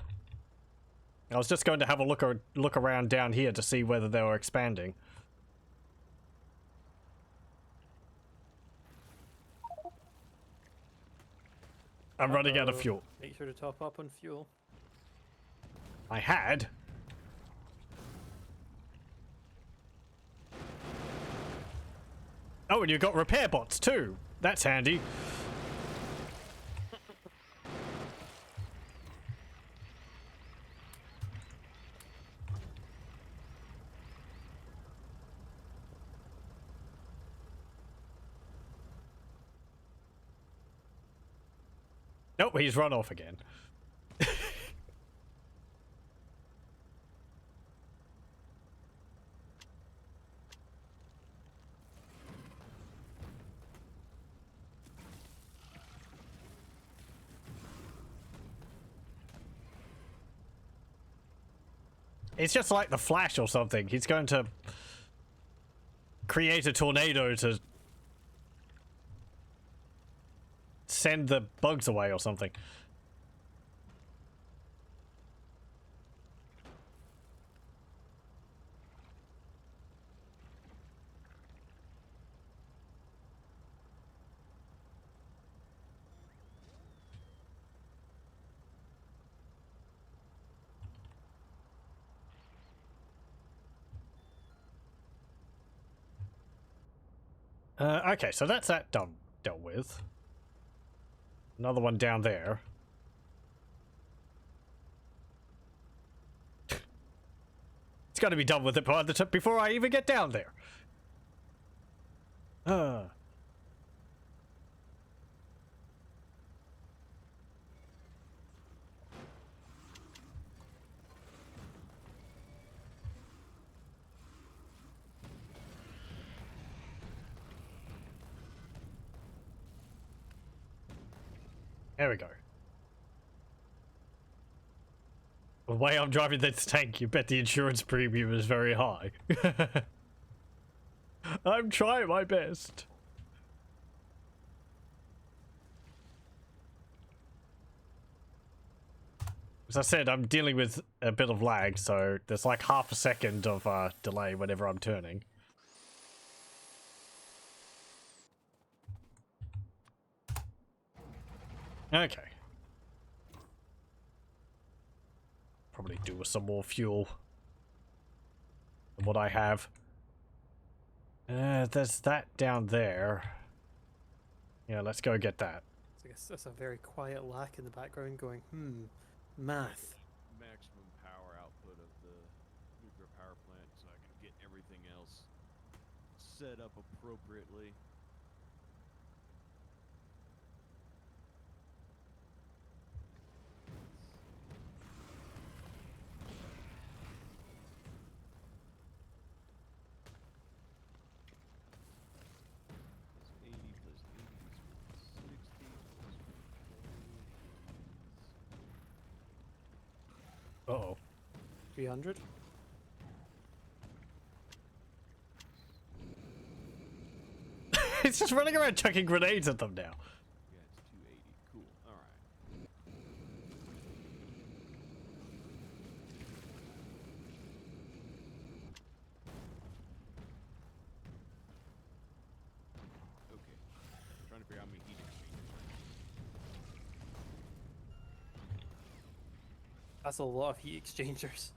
was just going to have a look around down here to see whether they were expanding. I'm running out of fuel. Make sure to top up on fuel. I had. Oh, and you got repair bots too. That's handy. Nope, he's run off again. It's just like the Flash or something. He's going to create a tornado to send the bugs away or something. Okay, so that's that dealt with. Another one down there. It's got to be done with it by the before I even get down there. There we go. The way I'm driving this tank, you bet the insurance premium is very high. I'm trying my best. As I said, I'm dealing with a bit of lag, so there's like half a second of delay whenever I'm turning. Okay. Probably do with some more fuel than what I have. There's that down there. Yeah, let's go get that. That's a very quiet lack in the background going, math. Maximum power output of the nuclear power plant so I can get everything else set up appropriately. Plus 80 plus 80 is 60 plus 120 is Uh-oh. 300. It's just running around chucking grenades at them now. yeah, it's 280. Cool. All right. Okay. Trying to figure out how many heat exchangers. That's a lot of heat exchangers.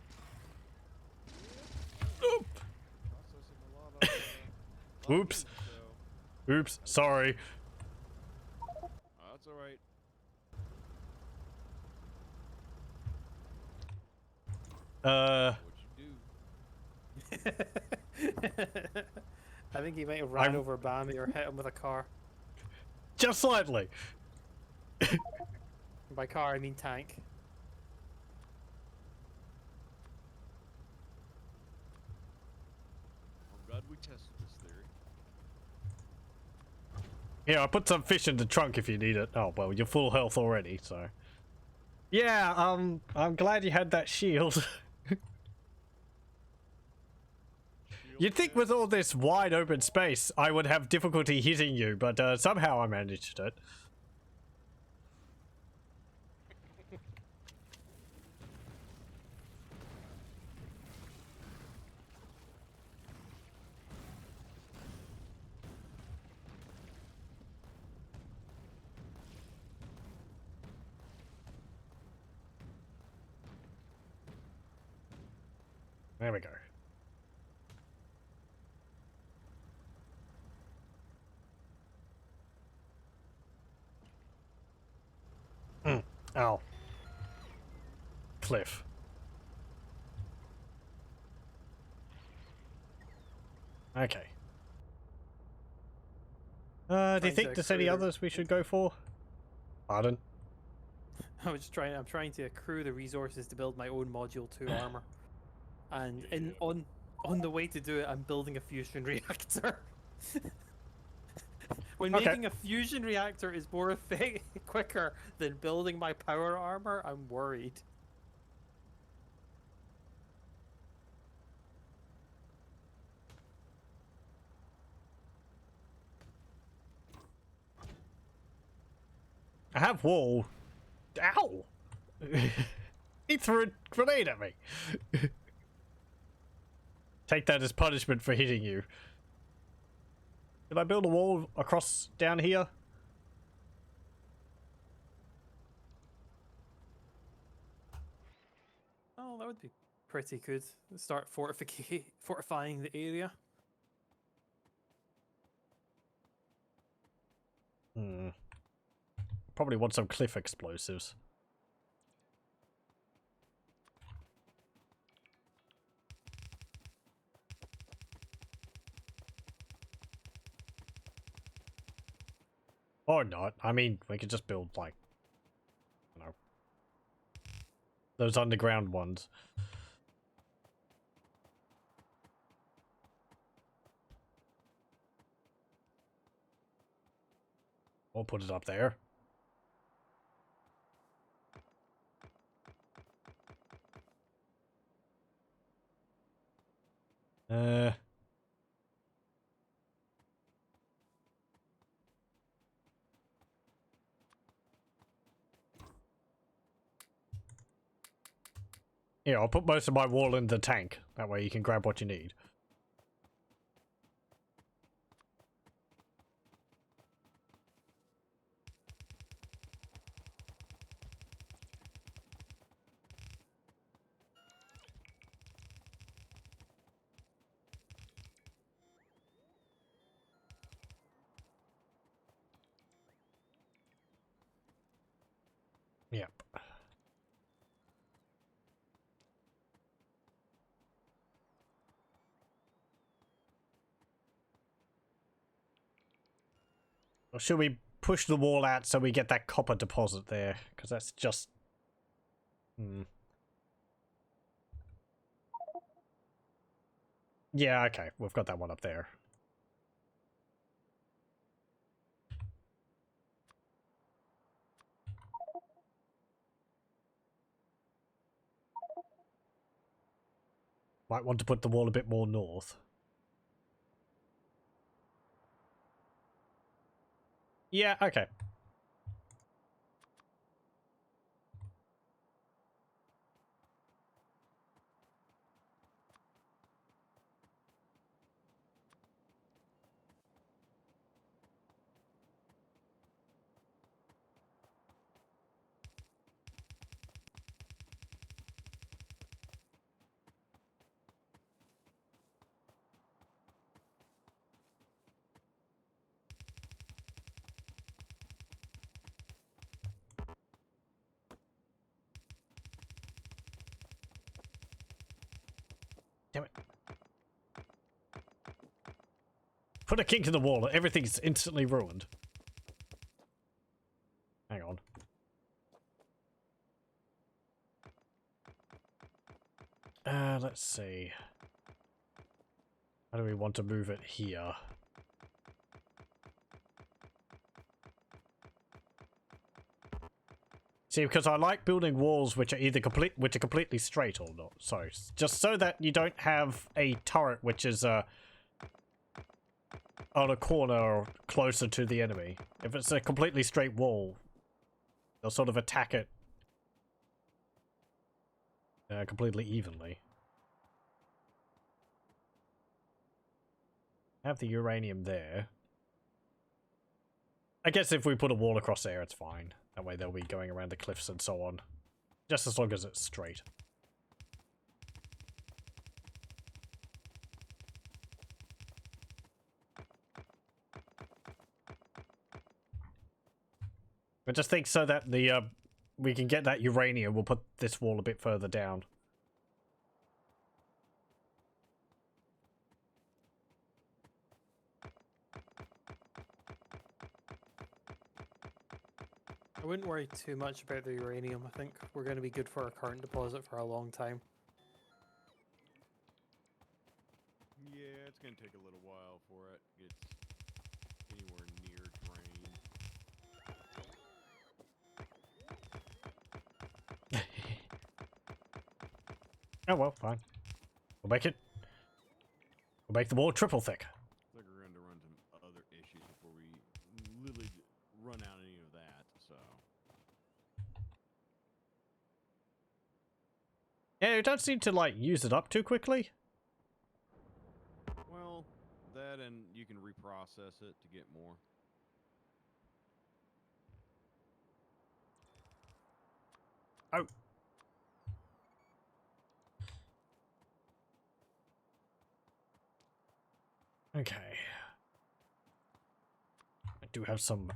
Processing a lot of, lot of Oops. heat, so Oops, sorry. that's all right. What you do? I think he might have ran I'm- over Bami or hit him with a car. Just slightly. By car, I mean tank. I'm glad we tested this theory. Here, I put some fish in the trunk if you need it. Oh, well, you're full health already, so. Yeah, I'm glad you had that shield. You'd think with all this wide open space, I would have difficulty hitting you, but somehow I managed it. There we go. Ow. Cliff. Okay. Do you Trying think to there's any accrue the- others we should go for? Pardon? I'm trying to accrue the resources to build my own Module 2 armor. And on the way to do it, I'm building a fusion reactor. When Okay. making a fusion reactor is more quicker than building my power armor, I'm worried. I have wool. Ow! He threw a grenade at me. Take that as punishment for hitting you. Did I build a wall across down here? Oh, that would be pretty good. Start fortifying the area. Probably want some cliff explosives. Or not. I mean, we could just build, like, you know, those underground ones. We'll put it up there. Here, I'll put most of my wall in the tank. That way you can grab what you need. Or should we push the wall out so we get that copper deposit there? Because that's just... Yeah, okay. We've got that one up there. Might want to put the wall a bit more north. Yeah, okay. Damn it. Put a kink in the wall, everything's instantly ruined. Hang on. Let's see. How do we want to move it here? See, because I like building walls which are either completely straight or not. So, just so that you don't have a turret which is on a corner or closer to the enemy. If it's a completely straight wall, they'll sort of attack it completely evenly. Have the uranium there. I guess if we put a wall across there, it's fine. That way they'll be going around the cliffs and so on. Just as long as it's straight. I just think so that the we can get that uranium, we'll put this wall a bit further down. I wouldn't worry too much about the uranium. I think we're going to be good for our current deposit for a long time. Yeah, it's gonna take a little while for it gets anywhere near drained. Oh well, fine. We'll make it. We'll make the wall triple thick. Like we're going to run some other issues before we literally run out any of that. So Yeah, you don't seem to like use it up too quickly. well, that and you can reprocess it to get more. Oh. Okay. I do have some...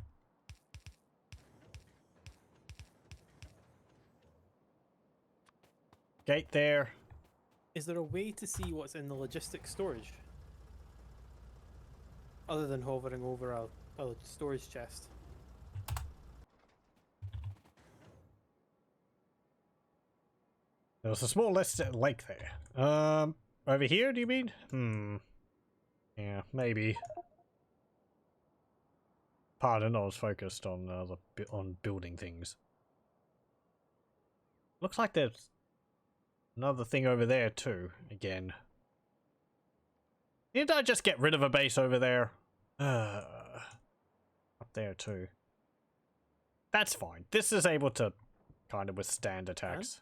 Gate there. Is there a way to see what's in the logistics storage? Other than hovering over a storage chest. There's a small lake there. Over here, do you mean? Yeah, maybe. Pardon, I was focused on on building things. Looks like there's another thing over there too. Again, didn't I just get rid of a base over there? Up there too. That's fine. This is able to kind of withstand attacks.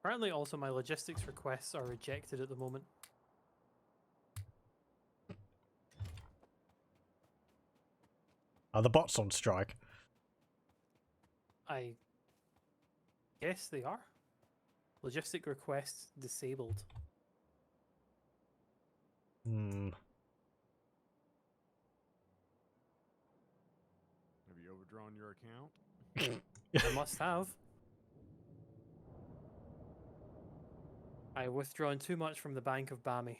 Apparently also my logistics requests are rejected at the moment. Are the bots on strike? I guess they are. Logistic requests disabled. Hmm. Have you overdrawn your account? I must have. I withdrawn too much from the Bank of Bami.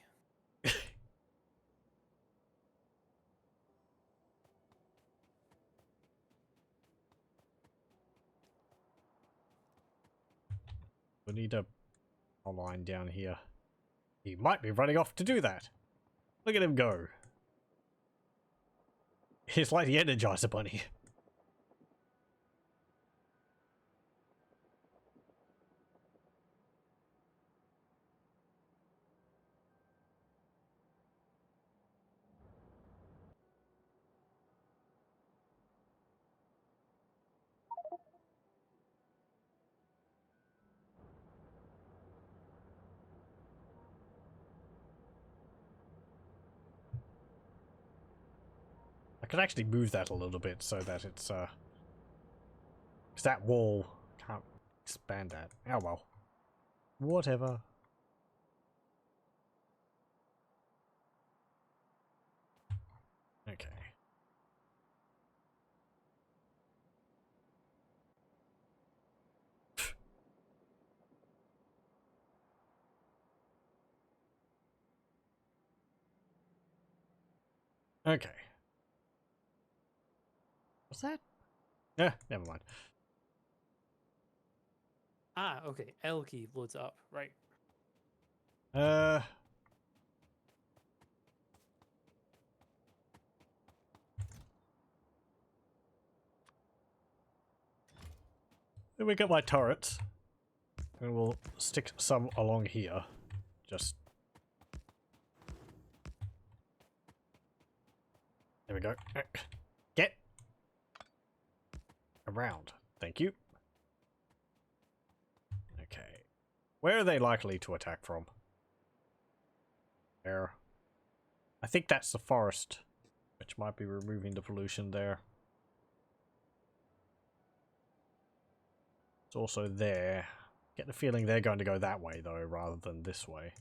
We need a line down here. He might be running off to do that. Look at him go. He's like the Energizer Bunny. I could actually move that a little bit so that it's, 'cause that wall can't expand that. Oh well. Whatever. Okay. Okay. What's that? Yeah, never mind. Ah, okay. L key loads it up. Right. Uh. Then we got my turrets. And we'll stick some along here. Just. There we go. Get around. Thank you. Okay. Where are they likely to attack from? There. I think that's the forest, which might be removing the pollution there. It's also there. Get the feeling they're going to go that way, though, rather than this way.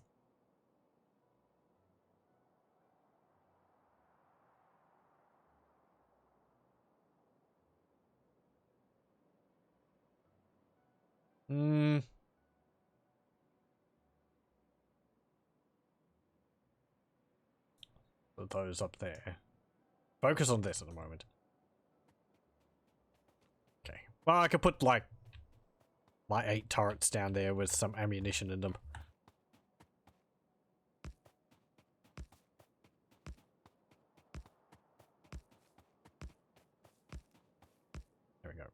Hmm. Put those up there. Focus on this at the moment. Okay. Well, I could put, like, my 8 turrets down there with some ammunition in them. There we go.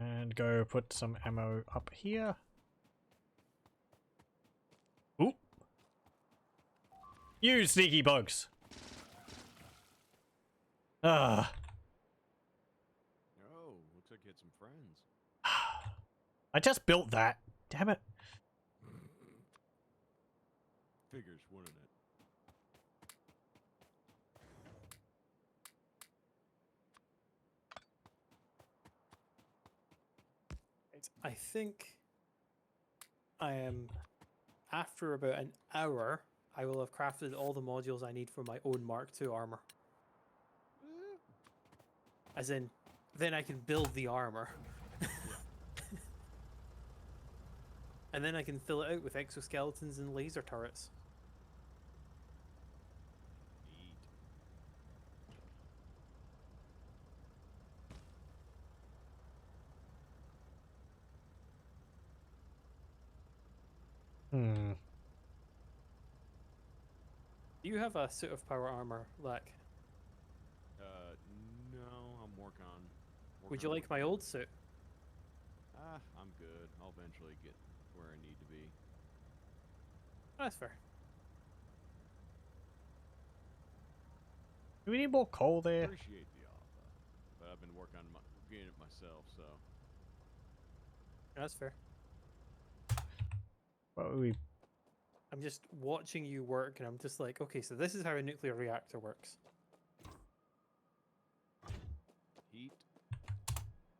And go put some ammo up here. Ooh. You sneaky bugs. Ah. Oh, looks like you had some friends. I just built that. Damn it. Figures, wouldn't it? I think I am, after about an hour, I will have crafted all the modules I need for my own Mark II armor. As in, then I can build the armor. And then I can fill it out with exoskeletons and laser turrets. Neat. Hmm. Do you have a suit of power armor, Lack? No, I'm working on. Would you like my old suit? Ah, I'm good. I'll eventually get where I need to be. That's fair. Do we need more coal there? Appreciate the offer, but I've been working on getting it myself, so. That's fair. What were we? I'm just watching you work, and I'm just like, okay, so this is how a nuclear reactor works. heat,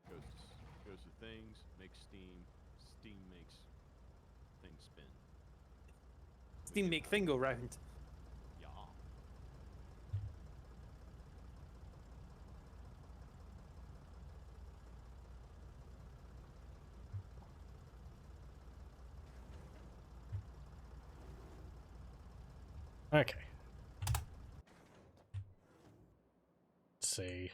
goes to things, makes steam. Steam makes things spin. Steam make thing go round. Yeah. Okay. Let's see.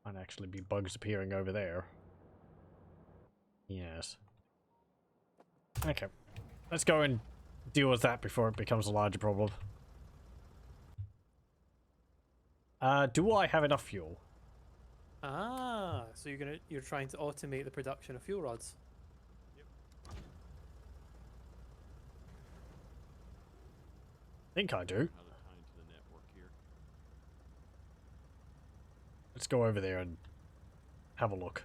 Might actually be bugs appearing over there. Yes. Okay. Let's go and deal with that before it becomes a larger problem. Do I have enough fuel? Ah, so you're trying to automate the production of fuel rods. I think I do. How to tie into the network here. Let's go over there and have a look.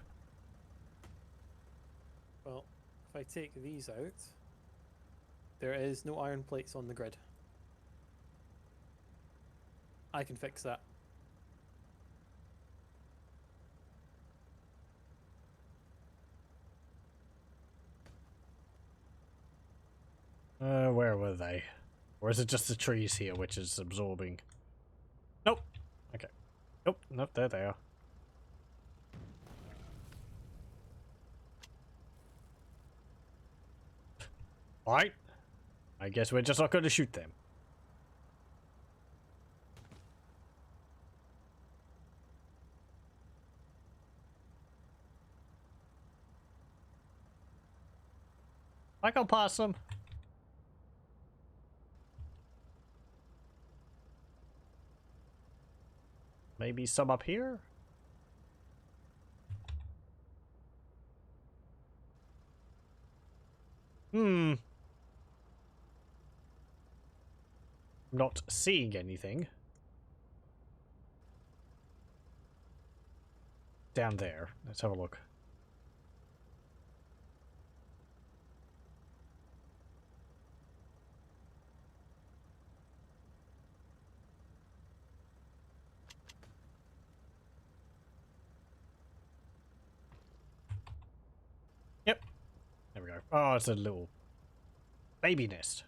Well, if I take these out, there is no iron plates on the grid. I can fix that. Where were they? Or is it just the trees here which is absorbing? Nope. Okay. Nope, nope, there they are. Alright. I guess we're just not going to shoot them. I can pass them. Maybe some up here? I'm not seeing anything. Down there. Let's have a look. Yep. There we go. Oh, it's a little baby nest.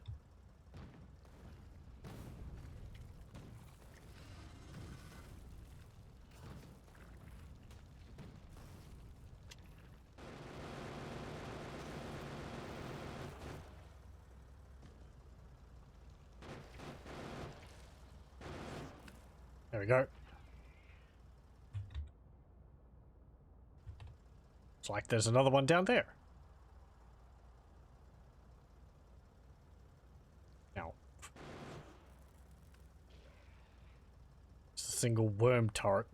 There we go. It's like there's another one down there. Now. It's a single worm turret.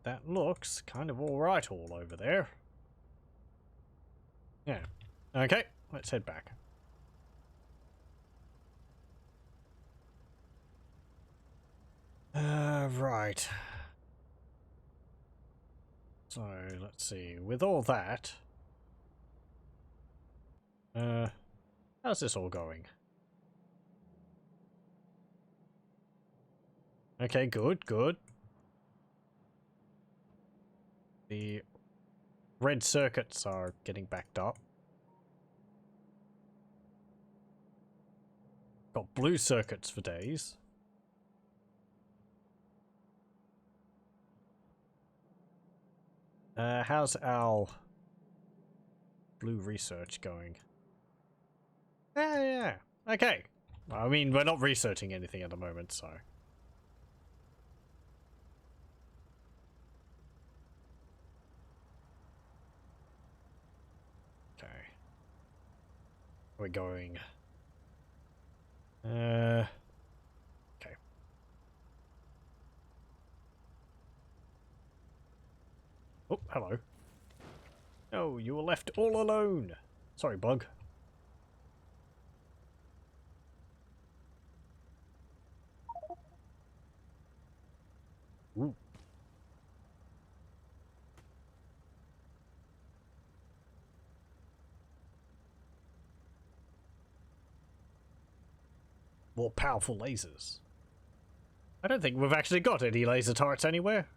That looks kind of alright all over there. Yeah. Okay, let's head back. Right. So, let's see. With all that... how's this all going? Okay, good, good. The red circuits are getting backed up. Got blue circuits for days. How's our blue research going? Yeah. Okay. I mean, we're not researching anything at the moment, so... Okay. We're going... okay. Oh, hello. Oh, you were left all alone. Sorry, bug. Ooh. More powerful lasers. I don't think we've actually got any laser turrets anywhere.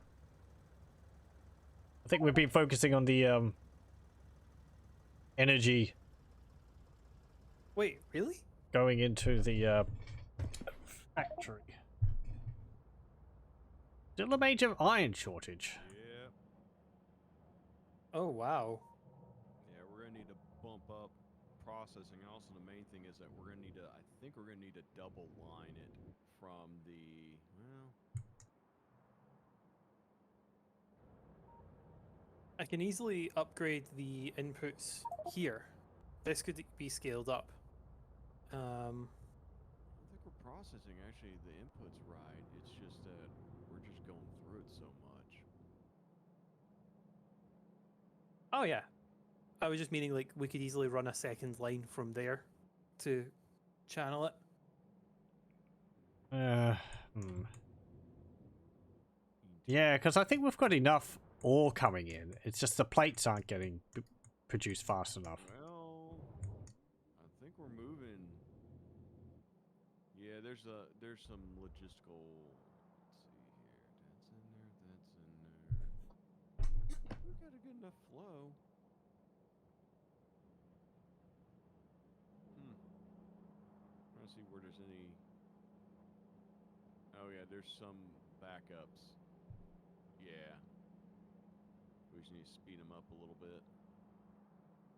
I think we've been focusing on the energy. Wait, really? Going into the factory. Still a major iron shortage. Yeah. Oh, wow. Yeah, we're gonna need to bump up processing. Also, the main thing is that we're gonna need to. I think we're gonna need to double line it from the. Well, I can easily upgrade the inputs here. This could be scaled up. I don't think we're processing actually the inputs right. It's just that we're just going through it so much. Oh yeah. I was just meaning like we could easily run a second line from there to channel it. Yeah, because I think we've got enough ore coming in. It's just the plates aren't getting produced fast enough. Well, I think we're moving. Yeah, there's some logistical. Let's see here. That's in there. We got a good enough flow. Trying to see where there's any. Oh yeah, there's some backups. Yeah. We just need to speed them up a little bit.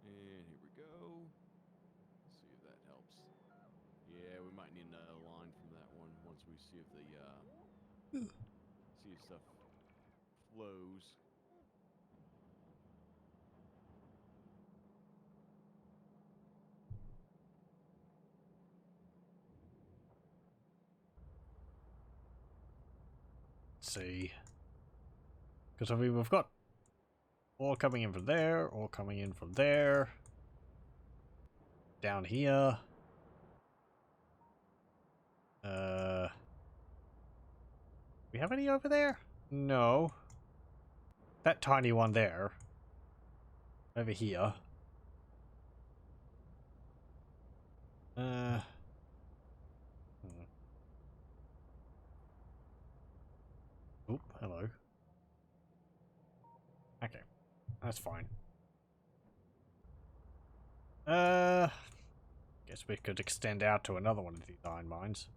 And here we go. Let's see if that helps. Yeah, we might need another line from that one once we see if the see if stuff flows. Let's see. Because I mean, we've got ore coming in from there, ore coming in from there. Down here. We have any over there? No. That tiny one there. Over here. Oop, hello. Okay. That's fine. Guess we could extend out to another one of these iron mines.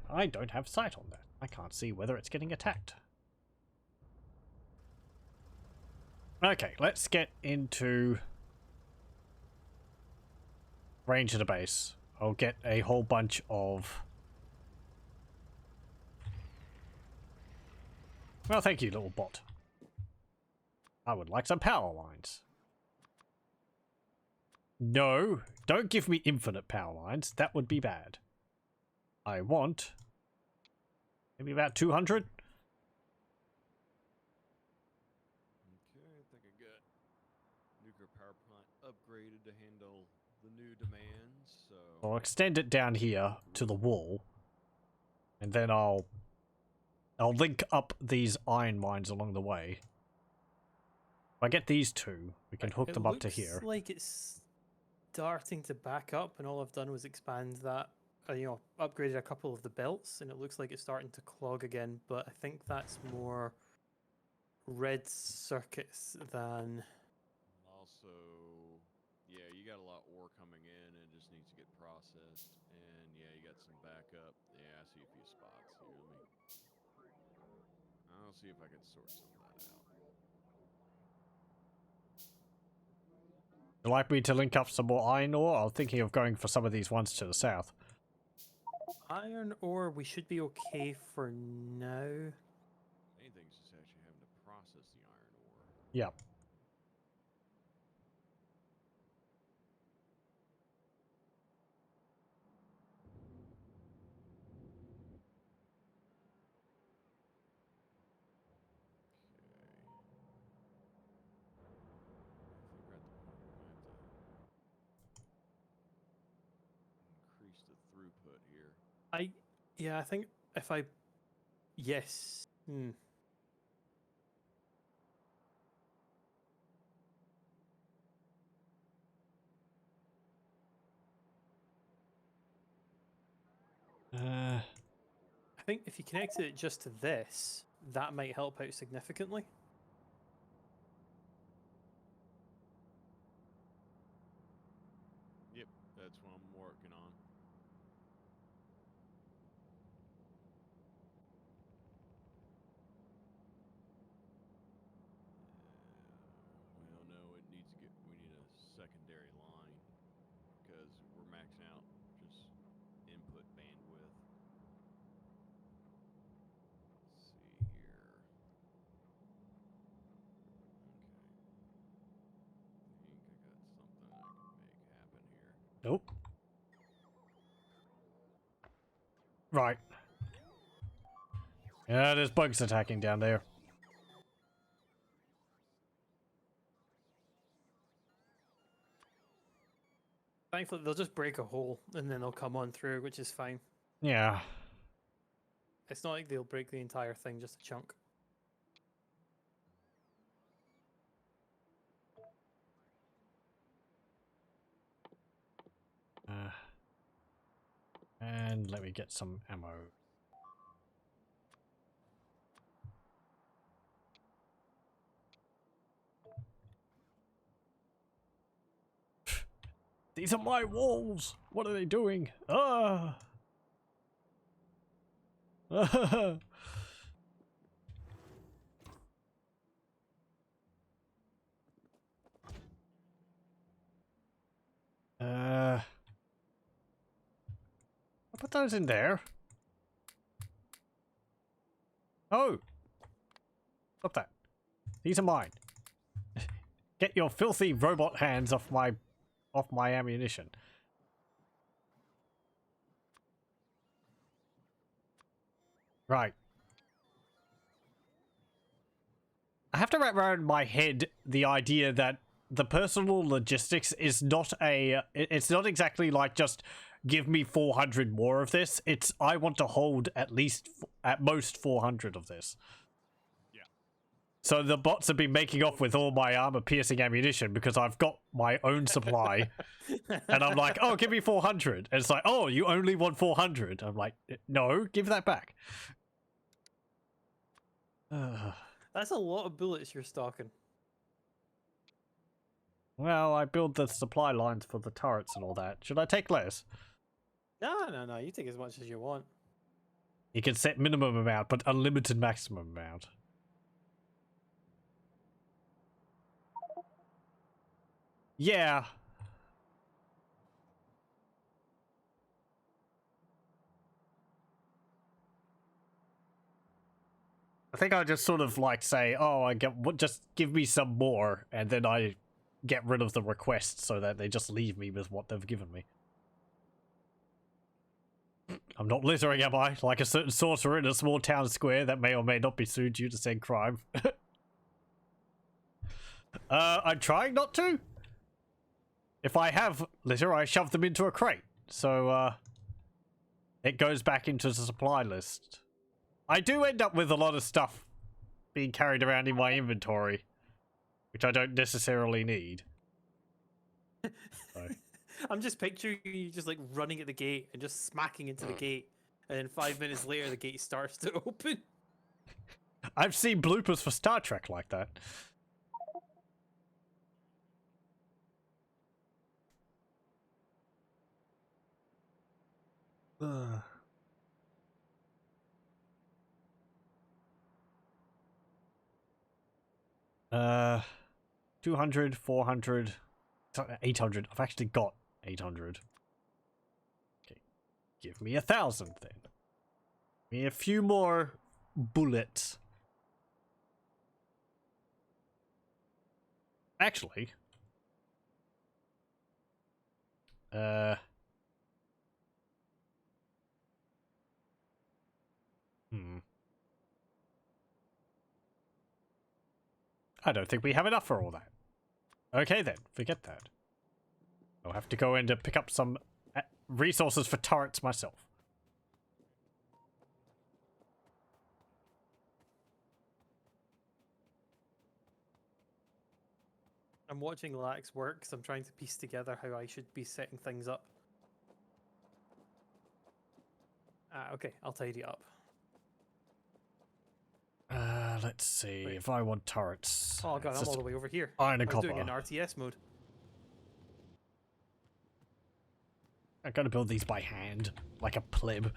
I don't have sight on that. I can't see whether it's getting attacked. Okay, let's get into range of the base. I'll get a whole bunch of... Well, thank you, little bot. I would like some power lines. No, don't give me infinite power lines. That would be bad. I want maybe about 200. Okay, I think I got nuclear power plant upgraded to handle the new demands. So I'll extend it down here to the wall, and then I'll link up these iron mines along the way. If I get these two, we can hook them up to here. It looks like it's starting to back up, and all I've done was expand that. Upgraded a couple of the belts, and it looks like it's starting to clog again. But I think that's more red circuits than. also, yeah, you got a lot of ore coming in, and it just needs to get processed. And yeah, you got some backup. Yeah, I see a few spots here. I'll see if I can sort some of that out. Would you like me to link up some more iron ore? I'm thinking of going for some of these ones to the south. Iron ore, we should be okay for now. Main thing is just actually having to process the iron ore. Yeah. Increase the throughput here. I think if I. Yes. Hmm. I think if you connected it just to this, that might help out significantly. Yep, that's what I'm working on. Well, no, it needs to get. We need a secondary line because we're maxing out just input bandwidth. Let's see here. Okay. I think I got something I can make happen here. Nope. Right. Yeah, there's bugs attacking down there. Thankfully, they'll just break a hole and then they'll come on through, which is fine. Yeah. It's not like they'll break the entire thing, just a chunk. And let me get some ammo. These are my walls! What are they doing? Ah! I'll put those in there. Oh! Stop that. These are mine. Get your filthy robot hands off my ammunition. Right. I have to wrap around my head the idea that the personal logistics is not it's not exactly like just give me 400 more of this. It's I want to hold at most 400 of this. Yeah. So the bots have been making off with all my armor-piercing ammunition because I've got my own supply. And I'm like, oh, give me 400. And it's like, oh, you only want 400. I'm like, no, give that back. That's a lot of bullets you're stocking. Well, I build the supply lines for the turrets and all that. Should I take less? No. You take as much as you want. You can set minimum amount, but unlimited maximum amount. Yeah. I think I just sort of like say, oh, just give me some more, and then I get rid of the request so that they just leave me with what they've given me. I'm not littering, am I? Like a certain sorcerer in a small town square that may or may not be sued due to said crime. I'm trying not to. If I have litter, I shove them into a crate. So, it goes back into the supply list. I do end up with a lot of stuff being carried around in my inventory, which I don't necessarily need. So. I'm just picturing you just like running at the gate and just smacking into the gate, and then 5 minutes later the gate starts to open. I've seen bloopers for Star Trek like that. Ugh. 200, 400, 800. I've actually got 800. Okay. Give me 1,000 then. Give me a few more bullets. Actually. I don't think we have enough for all that. Okay then, forget that. I'll have to go in to pick up some resources for turrets myself. I'm watching Lax work because I'm trying to piece together how I should be setting things up. Okay, I'll tidy up. Let's see. Wait. If I want turrets. Oh god, it's I'm just all the way over here. iron and I was doing copper. it in RTS mode. I'm gonna build these by hand, like a pleb.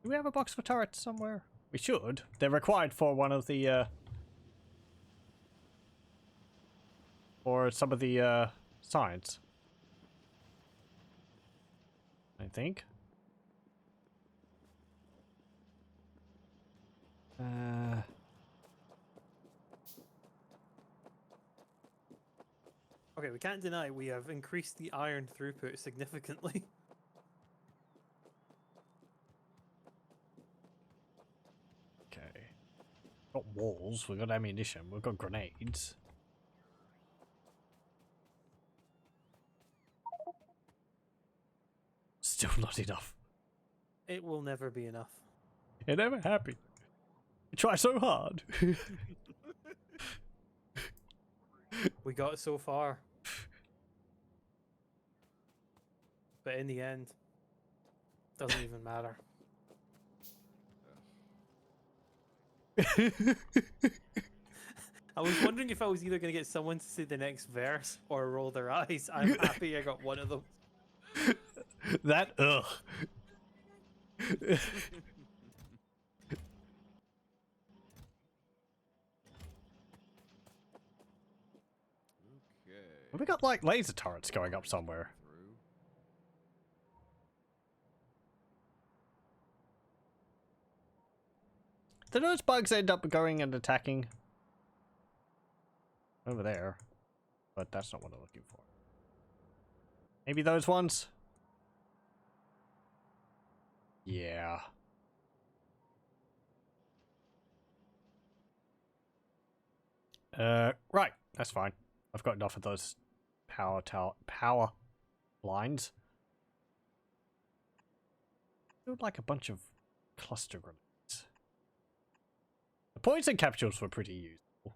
Do we have a box for turrets somewhere? We should. They're required for one of the, for some of the, signs. I think. Okay, we can't deny we have increased the iron throughput significantly. Okay. Got walls, we've got ammunition, we've got grenades. Still not enough. It will never be enough. You're never happy. You try so hard. We got so far. But in the end, doesn't even matter. I was wondering if I was either going to get someone to say the next verse or roll their eyes. I'm happy I got one of them. That, ugh. Okay. We got like laser turrets going up somewhere. Do those bugs end up going and attacking? Over there. But that's not what I'm looking for. Maybe those ones? Yeah. Right. That's fine. I've got enough of those power lines. I would like a bunch of cluster grenades. The poison capsules were pretty useful.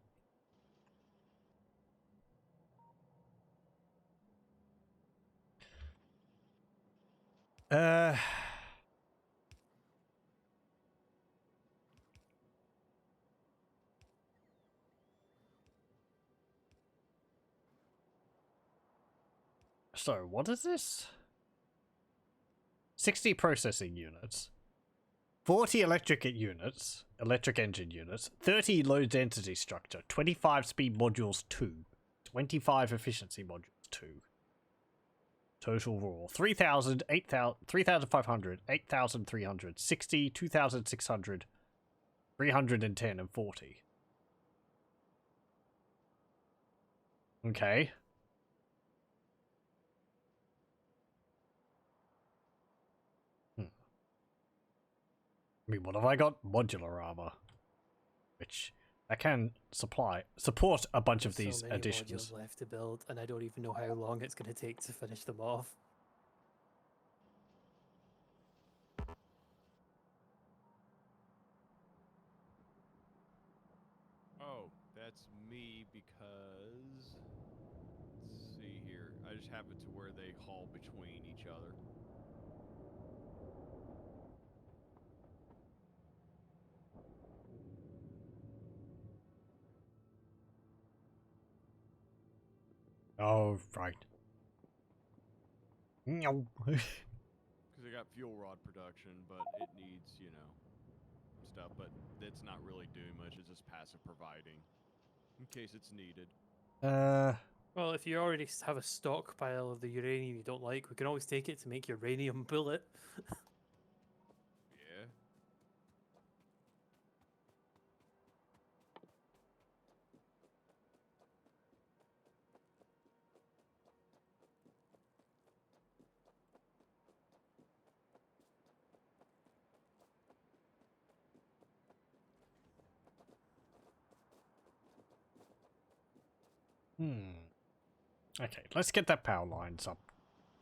So, what is this? 60 processing units. 40 electric engine units, 30 low density structure, 25 speed modules 2, 25 efficiency modules 2. Total raw 3,000, 8,000, 3,500, 8,300, 60, 2,600, 310, and 40. Okay. I mean, what have I got? Modular armor. Which I can support a bunch of these so many additions. modules left to build, and I don't even know how long it's going to take to finish them off. Oh, that's me because... Let's see here. I just happen to where they haul between each other. Oh, right. No. Because I got fuel rod production, but it needs, you know, stuff. But it's not really doing much. It's just passive providing. In case it's needed. Well, if you already have a stockpile of the uranium you don't like, we can always take it to make uranium bullet. Yeah. Okay, let's get that power lines up.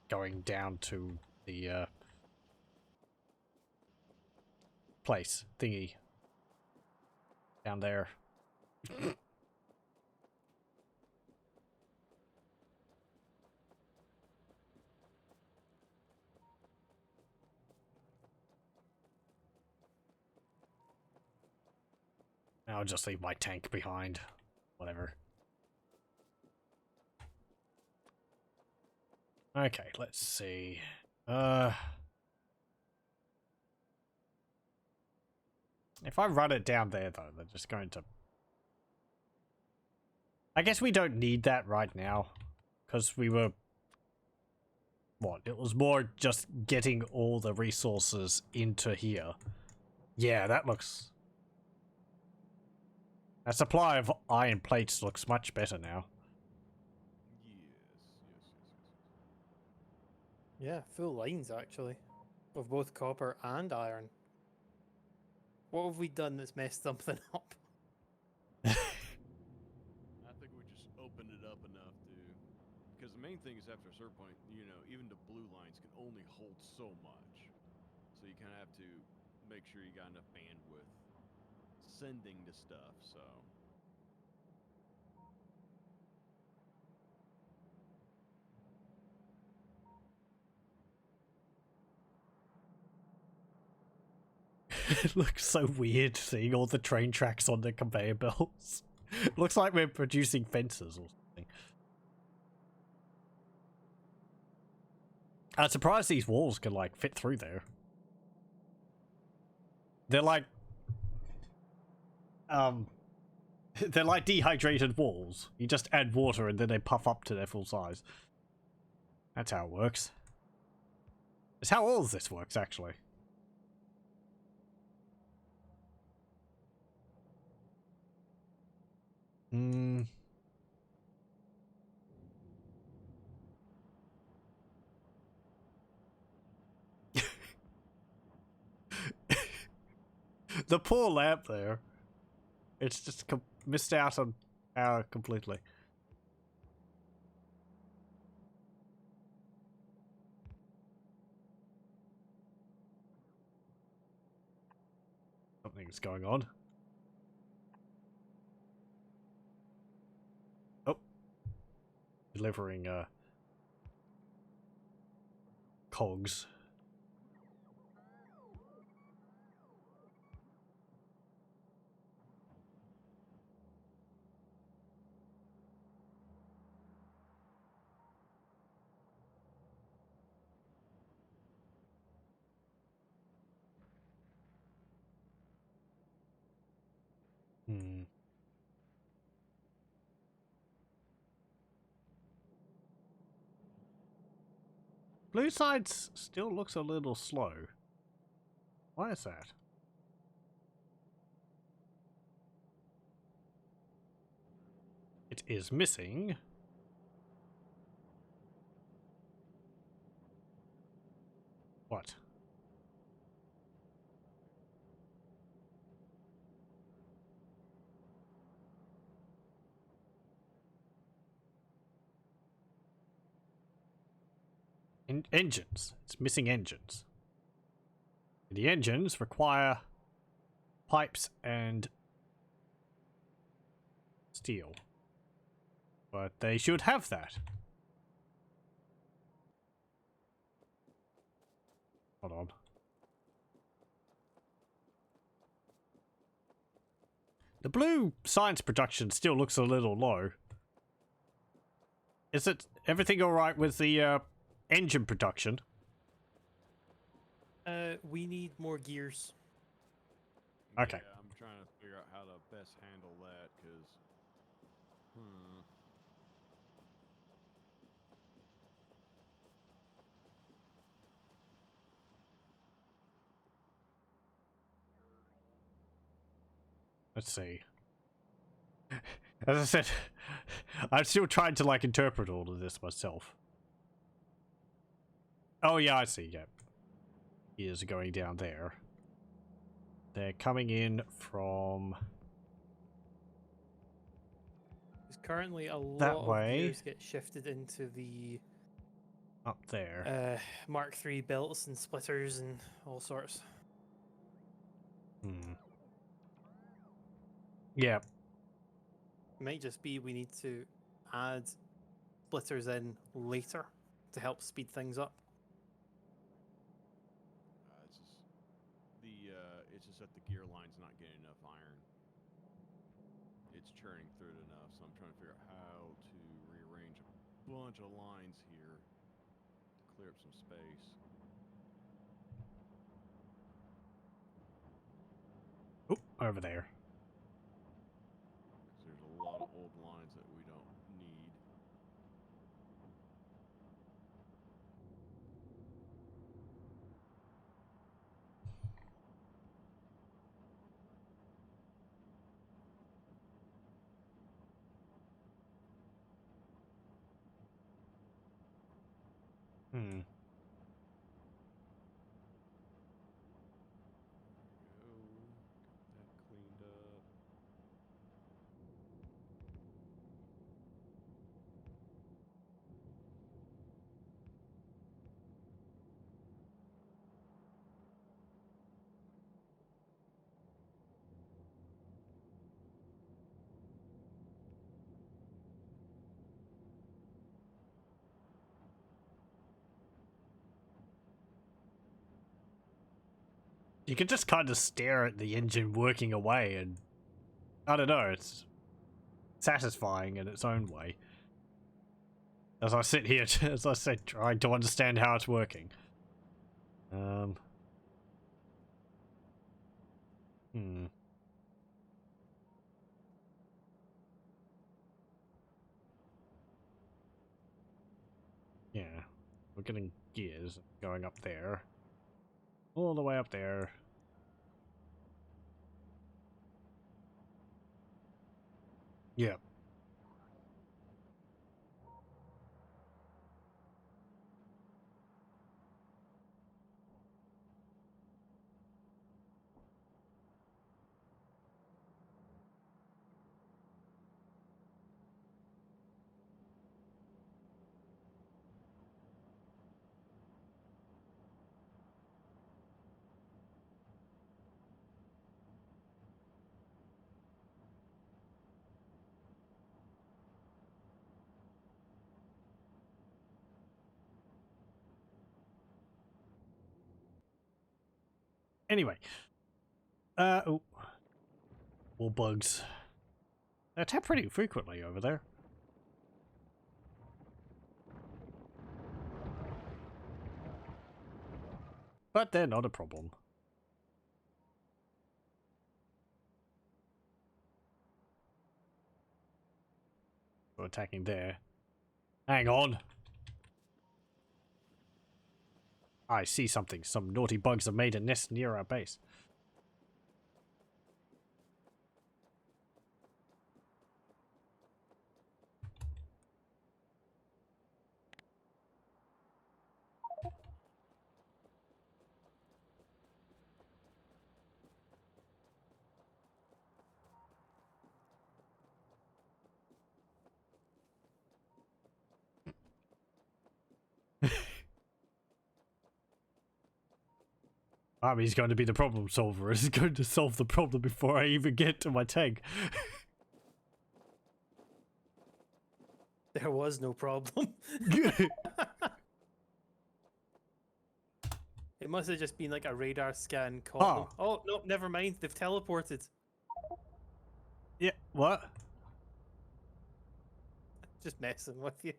Going down to the, place thingy down there. I'll just leave my tank behind. Whatever. Okay, let's see. If I run it down there, though, they're just going to... I guess we don't need that right now, because we were... What? It was more just getting all the resources into here. Yeah, that looks... A supply of iron plates looks much better now. Yeah, full lines actually, of both copper and iron. What have we done that's messed something up? I think we just opened it up enough to, because the main thing is after a certain point, you know, even the blue lines can only hold so much. So you kind of have to make sure you got enough bandwidth sending the stuff, so. It looks so weird seeing all the train tracks on the conveyor belts. It looks like we're producing fences or something. I'm surprised these walls can like fit through there. They're like they're like dehydrated walls. You just add water and then they puff up to their full size. That's how it works. It's how all of this works, actually. The poor lamp there. It's just missed out on power completely. Something's going on. Oh. Delivering cogs. Blue side still looks a little slow. Why is that? It is missing. What? Engines. It's missing engines. The engines require pipes and steel. But they should have that. Hold on. The blue science production still looks a little low. Is it everything alright with the engine production? We need more gears. Okay. Yeah, I'm trying to figure out how to best handle that, because... Let's see. As I said, I'm still trying to like interpret all of this myself. Oh yeah, I see, yeah. Gears are going down there. They're coming in from... There's currently a that lot way. of gears get shifted into the Up there. Mark III belts and splitters and all sorts. Hmm. Yeah. It might just be we need to add splitters in later to help speed things up. It's just that the gear line's not getting enough iron. It's churning through it enough, so I'm trying to figure out how to rearrange a bunch of lines here to clear up some space. Oh, over there. Because there's a lot of old lines that we don't need. Hmm. Go. Get that cleaned up. You can just kind of stare at the engine working away, and I don't know, it's satisfying in its own way. As I sit here, as I said, trying to understand how it's working. Hmm. Yeah, we're getting gears going up there. All the way up there. Yeah. Anyway. Oh. More bugs. They attack pretty frequently over there. But they're not a problem. We're attacking there. Hang on. I see something. Some naughty bugs have made a nest near our base. Bami's going to be the problem solver. He's going to solve the problem before I even get to my tank. There was no problem. It must have just been like a radar scan caught them. Oh, no, never mind. They've teleported. Yeah, what? Just messing with you.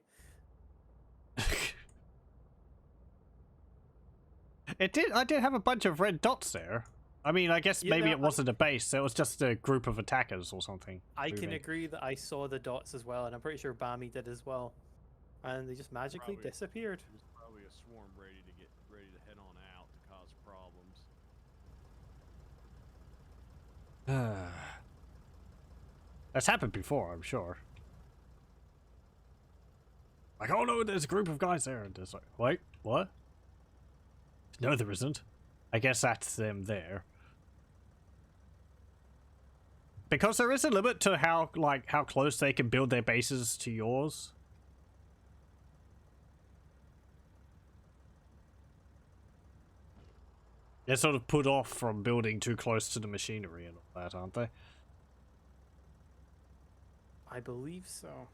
I did have a bunch of red dots there. I mean, I guess Yeah, maybe no, it wasn't a base, so it was just a group of attackers or something. I can moving. agree that I saw the dots as well, and I'm pretty sure Bami did as well. And they just magically disappeared. It was probably a swarm ready to head on out to cause problems. That's happened before, I'm sure. Like, oh no, there's a group of guys there. And it's like, wait, what? No, there isn't. I guess that's them there. Because there is a limit to how close they can build their bases to yours. They're sort of put off from building too close to the machinery and all that, aren't they? I believe so.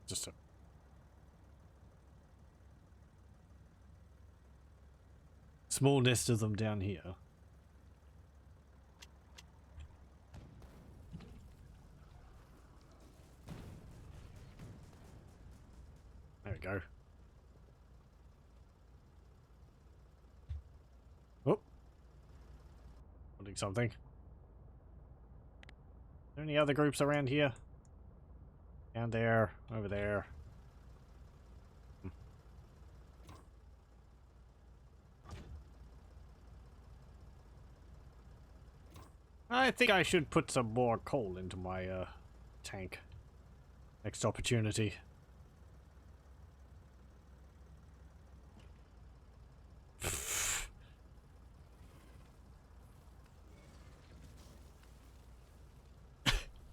Just a small nest of them down here. There we go. Oh. Holding something. Are there any other groups around here? Down there, over there. I think I should put some more coal into my tank. Next opportunity.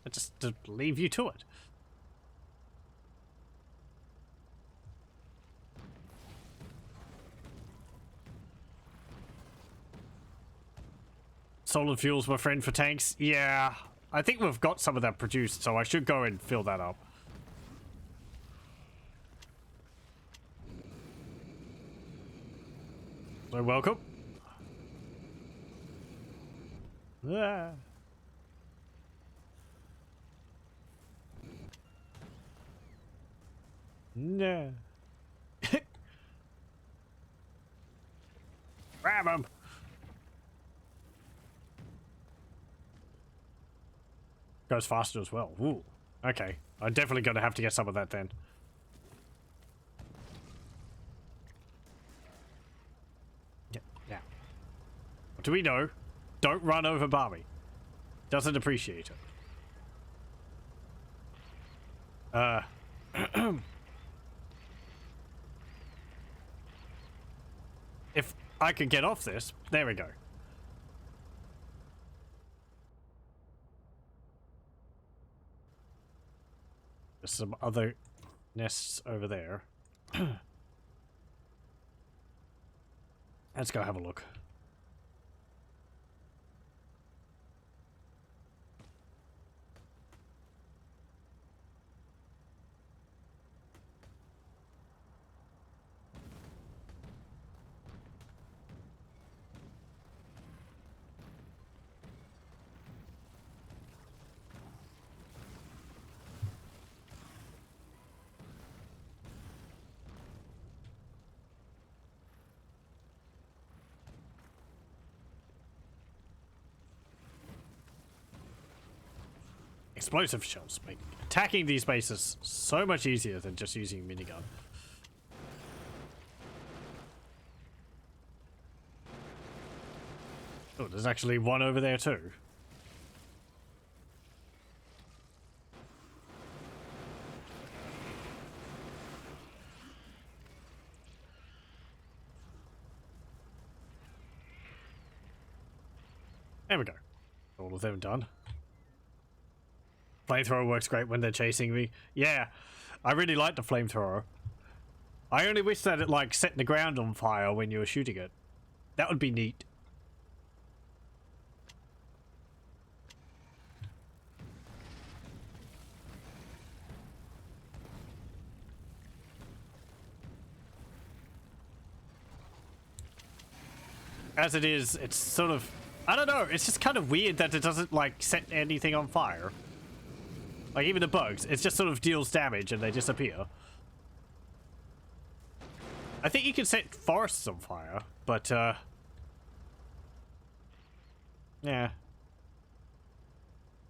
I just leave you to it. Solid fuels, my friend, for tanks. Yeah, I think we've got some of that produced, so I should go and fill that up. So welcome. Ah. No. Grab him. Goes faster as well. Ooh. Okay. I'm definitely going to have to get some of that then. Yeah. Now. What do we know? Don't run over Bami. Doesn't appreciate it. If I could get off this, there we go. There's some other nests over there. Let's go have a look. Explosive shells make attacking these bases so much easier than just using a minigun. Oh, there's actually one over there too. There we go. All of them done. Flamethrower works great when they're chasing me. Yeah, I really like the flamethrower. I only wish that it like set the ground on fire when you were shooting it. That would be neat. As it is, it's sort of, I don't know, it's just kind of weird that it doesn't like set anything on fire. Like, even the bugs, it just sort of deals damage and they disappear. I think you can set forests on fire, but, yeah.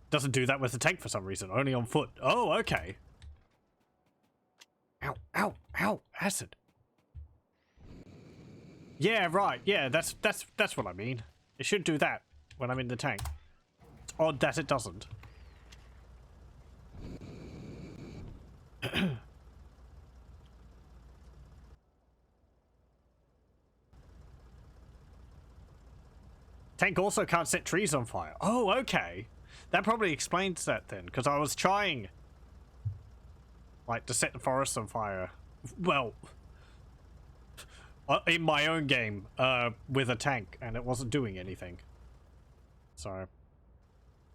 Doesn't do that with the tank for some reason, only on foot. Oh, okay. Ow, ow, ow, acid. Yeah, right, yeah, that's what I mean. It should do that when I'm in the tank. It's odd that it doesn't. Tank also can't set trees on fire. Oh, okay. That probably explains that then, because I was trying, like, to set the forest on fire. Well, in my own game, with a tank, and it wasn't doing anything. So,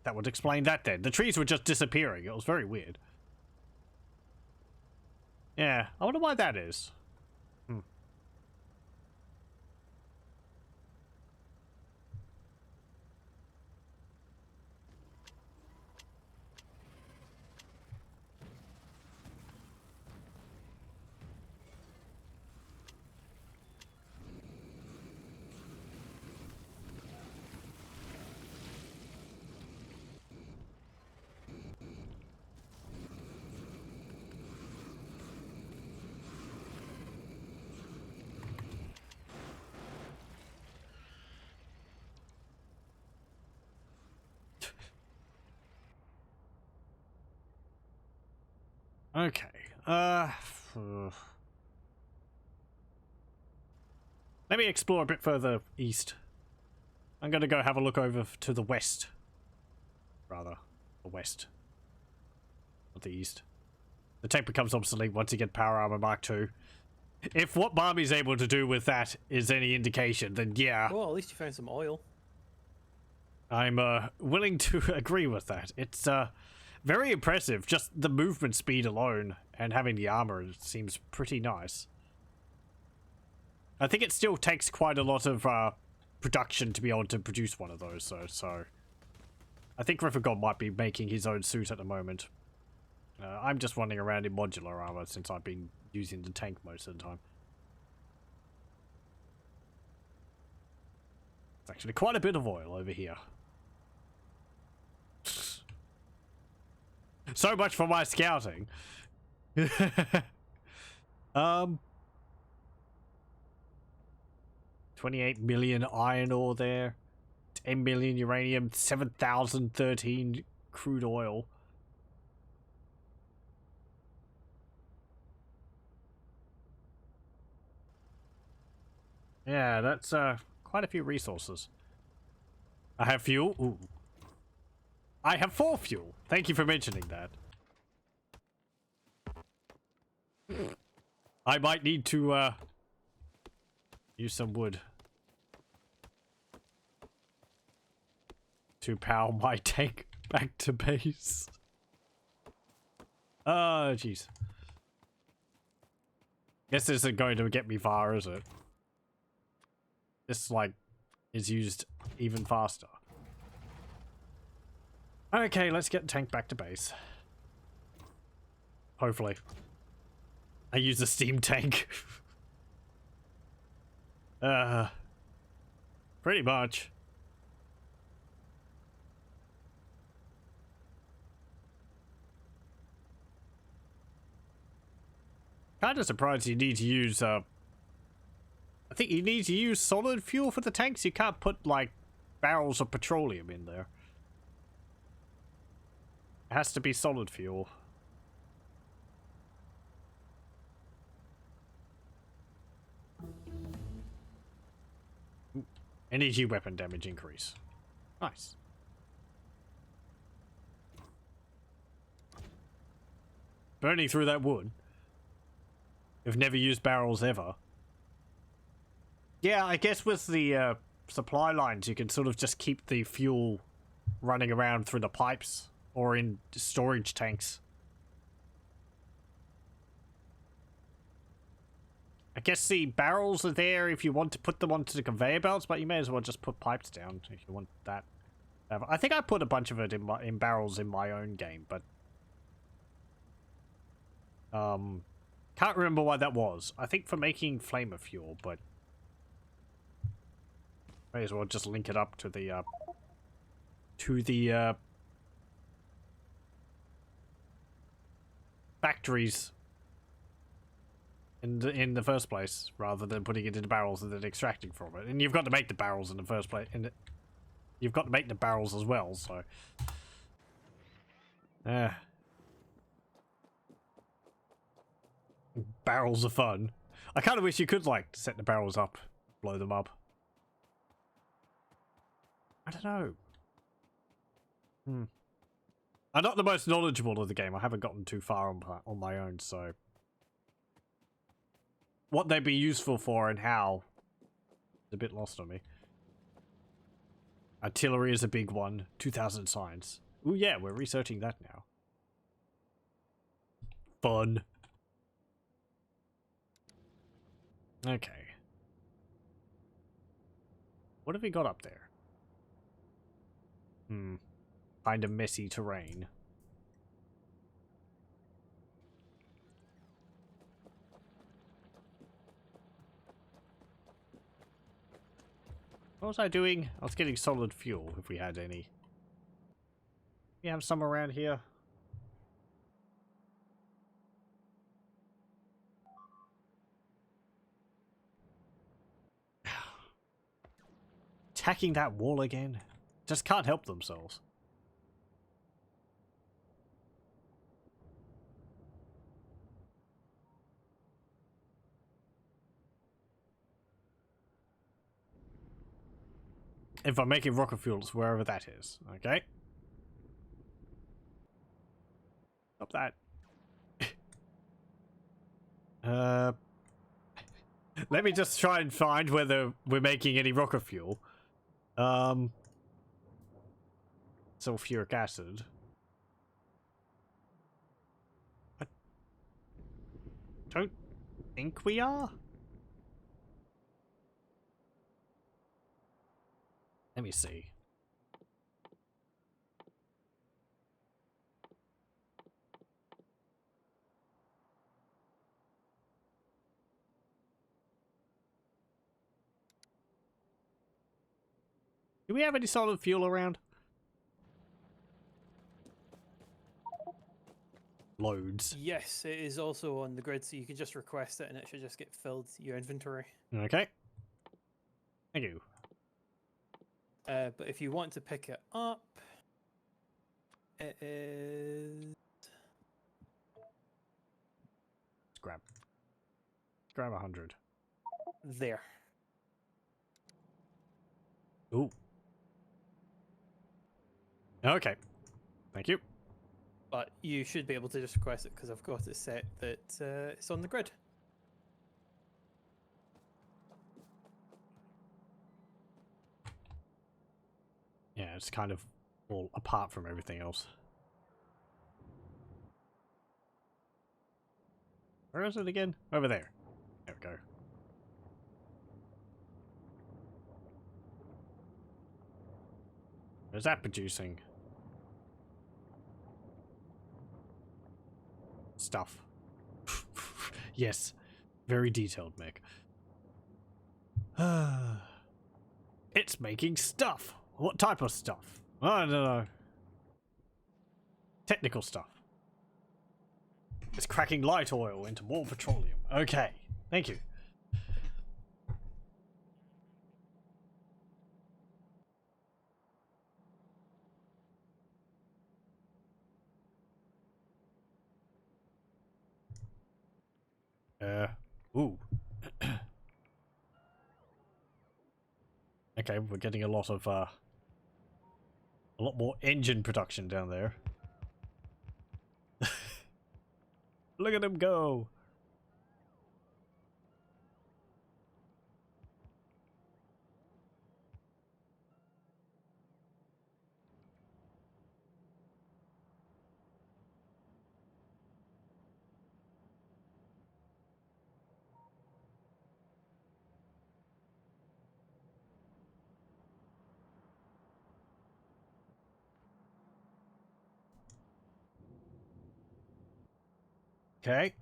that would explain that then. The trees were just disappearing. It was very weird. Yeah, I wonder why that is. Okay, let me explore a bit further east. I'm gonna go have a look over to the west. Rather, the west. Not the east. The tank becomes obsolete once you get Power Armor Mark II. If what Bami's able to do with that is any indication, then yeah. Well, at least you found some oil. I'm, willing to agree with that. It's, very impressive. Just the movement speed alone and having the armor seems pretty nice. I think it still takes quite a lot of production to be able to produce one of those, though, so I think Gryphongod might be making his own suit at the moment. I'm just running around in modular armor since I've been using the tank most of the time. It's actually quite a bit of oil over here. So much for my scouting. 28 million iron ore there. 10 million uranium. 7,013 crude oil. Yeah, that's quite a few resources. I have fuel. Ooh. I have 4 fuel. Thank you for mentioning that. I might need to use some wood to power my tank back to base. Oh, jeez. Guess this isn't going to get me far, is it? This, like, is used even faster. Okay, let's get the tank back to base. Hopefully. I use a steam tank. Pretty much. Kinda surprised you need to use, I think you need to use solid fuel for the tanks. You can't put, like, barrels of petroleum in there. It has to be solid fuel. Energy weapon damage increase. Nice. Burning through that wood. I've never used barrels ever. Yeah, I guess with the supply lines, you can sort of just keep the fuel running around through the pipes or in storage tanks. I guess the barrels are there if you want to put them onto the conveyor belts, but you may as well just put pipes down if you want that. I think I put a bunch of it in barrels in my own game, but can't remember why that was. I think for making flamer fuel, but may as well just link it up to the factories in the first place, rather than putting it into barrels and then extracting from it. And you've got to make the barrels in the first place, and you've got to make the barrels as well. So, barrels are fun. I kind of wish you could like set the barrels up, blow them up. I don't know. I'm not the most knowledgeable of the game. I haven't gotten too far on my own, so... What they'd be useful for and how... It's a bit lost on me. Artillery is a big one. 2,000 science. Ooh, yeah, we're researching that now. Fun. Okay. What have we got up there? Kind of messy terrain. What was I doing? I was getting solid fuel, if we had any. We have some around here. Attacking that wall again? Just can't help themselves. If I'm making rocket fuels, wherever that is, okay? Stop that. Let me just try and find whether we're making any rocket fuel. Sulfuric acid. I don't think we are. Let me see. Do we have any solid fuel around? Loads. Yes, it is also on the grid, so you can just request it and it should just get filled your inventory. Okay. Thank you. But if you want to pick it up, it is... Let's grab 100. there. Ooh. Okay. Thank you. But you should be able to just request it because I've got it set that it's on the grid. Yeah, it's kind of all apart from everything else. Where is it again? Over there. There we go. Where's that producing? Stuff. Yes. Very detailed, Mick. It's making stuff. What type of stuff? I don't know. Technical stuff. It's cracking light oil into more petroleum. Okay. Thank you. Ooh. Okay, we're getting a lot of, a lot more engine production down there. Look at him go! Okay.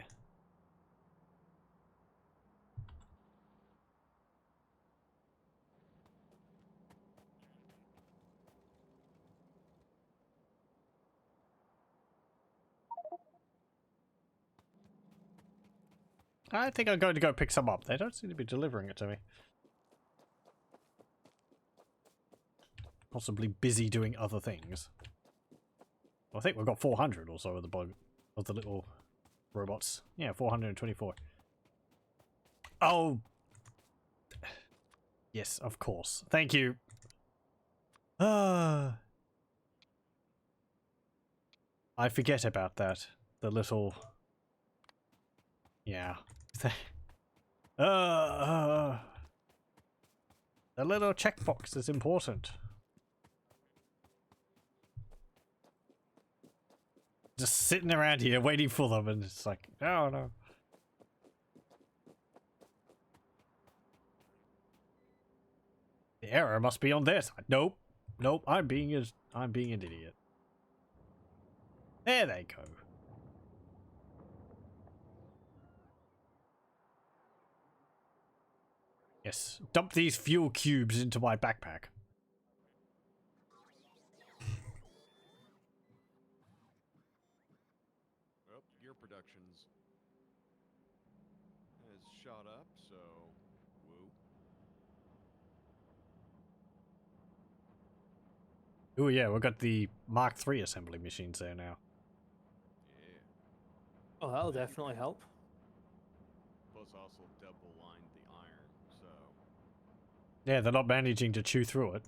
I think I'm going to go pick some up. They don't seem to be delivering it to me. Possibly busy doing other things. Well, I think we've got 400 or so of the little robots. Yeah, 424. Oh! Yes, of course. Thank you. I forget about that. The little... Yeah. The little checkbox is important. Just sitting around here waiting for them, and it's like, oh no. The error must be on this. Nope. Nope, I'm being an idiot. There they go. Yes, dump these fuel cubes into my backpack. Well, gear productions has shot up, so woo. Oh yeah, we've got the Mark III assembly machines there now. Yeah. Oh, that'll definitely help. Plus also double lined the iron, so Yeah, they're not managing to chew through it.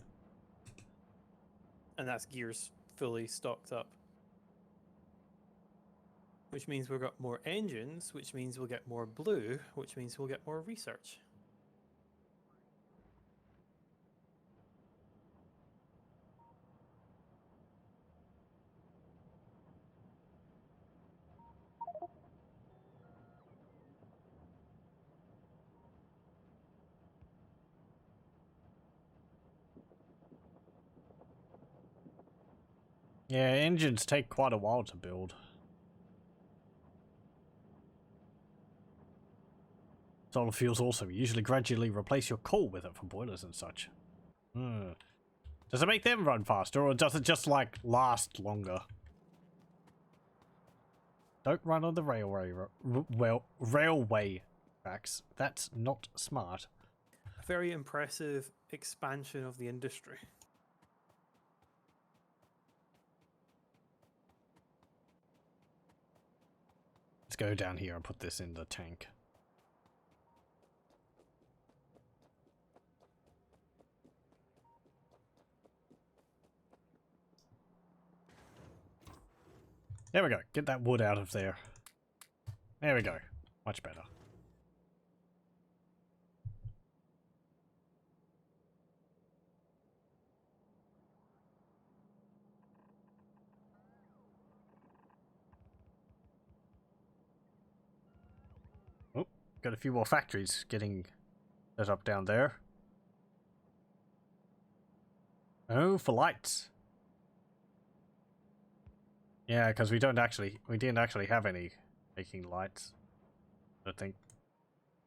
And that's gears fully stocked up. Which means we've got more engines, which means we'll get more blue, which means we'll get more research. Yeah, engines take quite a while to build. Solar fuels also usually gradually replace your coal with it for boilers and such. Does it make them run faster, or does it just, like, last longer? Don't run on the railway tracks. That's not smart. A very impressive expansion of the industry. Let's go down here and put this in the tank. There we go. Get that wood out of there. There we go. Much better. Oh, got a few more factories getting set up down there. Oh, for lights. Yeah, because we didn't actually have any making lights. I think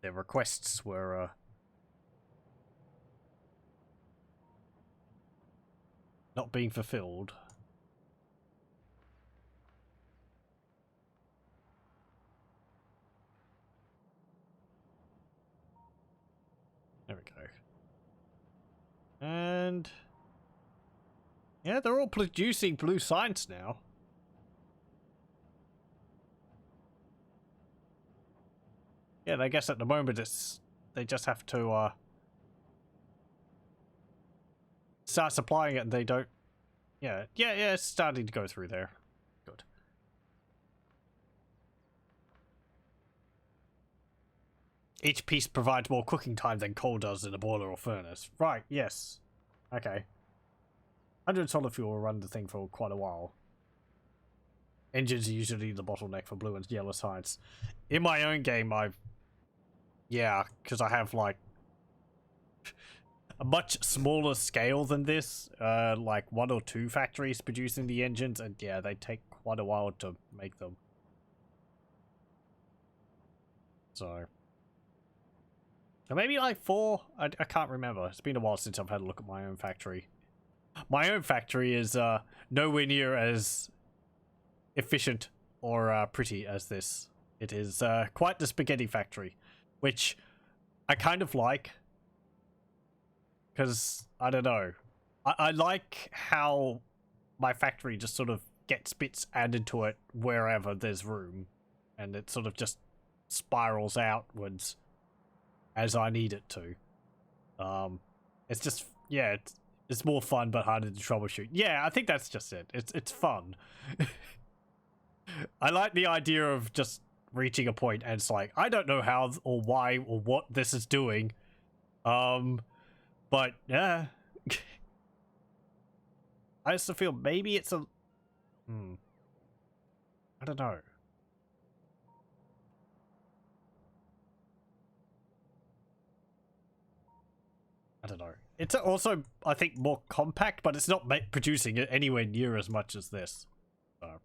their requests were not being fulfilled. There we go. And yeah, they're all producing blue signs now. Yeah, I guess at the moment they just have to start supplying it, and they don't. Yeah, it's starting to go through there. Good. Each piece provides more cooking time than coal does in a boiler or furnace. Right, yes. Okay. 100 solid fuel will run the thing for quite a while. Engines are usually the bottleneck for blue and yellow signs. In my own game, yeah, because I have, like, a much smaller scale than this. Like 1 or 2 factories producing the engines, and yeah, they take quite a while to make them. So maybe like 4? I can't remember. It's been a while since I've had a look at my own factory. My own factory is nowhere near as efficient or pretty as this. It is quite the spaghetti factory, which I kind of like, because I don't know, I like how my factory just sort of gets bits added to it wherever there's room, and it sort of just spirals outwards as I need it to. It's just, yeah, it's more fun but harder to troubleshoot. Yeah, I think that's just it. It's fun. I like the idea of just reaching a point and it's like, I don't know how or why or what this is doing. But yeah. I also feel maybe it's a... I don't know. I don't know. It's also, I think, more compact, but it's not producing it anywhere near as much as this. So.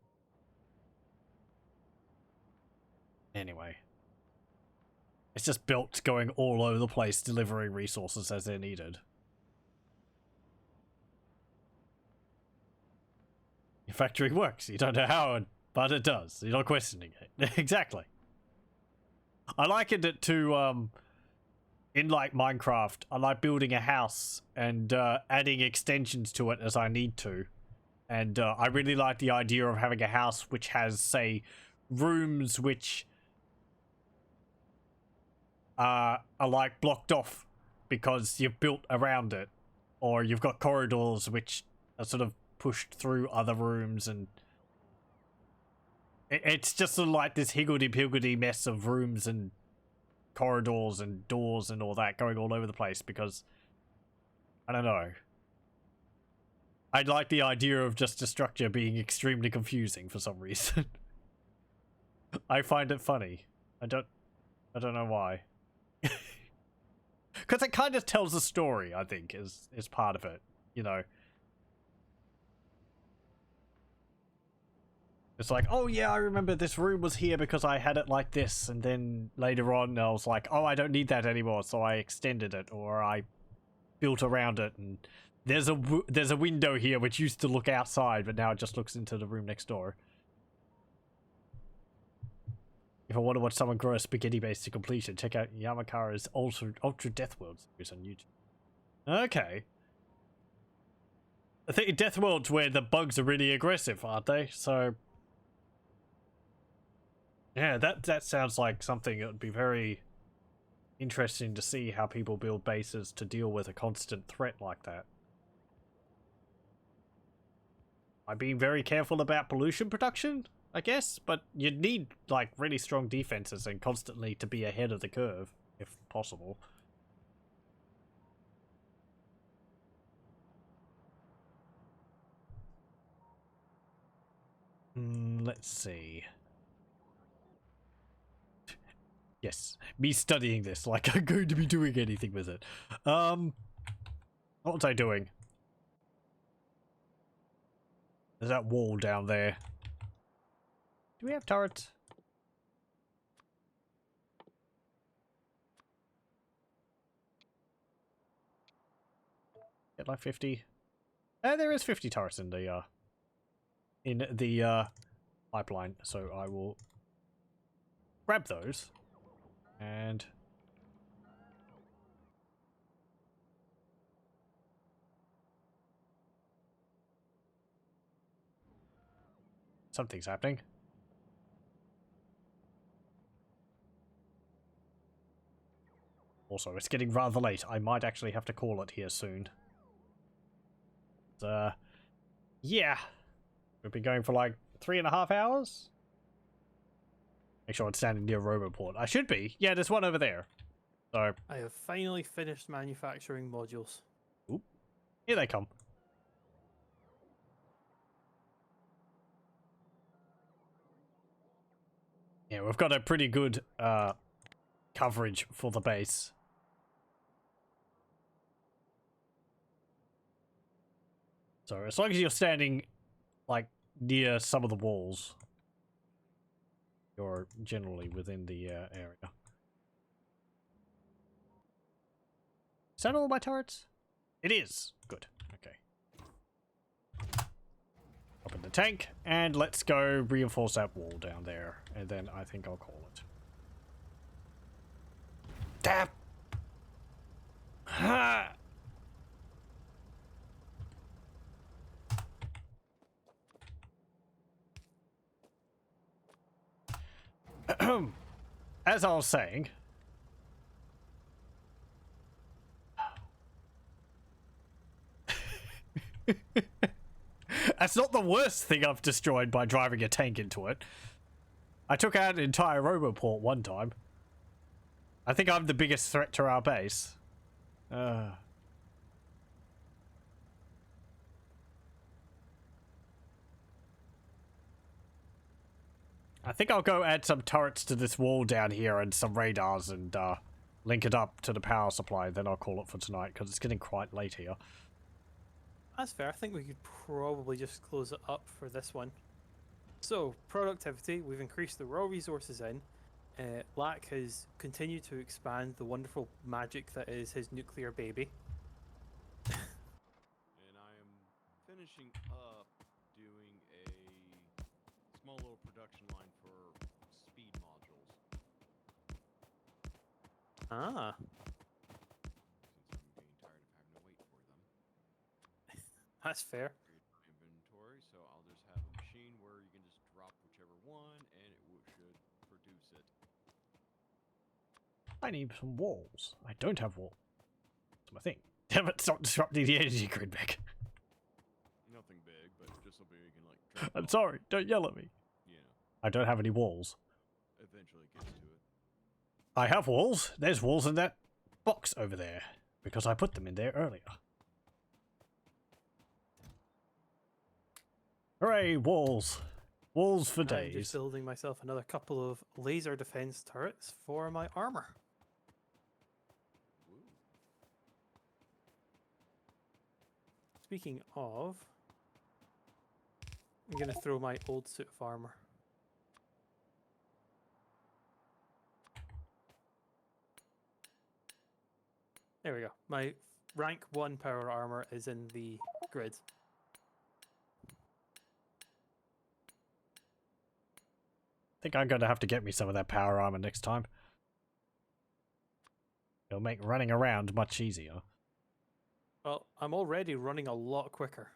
Anyway. It's just built going all over the place, delivering resources as they're needed. Your factory works. You don't know how, but it does. You're not questioning it. Exactly. I likened it to, in like Minecraft, I like building a house and adding extensions to it as I need to. And I really like the idea of having a house which has, say, rooms which are like blocked off because you've built around it. Or you've got corridors which are sort of pushed through other rooms, and it's just sort of like this higgledy-piggledy mess of rooms and corridors and doors and all that going all over the place because, I don't know. I'd like the idea of just a structure being extremely confusing for some reason. I find it funny. I don't know why. Because it kind of tells a story, I think, is part of it, you know. It's like, oh yeah, I remember this room was here because I had it like this, and then later on I was like, oh, I don't need that anymore, so I extended it, or I built around it, and there's a window here which used to look outside, but now it just looks into the room next door. If I want to watch someone grow a spaghetti base to completion, check out Yamakara's Ultra Death World series on YouTube. Okay. I think Death World's where the bugs are really aggressive, aren't they? So... yeah, that sounds like something that would be very interesting to see how people build bases to deal with a constant threat like that. I'm being very careful about pollution production, I guess, but you'd need, like, really strong defenses and constantly to be ahead of the curve, if possible. Let's see. Yes, me studying this like I'm going to be doing anything with it. What was I doing? There's that wall down there. Do we have turrets? Get like 50. There is 50 turrets in the pipeline, so I will grab those and something's happening. Also, it's getting rather late. I might actually have to call it here soon. Yeah. We've been going for like 3.5 hours. Make sure it's standing near Roboport. I should be. Yeah, there's one over there. So I have finally finished manufacturing modules. Oop. Here they come. Yeah, we've got a pretty good coverage for the base. So as long as you're standing like near some of the walls, you're generally within the area. Is that all my turrets? It is. Good. Okay. Open the tank, and let's go reinforce that wall down there, and then I think I'll call it. Tap! Ha! As I was saying, That's not the worst thing I've destroyed by driving a tank into it. I took out an entire roboport one time. I think I'm the biggest threat to our base. I think I'll go add some turrets to this wall down here and some radars and link it up to the power supply. Then I'll call it for tonight because it's getting quite late here. That's fair. I think we could probably just close it up for this one. So, productivity, we've increased the raw resources in. Lack has continued to expand the wonderful magic that is his nuclear baby. And I am finishing up doing a small little production line for speed modules. Ah, Since I'm getting tired of having to wait for them. that's fair. Create my inventory, so I'll just have a machine where you can just drop whichever one and it should produce it. I need some walls. I don't have walls. That's my thing. Damn it, stop disrupting the energy grid back. Nothing big, but just so you can like drop I'm off, sorry, don't yell at me. you know, I don't have any walls. eventually it gets to it. I have walls. There's walls in that box over there. Because I put them in there earlier. Hooray, walls. Walls for I'm just days. building myself another couple of laser defense turrets for my armor. Woo. Speaking of, I'm going to throw my old suit of armor. There we go. My rank 1 power armor is in the grid. I think I'm going to have to get me some of that power armor next time. It'll make running around much easier. Well, I'm already running a lot quicker.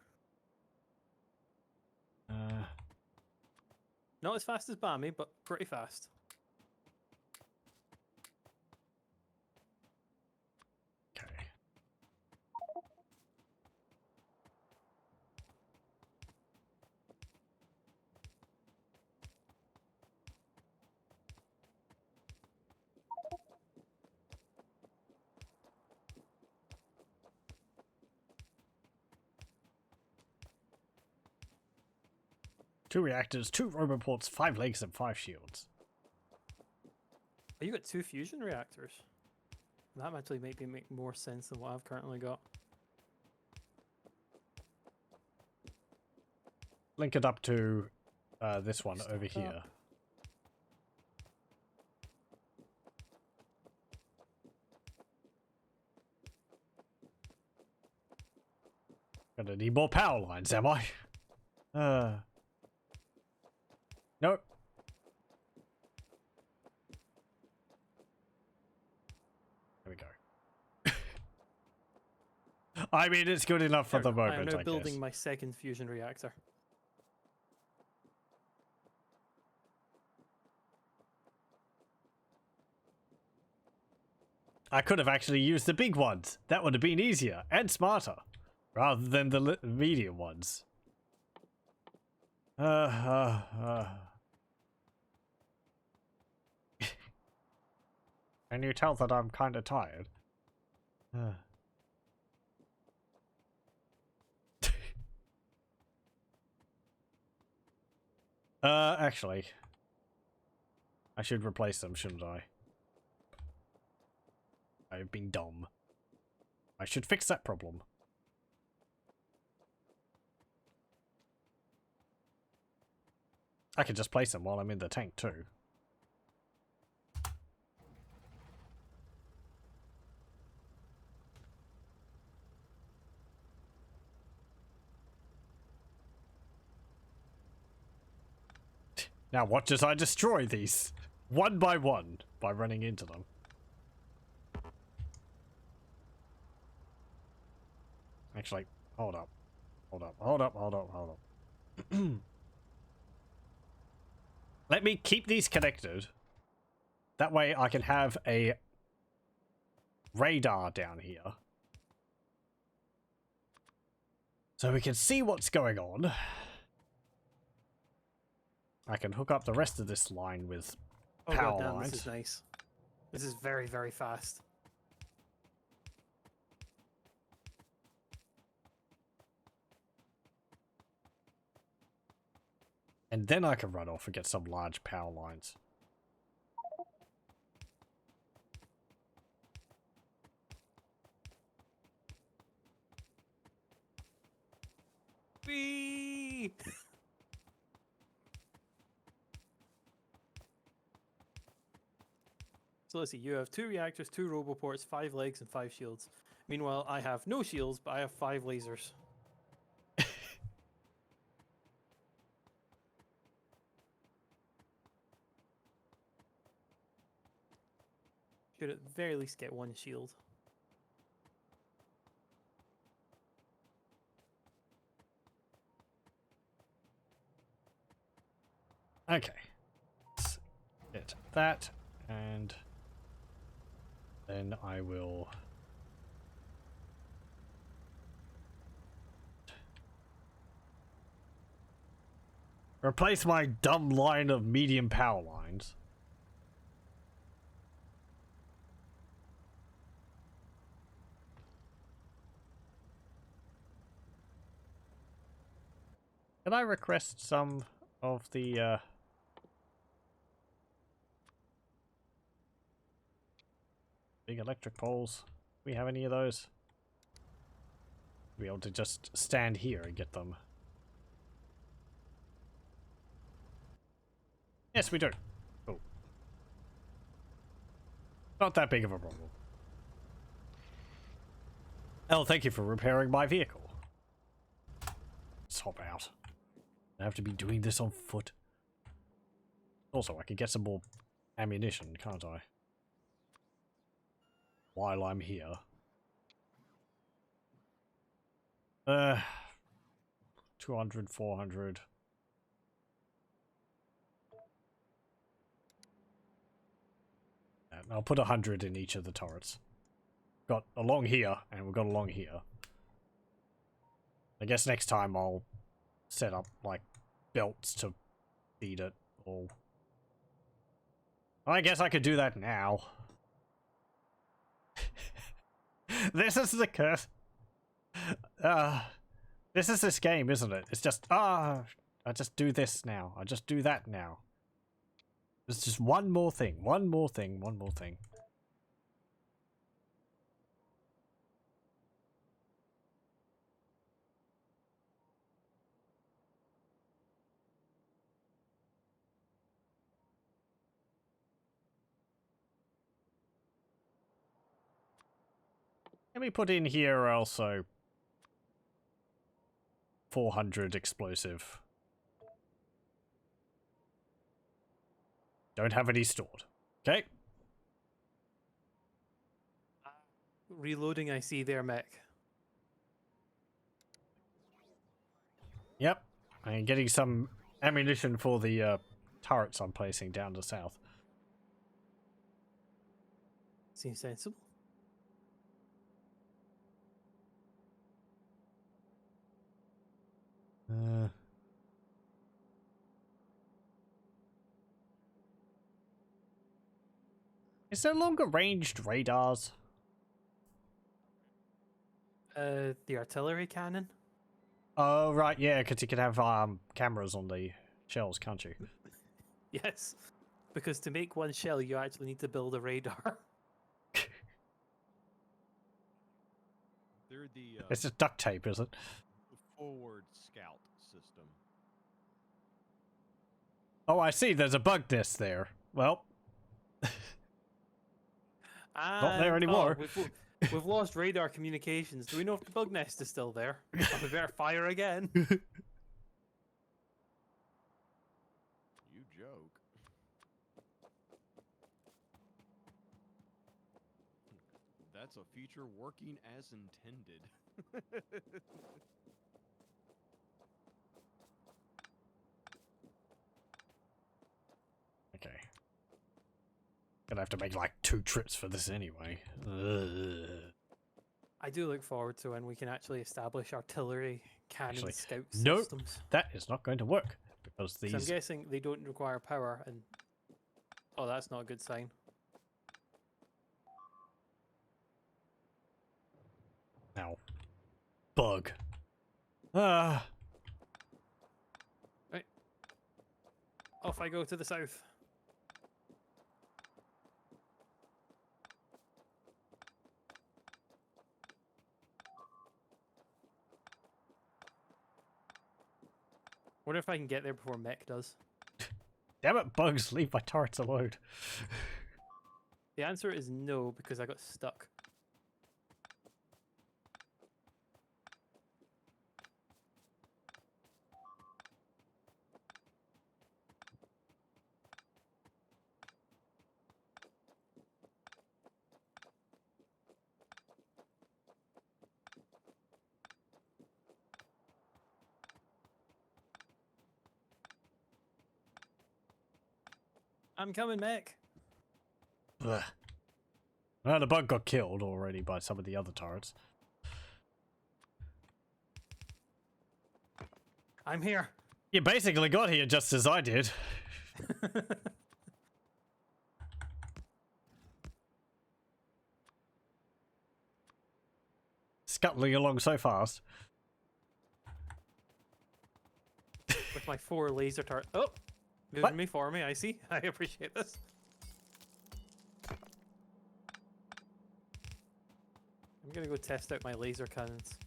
Not as fast as Bami, but pretty fast. Okay. Two reactors, 2 roboports, 5 legs, and 5 shields. Oh, you got 2 fusion reactors. That actually maybe make more sense than what I've currently got. Link it up to this one over Stock here. up. Gonna need more power lines, am I? Nope. There we go. I mean, it's good enough for There the we go. I am moment, now I building guess. my second fusion reactor. I could have actually used the big ones. That would have been easier and smarter, rather than the medium ones. Can you tell that I'm kind of tired? Actually, I should replace them, shouldn't I? I've been dumb. I should fix that problem. I could just place them while I'm in the tank too. Now watch as I destroy these, one by running into them. Actually, hold up. Let me keep these connected. That way I can have a radar down here. So we can see what's going on. I can hook up the rest of this line with Oh power god damn, lines. this is nice. This is very, very fast. And then I can run off and get some large power lines. Whee! So let's see, you have 2 reactors, 2 roboports, 5 legs, and 5 shields. Meanwhile, I have no shields, but I have 5 lasers. Should at the very least get 1 shield. Okay. Let's get that, and then I will... replace my dumb line of medium power lines. Can I request some of the big electric poles? Do we have any of those? Be able to just stand here and get them. Yes, we do. Cool. Not that big of a problem. Oh, thank you for repairing my vehicle. Let's hop out. I have to be doing this on foot. Also, I can get some more ammunition, can't I? While I'm here. 200, 400. And I'll put 100 in each of the turrets. Got along here, and we've got along here. I guess next time I'll set up, like, belts to feed it all. I guess I could do that now. This is the curse. This is this game, isn't it? It's just, I just do this now. I just do that now. There's just one more thing, one more thing, one more thing. Let me put in here also 400 explosive. Don't have any stored. Okay. Reloading, I see there, mech. Yep. I'm getting some ammunition for the turrets I'm placing down to south. Seems sensible. Is there longer ranged radars? The artillery cannon? Oh, right, yeah, because you can have cameras on the shells, can't you? Yes. Because to make one shell, you actually need to build a radar. They're the It's just duct tape, is it? forward scout system. Oh, I see, there's a bug nest there. Well, not there And- anymore. We've lost radar communications. Do we know if the bug nest is still there? Or we better fire again. You joke. That's a feature working as intended. Okay. Gonna have to make like 2 trips for this anyway. Ugh. I do look forward to when we can actually establish artillery, cannon, Actually, scout nope. systems. That is not going to work because So I'm these. guessing they don't require power, and oh, that's not a good sign. Ow. Bug. Ah. Right. Off I go to the south. Wonder if I can get there before Mech does. Damn it, bugs! Leave my turrets alone. The answer is no, because I got stuck. I'm coming, Mech. Ugh. Well, the bug got killed already by some of the other turrets. I'm here. You basically got here just as I did. Scuttling along so fast. With my 4 laser turret. Oh! Moving What? me for me, I see. I appreciate this. I'm gonna go test out my laser cannons.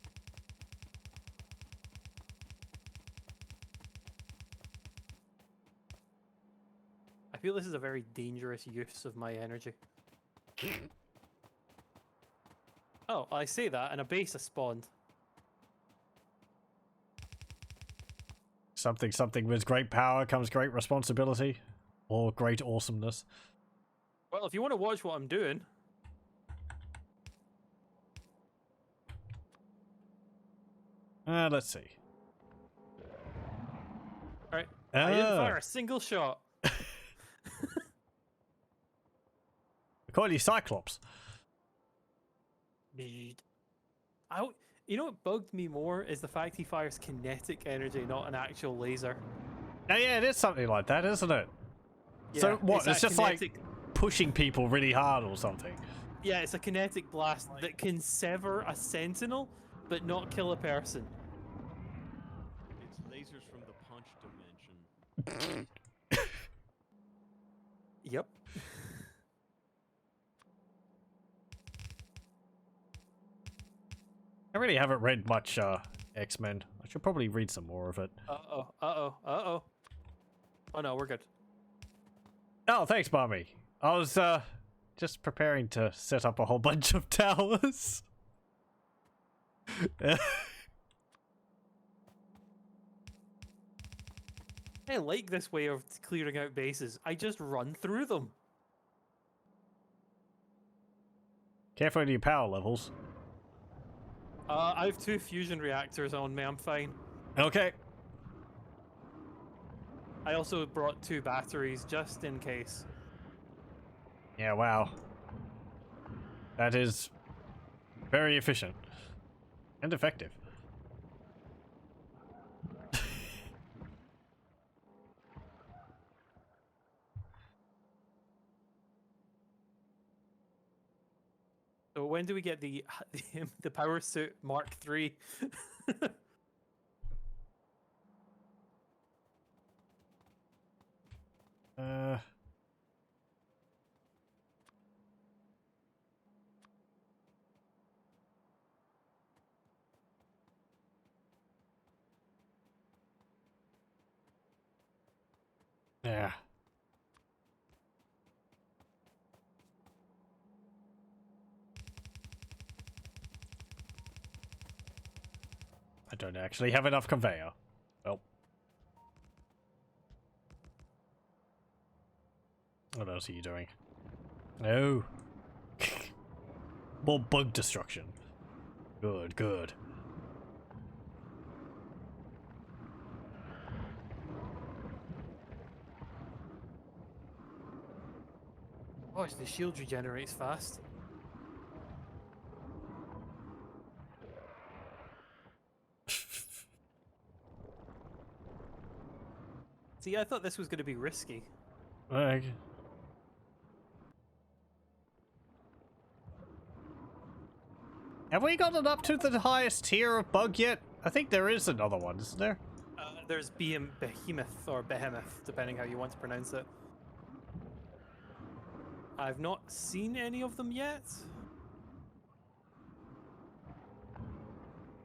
I feel this is a very dangerous use of my energy. Oh, I say that, and a base has spawned. Something with great power comes great responsibility. Or great awesomeness. Well, if you want to watch what I'm doing... Let's see. Alright, I didn't fire a single shot. We call you Cyclops. You know what bugged me more is the fact he fires kinetic energy, not an actual laser. Oh, yeah, it is something like that, isn't it? So Yeah, what? It's that just kinetic... like pushing people really hard or something. Yeah, it's a kinetic blast that can sever a sentinel, but not kill a person. It's lasers from the punch dimension. Yep. I really haven't read much X-Men. I should probably read some more of it. Uh-oh, uh-oh, uh-oh. Oh no, we're good. Oh, thanks, Bami. I was just preparing to set up a whole bunch of towers. I like this way of clearing out bases. I just run through them. Careful with your power levels. I have 2 fusion reactors on me, I'm fine. Okay. I also brought 2 batteries, just in case. Yeah, wow. That is very efficient. And effective. So when do we get the the power suit Mark III? uh... Yeah. I don't actually have enough conveyor. Well. What else are you doing? No. More bug destruction. Good, good. Gosh, the shield regenerates fast. See, I thought this was going to be risky. Okay. Have we gotten up to the highest tier of bug yet? I think there is another one, isn't there? There's Behemoth, or Behemoth, depending how you want to pronounce it. I've not seen any of them yet.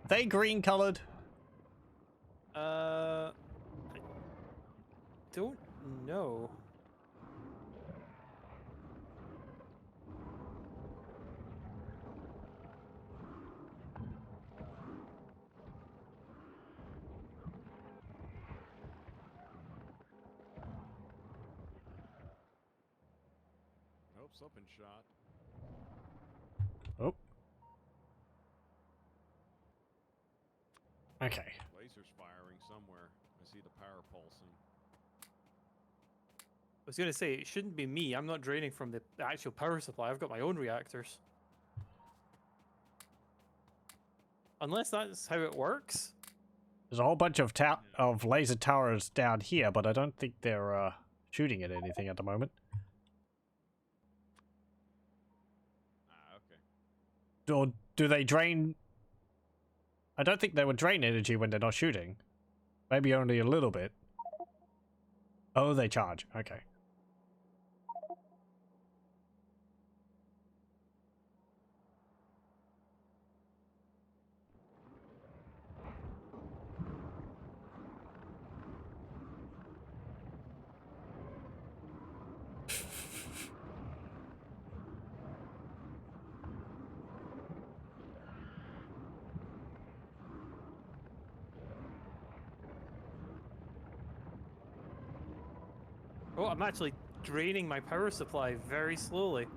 They green colored? I don't know. Nope, something shot. Oh. Okay. Laser's firing somewhere. I see the power pulsing. I was going to say, it shouldn't be me. I'm not draining from the actual power supply. I've got my own reactors. Unless that's how it works. There's a whole bunch of laser towers down here, but I don't think they're shooting at anything at the moment. Ah, okay. Or do they drain? I don't think they would drain energy when they're not shooting. Maybe only a little bit. Oh, they charge. Okay. Oh, I'm actually draining my power supply very slowly.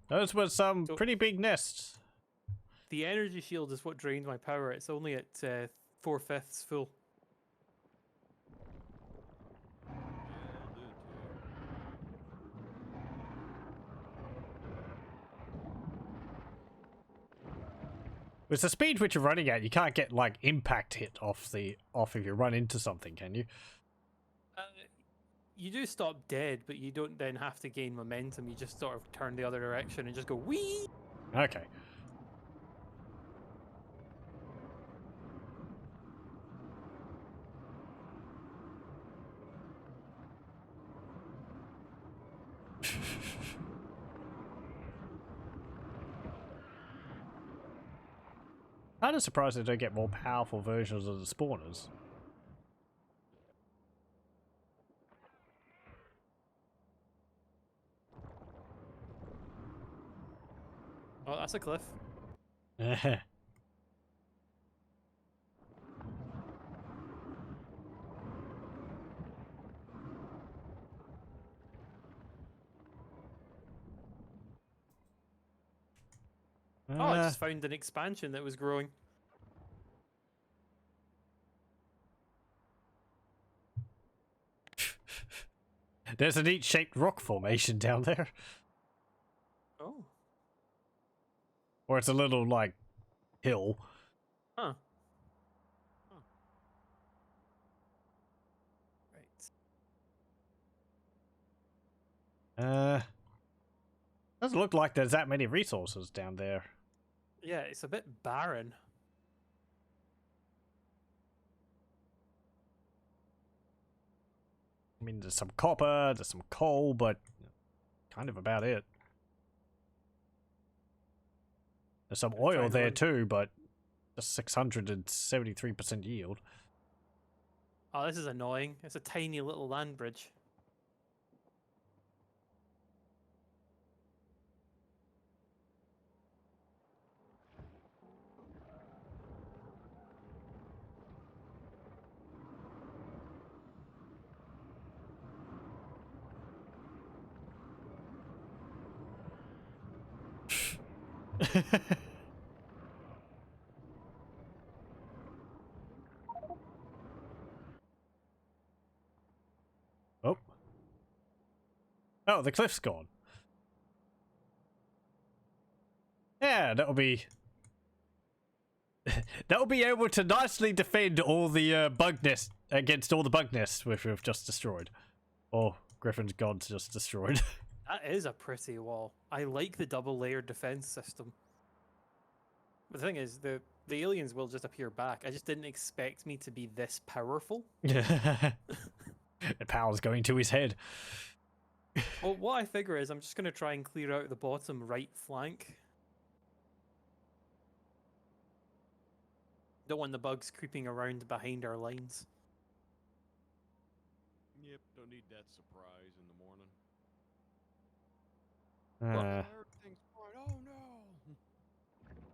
Those were some So- pretty big nests. The energy shield is what drained my power. It's only at 4/5 full. Yeah, it'll do it With the speed which you're running at, you can't get like impact hit off if you run into something, can you? You do stop dead, but you don't then have to gain momentum. You just sort of turn the other direction and just go wee. Okay. Kind of surprised they don't get more powerful versions of the spawners. Oh, that's a cliff. Oh, I just found an expansion that was growing. There's a neat shaped rock formation down there. Oh. Or it's a little, like, hill. Huh. Right. Doesn't look like there's that many resources down there. Yeah, it's a bit barren. I mean, there's some copper, there's some coal, but kind of about it. There's some oil there too, but just 673% yield. Oh, this is annoying. It's a tiny little land bridge. Oh, the cliff's gone. Yeah, that'll be able to nicely defend all the bug nest against all the bug nests which we've just destroyed. Or Gryphongod's just destroyed. That is a pretty wall. I like the double layered defense system. But the thing is, the aliens will just appear back. I just didn't expect me to be this powerful. The power's going to his head. Well, what I figure is I'm just going to try and clear out the bottom right flank. Don't want the bugs creeping around behind our lines. Yep, don't need that surprise in the morning. Everything's fine. Oh no!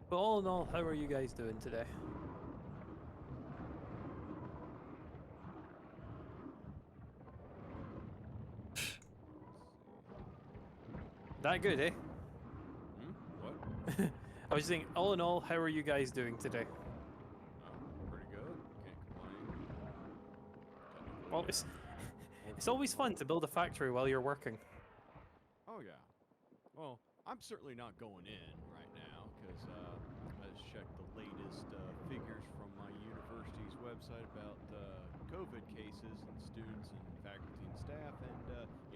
But all in all, how are you guys doing today? That good, eh? What? I was saying, all in all, how are you guys doing today? Pretty good. Can't complain. Well, it's always fun to build a factory while you're working. Oh yeah. Well, I'm certainly not going in right now because I just checked the latest figures from my university's website about COVID cases and students and faculty and staff, and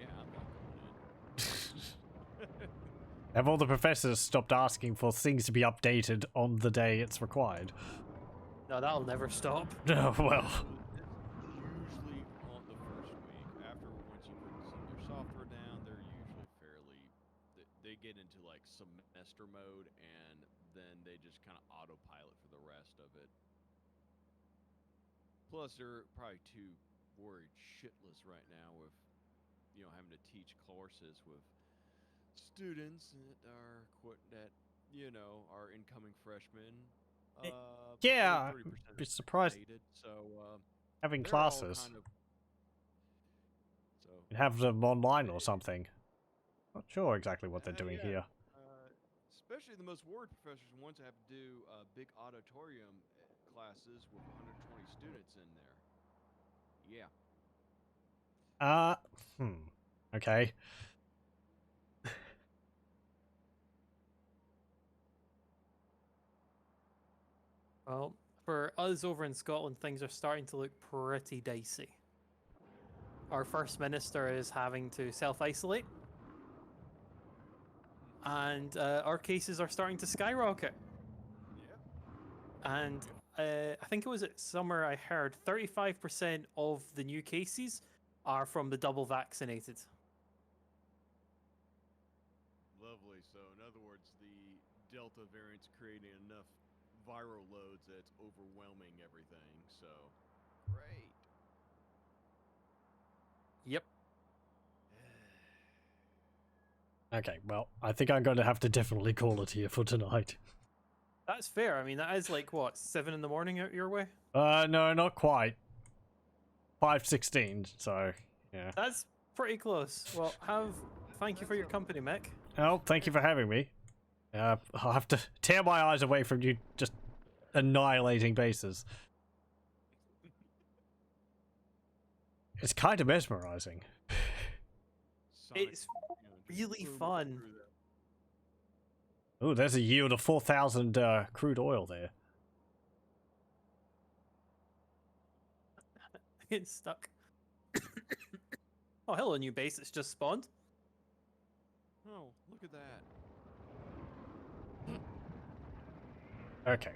yeah, I'm not going in. Have all the professors stopped asking for things to be updated on the day it's required? No, that'll never stop. Oh, well. Usually on the first week. After once you put some of their software down, they're usually fairly. They get into like semester mode, and then they just kind of autopilot for the rest of it. Plus, they're probably too worried shitless right now with, having to teach courses with students that are are incoming freshmen. Yeah, 30% be surprised dated, so having they're all classes. kind of, so You have them online or something. Not sure exactly what they're doing yeah. here. Especially the most worried professors, ones that have to do big auditorium classes with 120 students in there. Yeah. Okay. Well, for us over in Scotland, things are starting to look pretty dicey. Our First Minister is having to self-isolate. And our cases are starting to skyrocket. Yeah. And I think it was at summer I heard 35% of the new cases are from the double vaccinated. Lovely. So, in other words, the Delta variant's creating enough viral loads that's overwhelming everything. So, great. Yep. Okay, well, I think I'm going to have to definitely call it here for tonight. That's fair. I mean, that is like, what, 7 in the morning out your way? No, not quite. 5:16, so, yeah. That's pretty close. Well, thank you for your company, Mick. Oh, thank you for having me. I'll have to tear my eyes away from you just annihilating bases. It's kind of mesmerizing. It's really fun. Oh, there's a yield of 4,000 crude oil there. It's stuck. Oh, hello, new base. It's just spawned. Oh, look at that. Okay.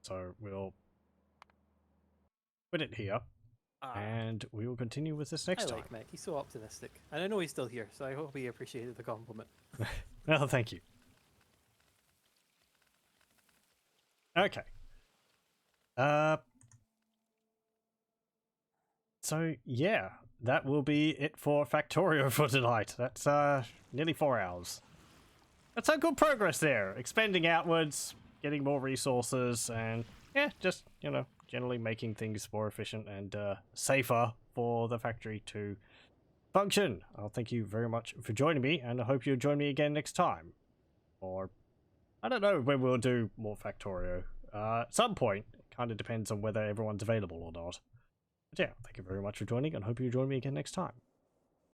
So we'll put it here, and we will continue with this next I time. like Mick. He's so optimistic. And I know he's still here, so I hope he appreciated the compliment. Well, thank you. Okay. So yeah, that will be it for Factorio for tonight. That's nearly 4 hours. That's a good progress there. Expanding outwards, getting more resources, and yeah, just, generally making things more efficient and safer for the factory to function. I'll thank you very much for joining me, and I hope you'll join me again next time. Or, I don't know when we'll do more Factorio. At some point. It kind of depends on whether everyone's available or not. But yeah, thank you very much for joining, and hope you join me again next time.